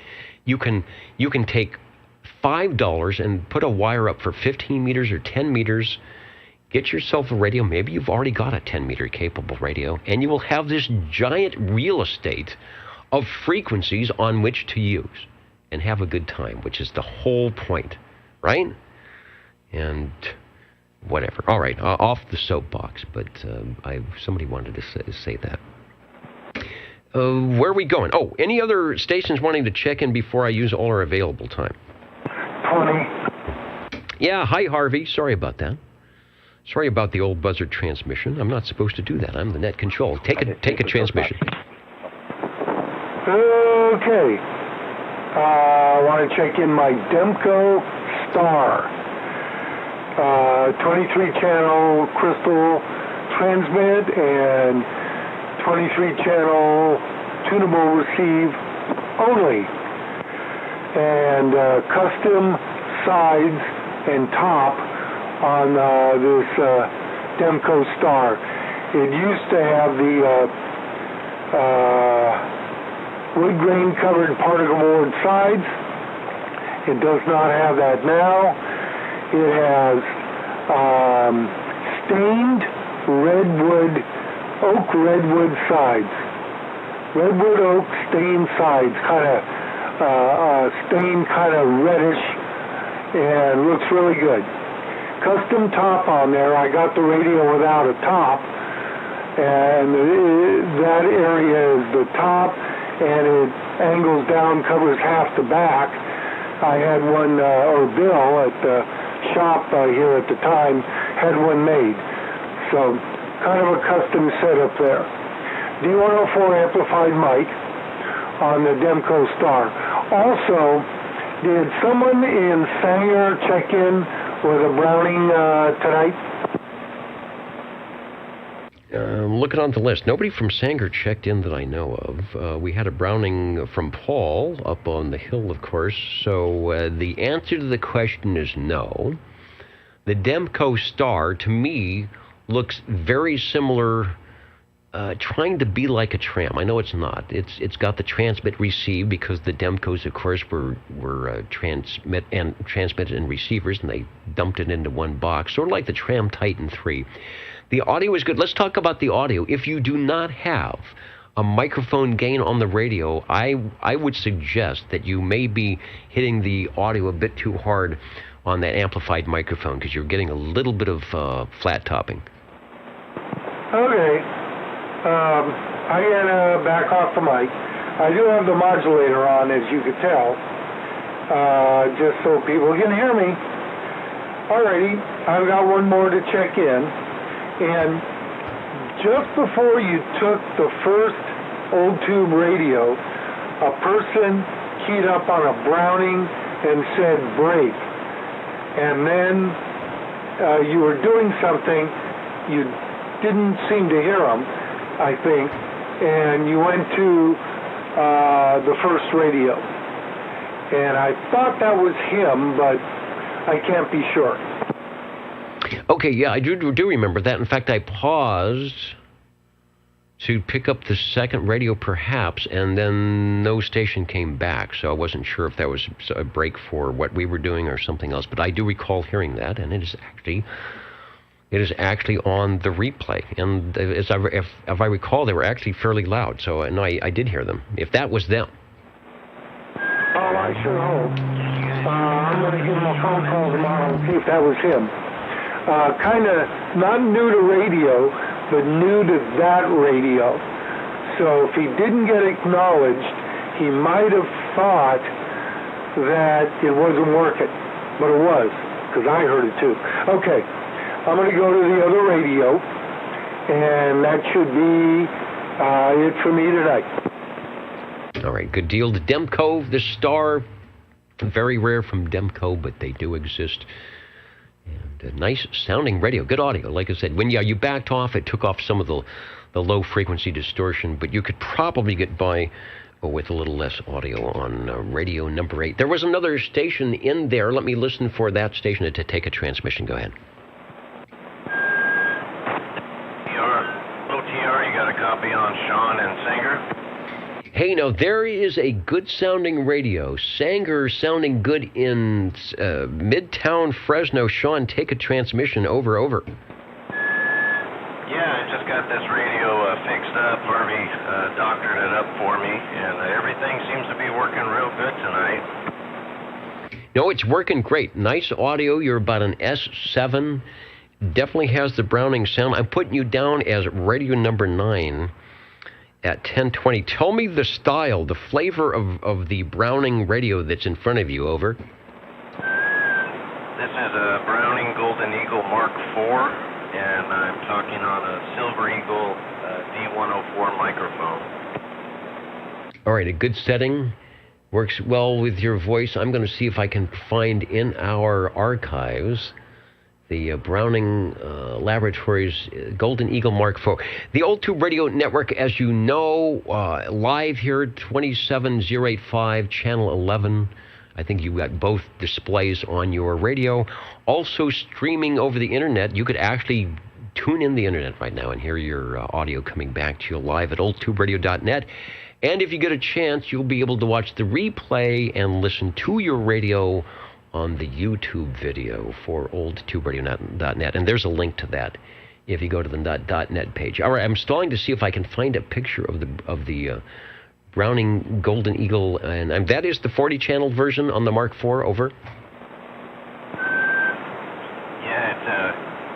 A: you can take $5 and put a wire up for 15 meters or 10 meters. Get yourself a radio. Maybe you've already got a 10-meter capable radio, and you will have this giant real estate of frequencies on which to use and have a good time, which is the whole point, right? And whatever. All right, off the soapbox, but somebody wanted to say that. Where are we going? Oh, any other stations wanting to check in before I use all our available time?
D: 20.
A: Yeah, hi, Harvey. Sorry about that. Sorry about the old buzzard transmission. I'm not supposed to do that. I'm the net control. Take a transmission.
D: Okay. I want to check in my Demco Star. 23-channel crystal transmit and 23-channel tunable receive only. And custom sides and top on this Demco Star. It used to have the wood grain covered particle board sides. It does not have that now. It has stained oak redwood sides. Redwood oak stained sides, stained kind of reddish, and looks really good. Custom top on there. I got the radio without a top, and that area is the top, and it angles down, covers half the back. I had one, or Bill at the shop here at the time had one made. So kind of a custom setup there. D104 amplified mic on the Demco Star. Also, did someone in Sanger check in with a Browning tonight?
A: Looking on the list, nobody from Sanger checked in that I know of. We had a Browning from Paul up on the hill, of course. So the answer to the question is no. The Demco Star, to me, looks very similar trying to be like a tram. I know it's not. It's got the transmit receive because the Demcos, of course, were transmitted in receivers, and they dumped it into one box, sort of like the Tram Titan 3. The audio is good. Let's talk about the audio. If you do not have a microphone gain on the radio, I would suggest that you may be hitting the audio a bit too hard on that amplified microphone because you're getting a little bit of flat topping.
O: Okay. I gotta back off the mic. I do have the modulator on, as you could tell, just so people can hear me. Alrighty, I've got one more to check in. And just before you took the first old tube radio, a person keyed up on a Browning and said break. And then you were doing something, you didn't seem to hear them, I think, and you went to the first radio. And I thought that was him, but I can't be sure.
A: Okay, yeah, I do remember that. In fact, I paused to pick up the second radio, perhaps, and then no station came back, so I wasn't sure if that was a break for what we were doing or something else. But I do recall hearing that, and it is actually on the replay. And if I recall, they were actually fairly loud. So no, I did hear them. If that was them.
O: Oh, I sure hope. I'm going to give him a phone call tomorrow and see if that was him. Kind of not new to radio, but new to that radio. So if he didn't get acknowledged, he might have thought that it wasn't working. But it was, because I heard it too. Okay. I'm going to go to the other radio, and that should be it for me tonight.
A: All right, good deal. The Demco, the Star, very rare from Demco, but they do exist. And a nice sounding radio, good audio. Like I said, when you backed off, it took off some of the low frequency distortion, but you could probably get by with a little less audio on radio number 8. There was another station in there. Let me listen for that station to take a transmission. Go ahead.
F: OTR, you got a copy on Sean and Sanger?
A: Hey, now, there is a good-sounding radio. Sanger sounding good in Midtown Fresno. Sean, take a transmission. Over.
F: Yeah, I just got this radio fixed up. Harvey doctored it up for me, and everything seems to be working real good tonight.
A: No, it's working great. Nice audio. You're about an S7. Definitely has the Browning sound. I'm putting you down as radio number 9. At 1020. Tell me the style, the flavor of the Browning radio that's in front of you. Over.
F: This is a Browning Golden Eagle Mark IV, and I'm talking on a Silver Eagle D104 microphone.
A: All right, a good setting. Works well with your voice. I'm going to see if I can find in our archives the Browning Laboratories Golden Eagle Mark IV. The Old Tube Radio Network, as you know, live here, 27085, channel 11. I think you got both displays on your radio. Also streaming over the internet. You could actually tune in the internet right now and hear your audio coming back to you live at oldtuberadio.net. And if you get a chance, you'll be able to watch the replay and listen to your radio on the YouTube video for oldtuberadio.net, and there's a link to that if you go to the .net page. All right, I'm stalling to see if I can find a picture of the Browning Golden Eagle, and that is the 40-channel version on the Mark IV. Over.
F: Yeah, it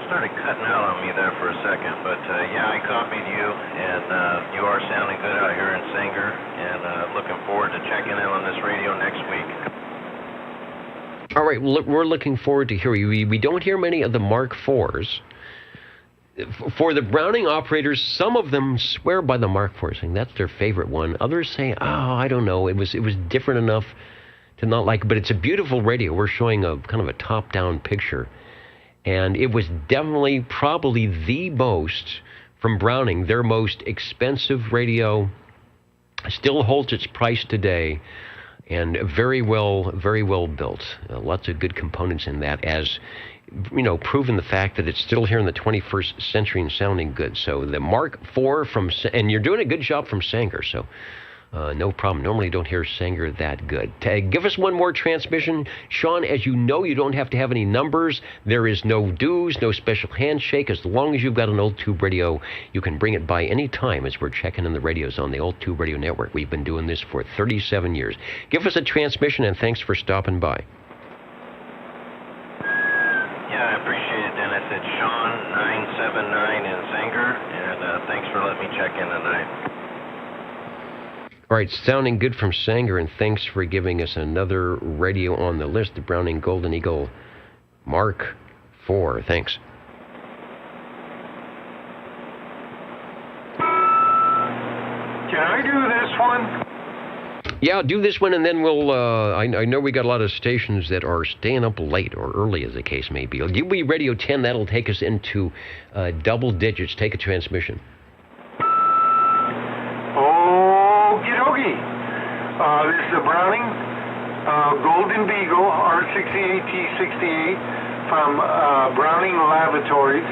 F: started cutting out on me there for a second, but yeah, I copied you, and you are sounding good out here in Sanger, and looking forward to checking in on this radio next week.
A: All right, we're looking forward to hearing you. We don't hear many of the Mark IVs. For the Browning operators, some of them swear by the Mark IV, saying that's their favorite one. Others say, oh, I don't know, it was different enough to not like it. But it's a beautiful radio. We're showing a kind of a top-down picture. And it was definitely probably the most, from Browning, their most expensive radio. Still holds its price today. And very well built. Lots of good components in that, as you know, proven the fact that it's still here in the 21st century and sounding good. So the Mark IV and you're doing a good job from Sanger, so no problem. Normally don't hear Sanger that good. Give us one more transmission. Sean, as you know, you don't have to have any numbers. There is no dues, no special handshake. As long as you've got an old tube radio, you can bring it by any time as we're checking in the radios on the old tube radio network. We've been doing this for 37 years. Give us a transmission, and thanks for stopping by.
F: Yeah, I appreciate it, Dennis. It's Sean, 979 in Sanger, and thanks for letting me check in tonight.
A: All right, sounding good from Sanger, and thanks for giving us another radio on the list, the Browning Golden Eagle Mark IV. Thanks.
D: Can I do this one?
A: Yeah, do this one, and then we'll, I know we got a lot of stations that are staying up late, or early as the case may be. You'll be Radio 10, that'll take us into double digits. Take a transmission.
D: This is a Browning Golden Beagle R68T68 from Browning Lavatories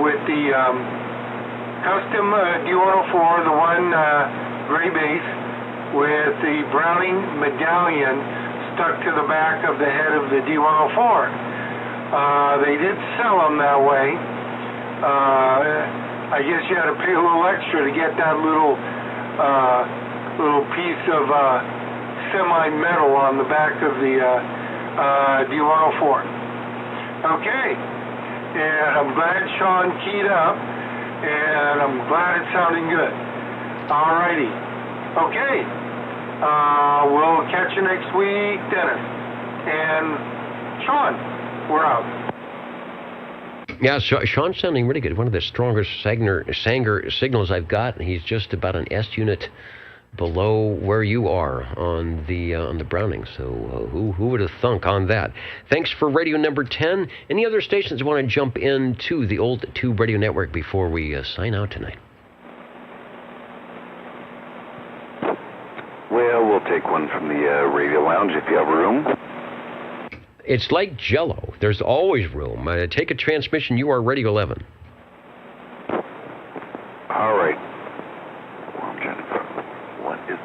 D: with the custom D104, the one gray base with the Browning medallion stuck to the back of the head of the D104. They did sell them that way. I guess you had to pay a little extra to get that little piece of semi-metal on the back of the D104. Okay, and I'm glad Sean keyed up, and I'm glad it's sounding good. Alrighty, okay, we'll catch you next week, Dennis. And Sean, we're out.
A: Yeah, Sean's sounding really good. One of the strongest Sanger signals I've got, and he's just about an S unit below where you are on the Browning. So who would have thunk on that? Thanks for radio number 10. Any other stations want to jump into the old tube radio network before we sign out tonight?
M: Well, we'll take one from the radio lounge if you have room.
A: It's like Jell-O. There's always room. Take a transmission. You are Radio 11.
M: All right. Well, I'm trying to... What is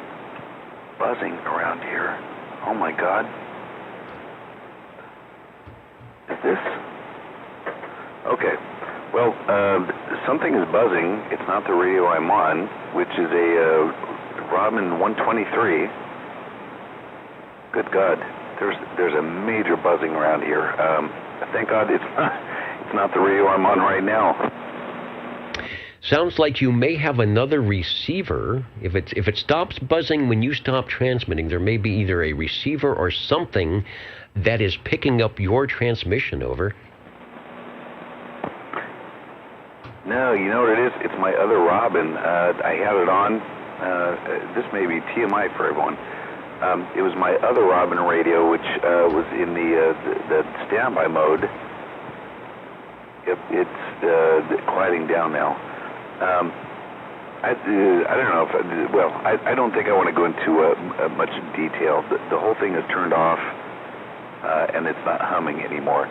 M: buzzing around here? Oh, my God. Is this... Okay. Well, something is buzzing. It's not the radio I'm on, which is a Robin 123. Good God. There's a major buzzing around here. Thank God it's not the radio I'm on right now.
A: Sounds like you may have another receiver. If it stops buzzing when you stop transmitting, there may be either a receiver or something that is picking up your transmission. Over.
M: No, you know what it is? It's my other Robin. I had it on. This may be TMI for everyone. It was my other Robin radio, which was in the standby mode. It's quieting down now. I don't know if... I don't think I want to go into much detail. The whole thing is turned off, and it's not humming anymore.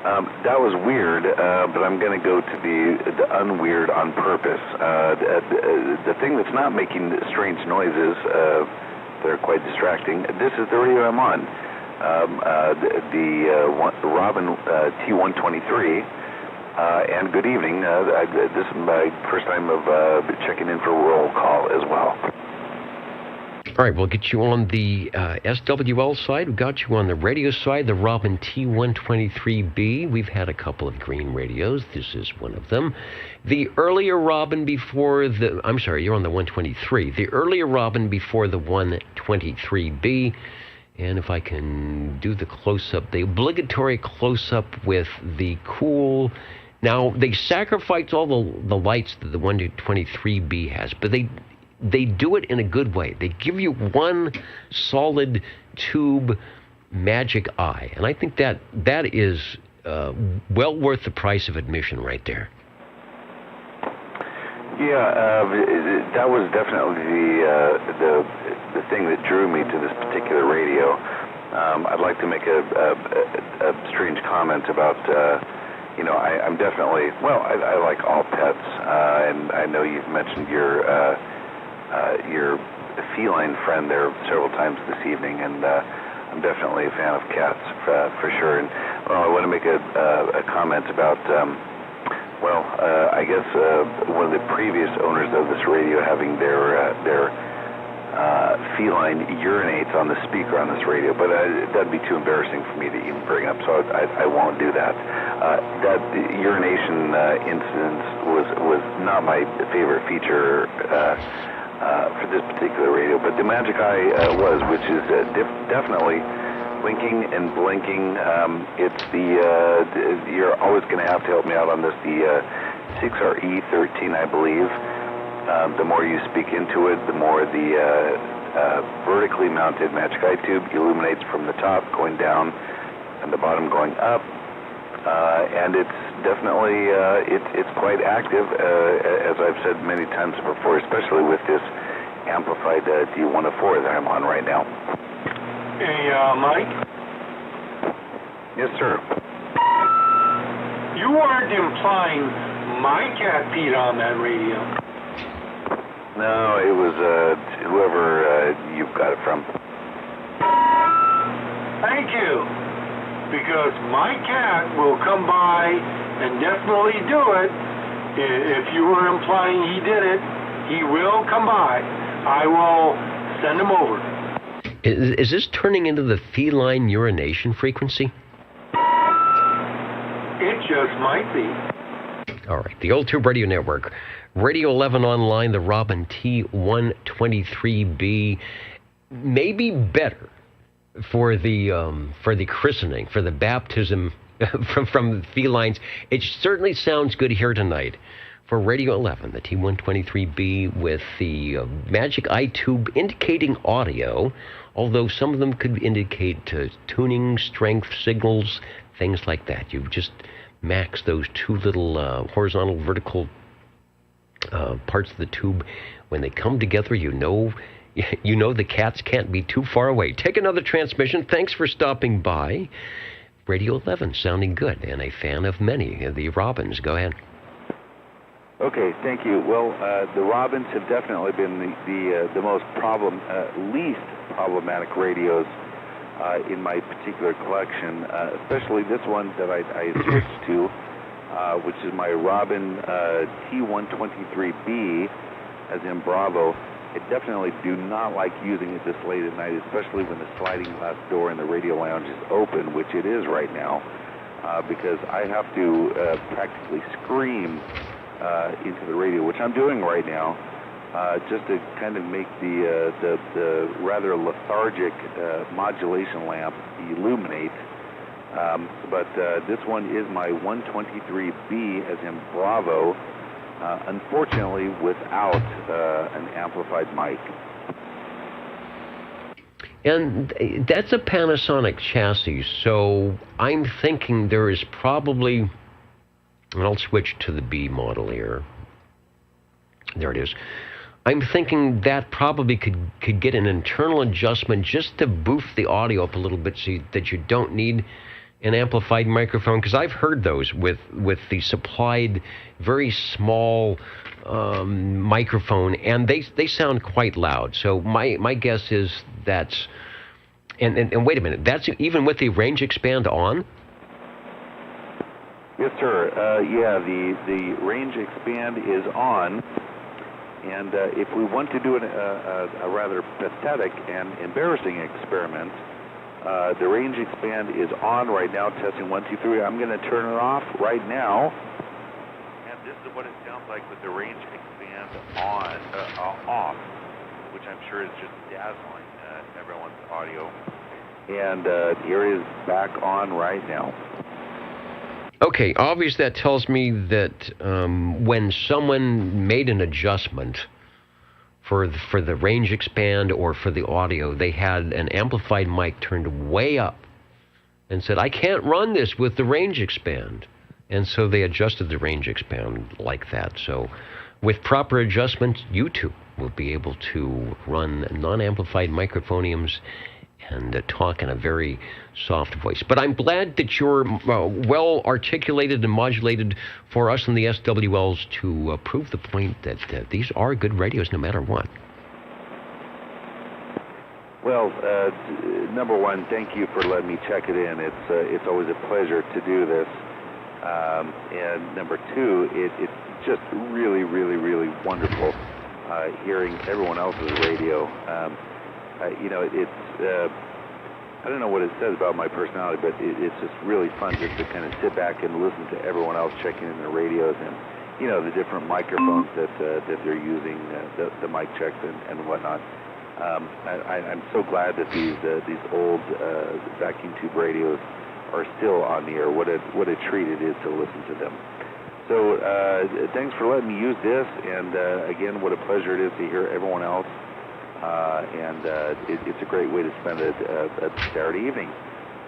M: That was weird, but I'm going to go to the unweird on purpose. The thing that's not making strange noises... They're quite distracting. This is the radio I'm on, the Robin T123. And good evening. This is my first time of checking in for roll call as well.
A: All right, we'll get you on the SWL side. We've got you on the radio side, the Robin T123B. We've had a couple of green radios. This is one of them. The earlier Robin before the... I'm sorry, you're on the 123. The earlier Robin before the 123B. And if I can do the close-up, the obligatory close-up with the cool... Now, they sacrifice all the lights that the 123B has, but they do it in a good way. They give you one solid tube magic eye. And I think that is well worth the price of admission right there.
M: Yeah, that was definitely the thing that drew me to this particular radio. I'd like to make a strange comment about, I'm definitely, I like all pets, and I know you've mentioned your feline friend there several times this evening, and I'm definitely a fan of cats for sure. And I want to make a comment about, I guess one of the previous owners of this radio having their feline urinates on the speaker on this radio, but that'd be too embarrassing for me to even bring up, so I won't do that. That urination incident was not my favorite feature for this particular radio, but the Magic Eye was, which is definitely blinking and blinking. It's you're always going to have to help me out on this, the 6RE13, I believe. The more you speak into it, the more the vertically mounted Magic Eye tube illuminates from the top going down and the bottom going up. And it's definitely, it's quite active, as I've said many times before, especially with this amplified D104 that I'm on right now.
O: Hey, Mike?
M: Yes, sir.
O: You weren't implying my cat peed on that radio.
M: No, it was whoever you've got it from.
O: Thank you. Because my cat will come by and definitely do it. If you were implying he did it, he will come by. I will send him over.
A: Is this turning into the feline urination frequency?
O: It just might be.
A: All right, the Old Tube Radio Network. Radio 11 online, the Robin T123B. Maybe better for the christening, for the baptism from felines. It certainly sounds good here tonight for Radio 11, the T123B with the Magic Eye tube indicating audio, although some of them could indicate tuning, strength, signals, things like that. You just max those two little horizontal, vertical parts of the tube. When they come together, you know the cats can't be too far away. Take another transmission. Thanks for stopping by. Radio 11 sounding good, and a fan of many of the Robins. Go ahead.
M: Okay, thank you. Well, the Robins have definitely been the most least problematic radios in my particular collection, especially this one that I switched to, which is my Robin T123B, as in Bravo. I definitely do not like using it this late at night, especially when the sliding glass door in the radio lounge is open, which it is right now, because I have to practically scream into the radio, which I'm doing right now, just to kind of make the rather lethargic modulation lamp illuminate. But this one is my 123B, as in Bravo, unfortunately without an amplified mic.
A: And that's a Panasonic chassis, so I'm thinking there is probably, and I'll switch to the B model here. There it is. I'm thinking that probably could get an internal adjustment just to boost the audio up a little bit so that you don't need an amplified microphone, because I've heard those with the supplied very small microphone, and they sound quite loud. So my guess is that's, and wait a minute, that's even with the range expand on?
M: Yes, sir. Yeah, the range expand is on, and if we want to do a rather pathetic and embarrassing experiment, the range expand is on right now, testing 1, 2, 3. I'm going to turn it off right now. And this is what it sounds like with the range expand off, which I'm sure is just dazzling everyone's audio. And here it is back on right now.
A: Okay, obviously that tells me that when someone made an adjustment for the range expand or for the audio, they had an amplified mic turned way up and said, I can't run this with the range expand. And so they adjusted the range expand like that. So with proper adjustments, you too will be able to run non-amplified microphoniums and talk in a very soft voice. But I'm glad that you're well articulated and modulated for us in the SWLs to prove the point that these are good radios no matter what.
M: Well, number one, thank you for letting me check it in. It's always a pleasure to do this. And number two, it's just really, really, really wonderful hearing everyone else's radio. I don't know what it says about my personality, but it's just really fun just to kind of sit back and listen to everyone else checking in their radios and, the different microphones that they're using, the mic checks and whatnot. I'm so glad that these old vacuum tube radios are still on the air. What a treat it is to listen to them. So thanks for letting me use this, and again, what a pleasure it is to hear everyone else. It's a great way to spend a Saturday evening.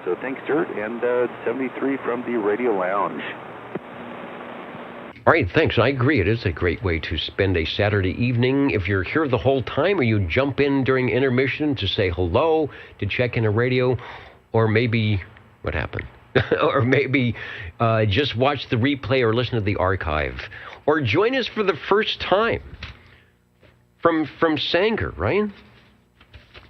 M: So thanks, Dirt, and 73 from the Radio Lounge.
A: All right, thanks. I agree. It is a great way to spend a Saturday evening. If you're here the whole time, or you jump in during intermission to say hello, to check in a radio, or maybe, what happened? Or maybe just watch the replay or listen to the archive. Or join us for the first time from Sanger, right?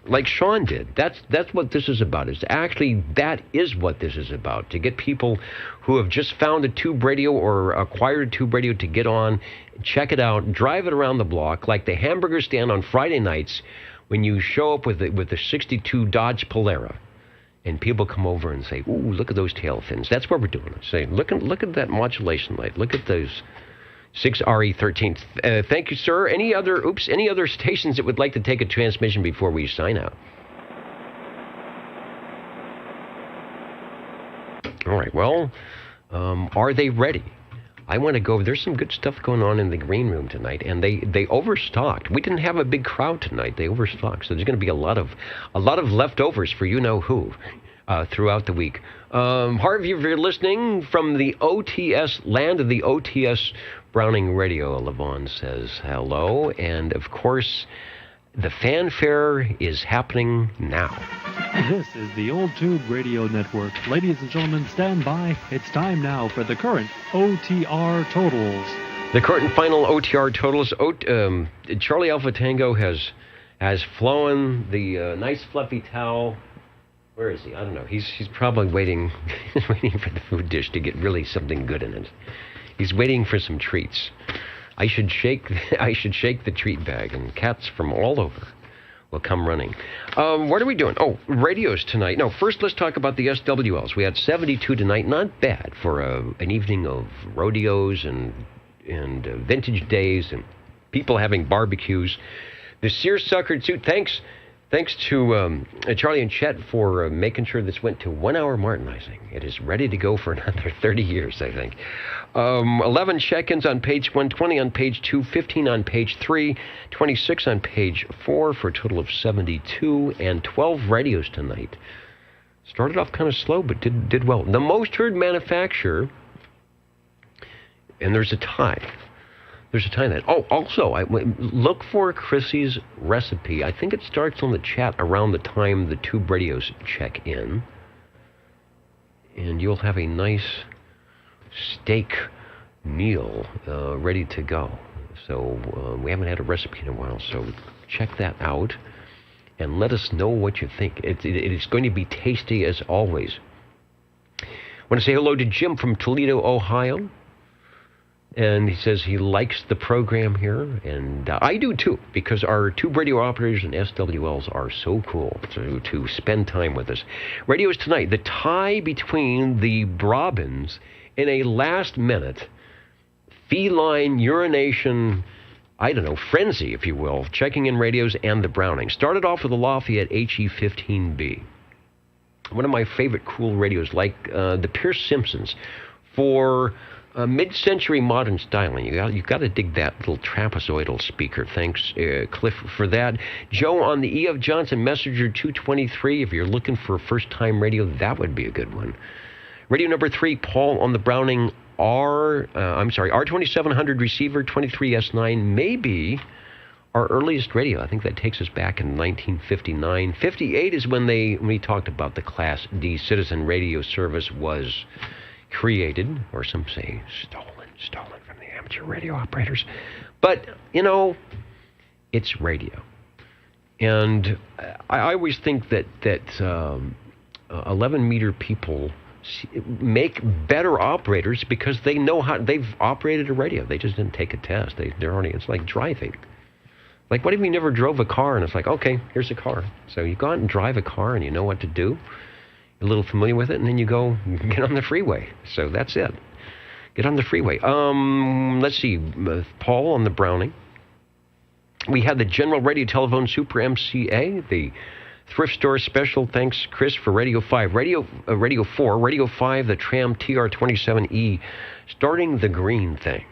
A: Like Sean did. That's what this is about. That is what this is about. To get people who have just found a tube radio or acquired a tube radio to get on, check it out, drive it around the block, like the hamburger stand on Friday nights when you show up with the 62 Dodge Polara. And people come over and say, ooh, look at those tail fins. That's what we're doing. Say, look at that modulation light. Look at those 6RE13. Thank you, sir. Any other stations that would like to take a transmission before we sign out? All right, well, are they ready? I want to go. There's some good stuff going on in the green room tonight, and they overstocked. We didn't have a big crowd tonight. They overstocked, so there's going to be a lot of leftovers for you-know-who throughout the week. Harvey, if you're listening from the OTS, land of the OTS Browning Radio, Levon says hello. And, of course, the fanfare is happening now.
S: This is the Old Tube Radio Network. Ladies and gentlemen, stand by. It's time now for the current OTR totals.
A: The current and final OTR totals. Charlie Alpha Tango has flown the nice fluffy towel. Where is he? I don't know. He's probably waiting for the food dish to get really something good in it. He's waiting for some treats. I should shake the treat bag, and cats from all over will come running. What are we doing? Oh, radios tonight. No, first let's talk about the SWLs. We had 72 tonight. Not bad for an evening of rodeos and vintage days and people having barbecues. The seersuckered suit. Thanks to Charlie and Chet for making sure this went to 1 hour Martinizing. It is ready to go for another 30 years, I think. 11 check-ins on page 120 on page 2, 15 on page 3, 26 on page 4 for a total of 72, and 12 radios tonight. Started off kind of slow, but did well. The most heard manufacturer, and there's a tie. There's a tie that. Oh, also, look for Chrissy's recipe. I think it starts on the chat around the time the tube radios check in. And you'll have a nice steak meal ready to go. So we haven't had a recipe in a while, so check that out. And let us know what you think. It is going to be tasty as always. I want to say hello to Jim from Toledo, Ohio. And he says he likes the program here, and I do too, because our tube radio operators and SWLs are so cool to spend time with us. Radios tonight, the tie between the Brabants in a last-minute feline urination, frenzy, if you will, checking in radios and the Browning. Started off with the Lafayette HE15B. One of my favorite cool radios, like the Pierce Simpsons, for mid-century modern styling. You've got to dig that little trapezoidal speaker. Thanks, Cliff, for that. Joe on the E.F. Johnson Messenger 223. If you're looking for a first-time radio, that would be a good one. Radio number 3, Paul on the Browning R2700 receiver 23S9. Maybe our earliest radio. I think that takes us back in 1959. 58 is when we talked about the Class D citizen radio service was created, or some say stolen from the amateur radio operators. But, it's radio. And I always think that 11-meter people make better operators because they know how. They've operated a radio. They just didn't take a test. They're already. It's like driving. Like, what if you never drove a car and it's like, okay, here's a car. So you go out and drive a car and you know what to do. You're a little familiar with it, and then you go get on the freeway. So that's it. Get on the freeway. Let's see. Paul on the Browning. We had the General Radio Telephone Super MCA, the Thrift Store Special. Thanks, Chris, for Radio 5. Radio 4, Radio 5, the Tram TR27E, starting the green thing.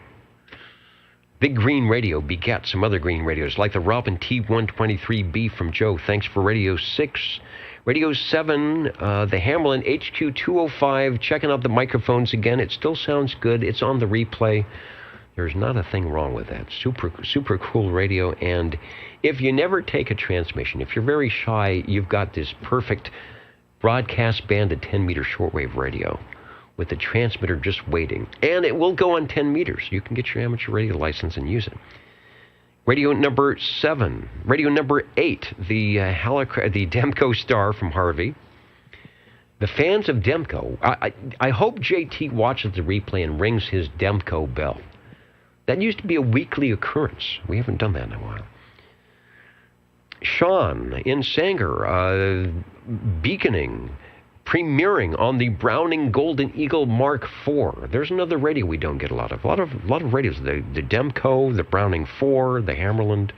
A: Big Green Radio begat some other green radios, like the Robin T123B from Joe. Thanks for Radio 6. Radio 7, the Hamlin HQ205, checking out the microphones again. It still sounds good. It's on the replay. There's not a thing wrong with that. Super cool radio. And if you never take a transmission, if you're very shy, you've got this perfect broadcast banded 10-meter shortwave radio with the transmitter just waiting. And it will go on 10 meters. You can get your amateur radio license and use it. Radio number 7. Radio number 8, the Demco Star from Harvey. The fans of Demco, I hope JT watches the replay and rings his Demco bell. That used to be a weekly occurrence. We haven't done that in a while. Sean in Sanger, beaconing, premiering on the Browning Golden Eagle Mark IV. There's another radio we don't get a lot of. A lot of radios. The Demco, the Browning IV, the Hammerland.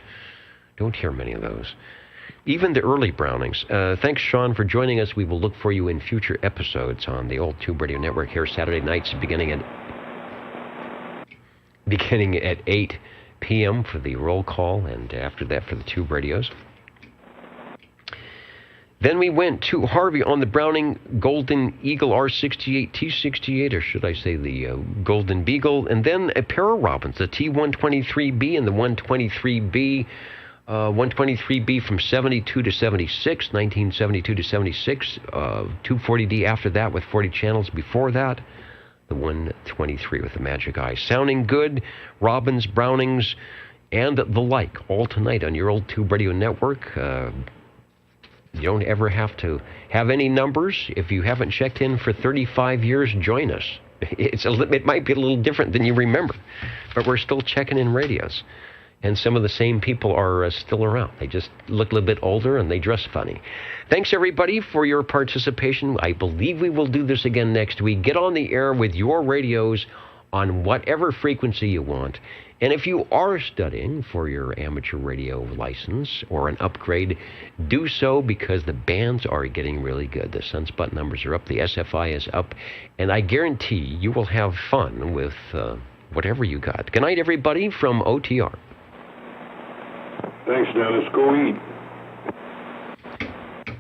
A: Don't hear many of those. Even the early Brownings. Thanks, Sean, for joining us. We will look for you in future episodes on the Old Tube Radio Network here Saturday nights, beginning at 8 p.m. for the roll call, and after that for the tube radios. Then we went to Harvey on the Browning Golden Eagle R68, T68, or should I say the Golden Beagle, and then a pair of Robins, the T123B and the 123B. 123B from 72 to 76, 1972 to 76, 240D after that with 40 channels before that. The 123 with the magic eye. Sounding good, Robins, Brownings, and the like, all tonight on your Old Tube Radio Network. You don't ever have to have any numbers. If you haven't checked in for 35 years, join us. It might be a little different than you remember, but we're still checking in radios. And some of the same people are still around. They just look a little bit older and they dress funny. Thanks, everybody, for your participation. I believe we will do this again next week. Get on the air with your radios on whatever frequency you want. And if you are studying for your amateur radio license or an upgrade, do so because the bands are getting really good. The sunspot numbers are up, the SFI is up, and I guarantee you will have fun with whatever you got. Good night, everybody, from OTR.
K: Thanks, Dennis. Go eat.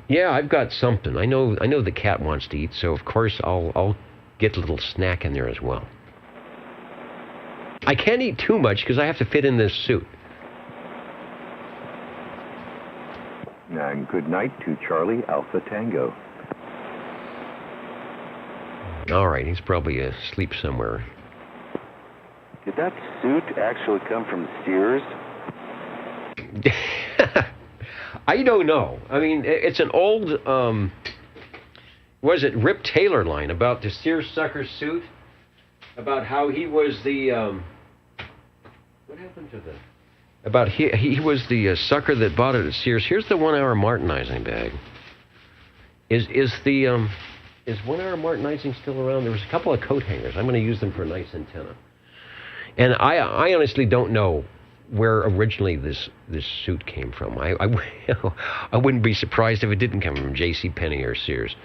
A: Yeah, I've got something. I know the cat wants to eat, so of course I'll get a little snack in there as well. I can't eat too much because I have to fit in this suit.
M: And good night to Charlie Alpha Tango.
A: All right, he's probably asleep somewhere.
G: Did that suit actually come from Sears?
A: I don't know. I mean, it's an old, was it Rip Taylor line about the seersucker suit? About how he was the, what happened to the, about he was the sucker that bought it at Sears. Here's the 1 hour martinizing bag. Is 1 hour martinizing still around? There was a couple of coat hangers. I'm going to use them for a nice antenna. And I honestly don't know where originally this suit came from. I wouldn't be surprised if it didn't come from JCPenney or Sears.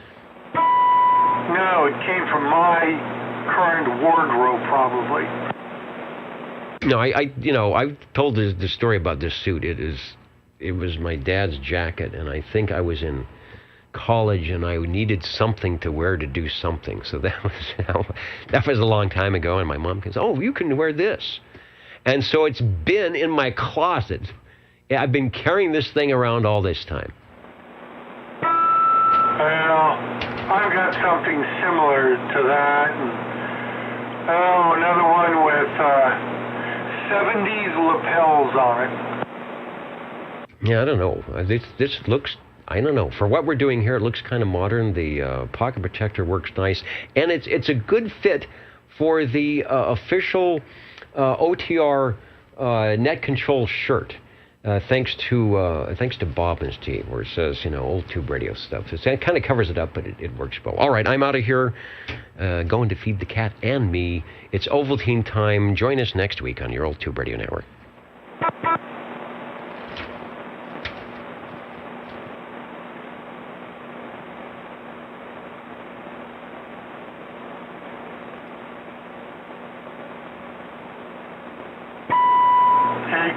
D: No, it came from my current wardrobe, probably.
A: No, I've told the story about this suit. It was my dad's jacket, and I think I was in college, and I needed something to wear to do something. So that was a long time ago, and my mom goes, "Oh, you can wear this." And so it's been in my closet I've been carrying this thing around all this time.
D: Well, I've got something similar to that. And, another one with 70s lapels on it.
A: Yeah, I don't know. This looks, I don't know. For what we're doing here, it looks kind of modern. The pocket protector works nice. And it's a good fit for the official OTR net control shirt. Thanks to Bob and Steve, where it says, old tube radio stuff. It kind of covers it up, but it works well. All right, I'm out of here, going to feed the cat and me. It's Ovaltine time. Join us next week on your old tube radio network.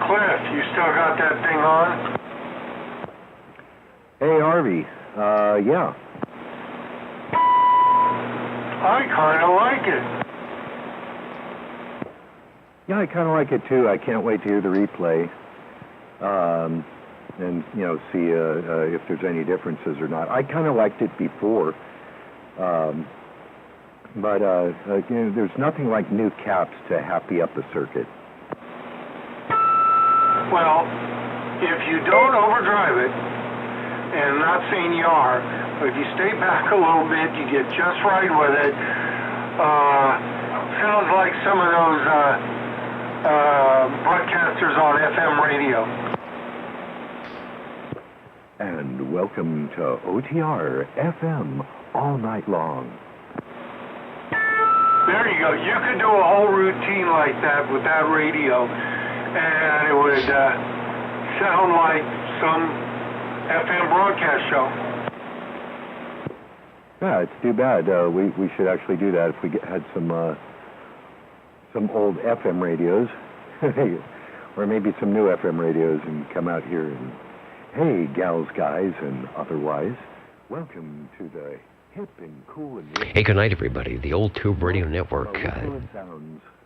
D: Cliff, you still got that thing on?
M: Hey, Harvey. Yeah.
D: I kind of like it.
M: Yeah, I kind of like it too. I can't wait to hear the replay. And, see if there's any differences or not. I kind of liked it before. But there's nothing like new caps to happy up the circuit.
D: Well, if you don't overdrive it, and not saying you are, but if you stay back a little bit, you get just right with it. Sounds like some of those broadcasters on FM radio.
M: And welcome to OTR FM all night long.
D: There you go. You could do a whole routine like that with that radio. And it would sound like some FM broadcast show.
M: Yeah, it's too bad. We should actually do that if we had some old FM radios, or maybe some new FM radios, and come out here and, hey, gals, guys, and otherwise, welcome to the hip and cool and...
A: Hey, good night, everybody. The old Tube Radio Network.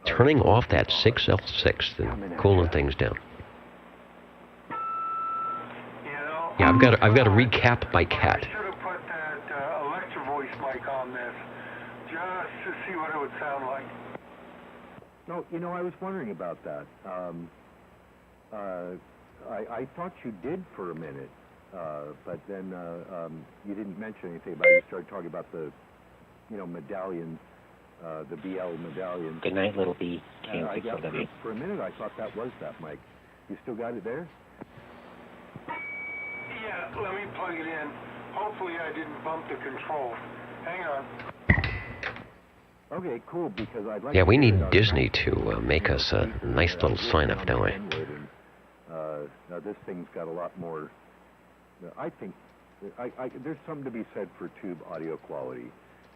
A: Turning off that 6L6 and cooling things down. Yeah, I've got to recap my cat.
D: I should have put that Alexa voice mic on this just to see what it would sound like.
M: No, I was wondering about that. I thought you did for a minute, but then you didn't mention anything about it. You started talking about the, medallion. The BL medallion.
H: Good night, little B. KM6LW.
M: For a minute, I thought that was that mic. You still got it there?
D: Yeah, let me plug it in. Hopefully I didn't bump the control. Hang on.
M: Okay, cool, because I'd like...
A: Yeah, we need Disney to make us a nice little sign-up, don't we?
M: Now, this thing's got a lot more... I think... there's something to be said for tube audio quality.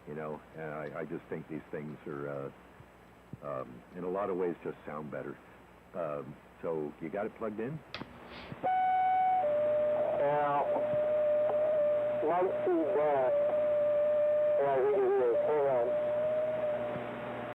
M: And I just think these things are, in a lot of ways, just sound better. So, you got it plugged in?
D: Now, let's see that.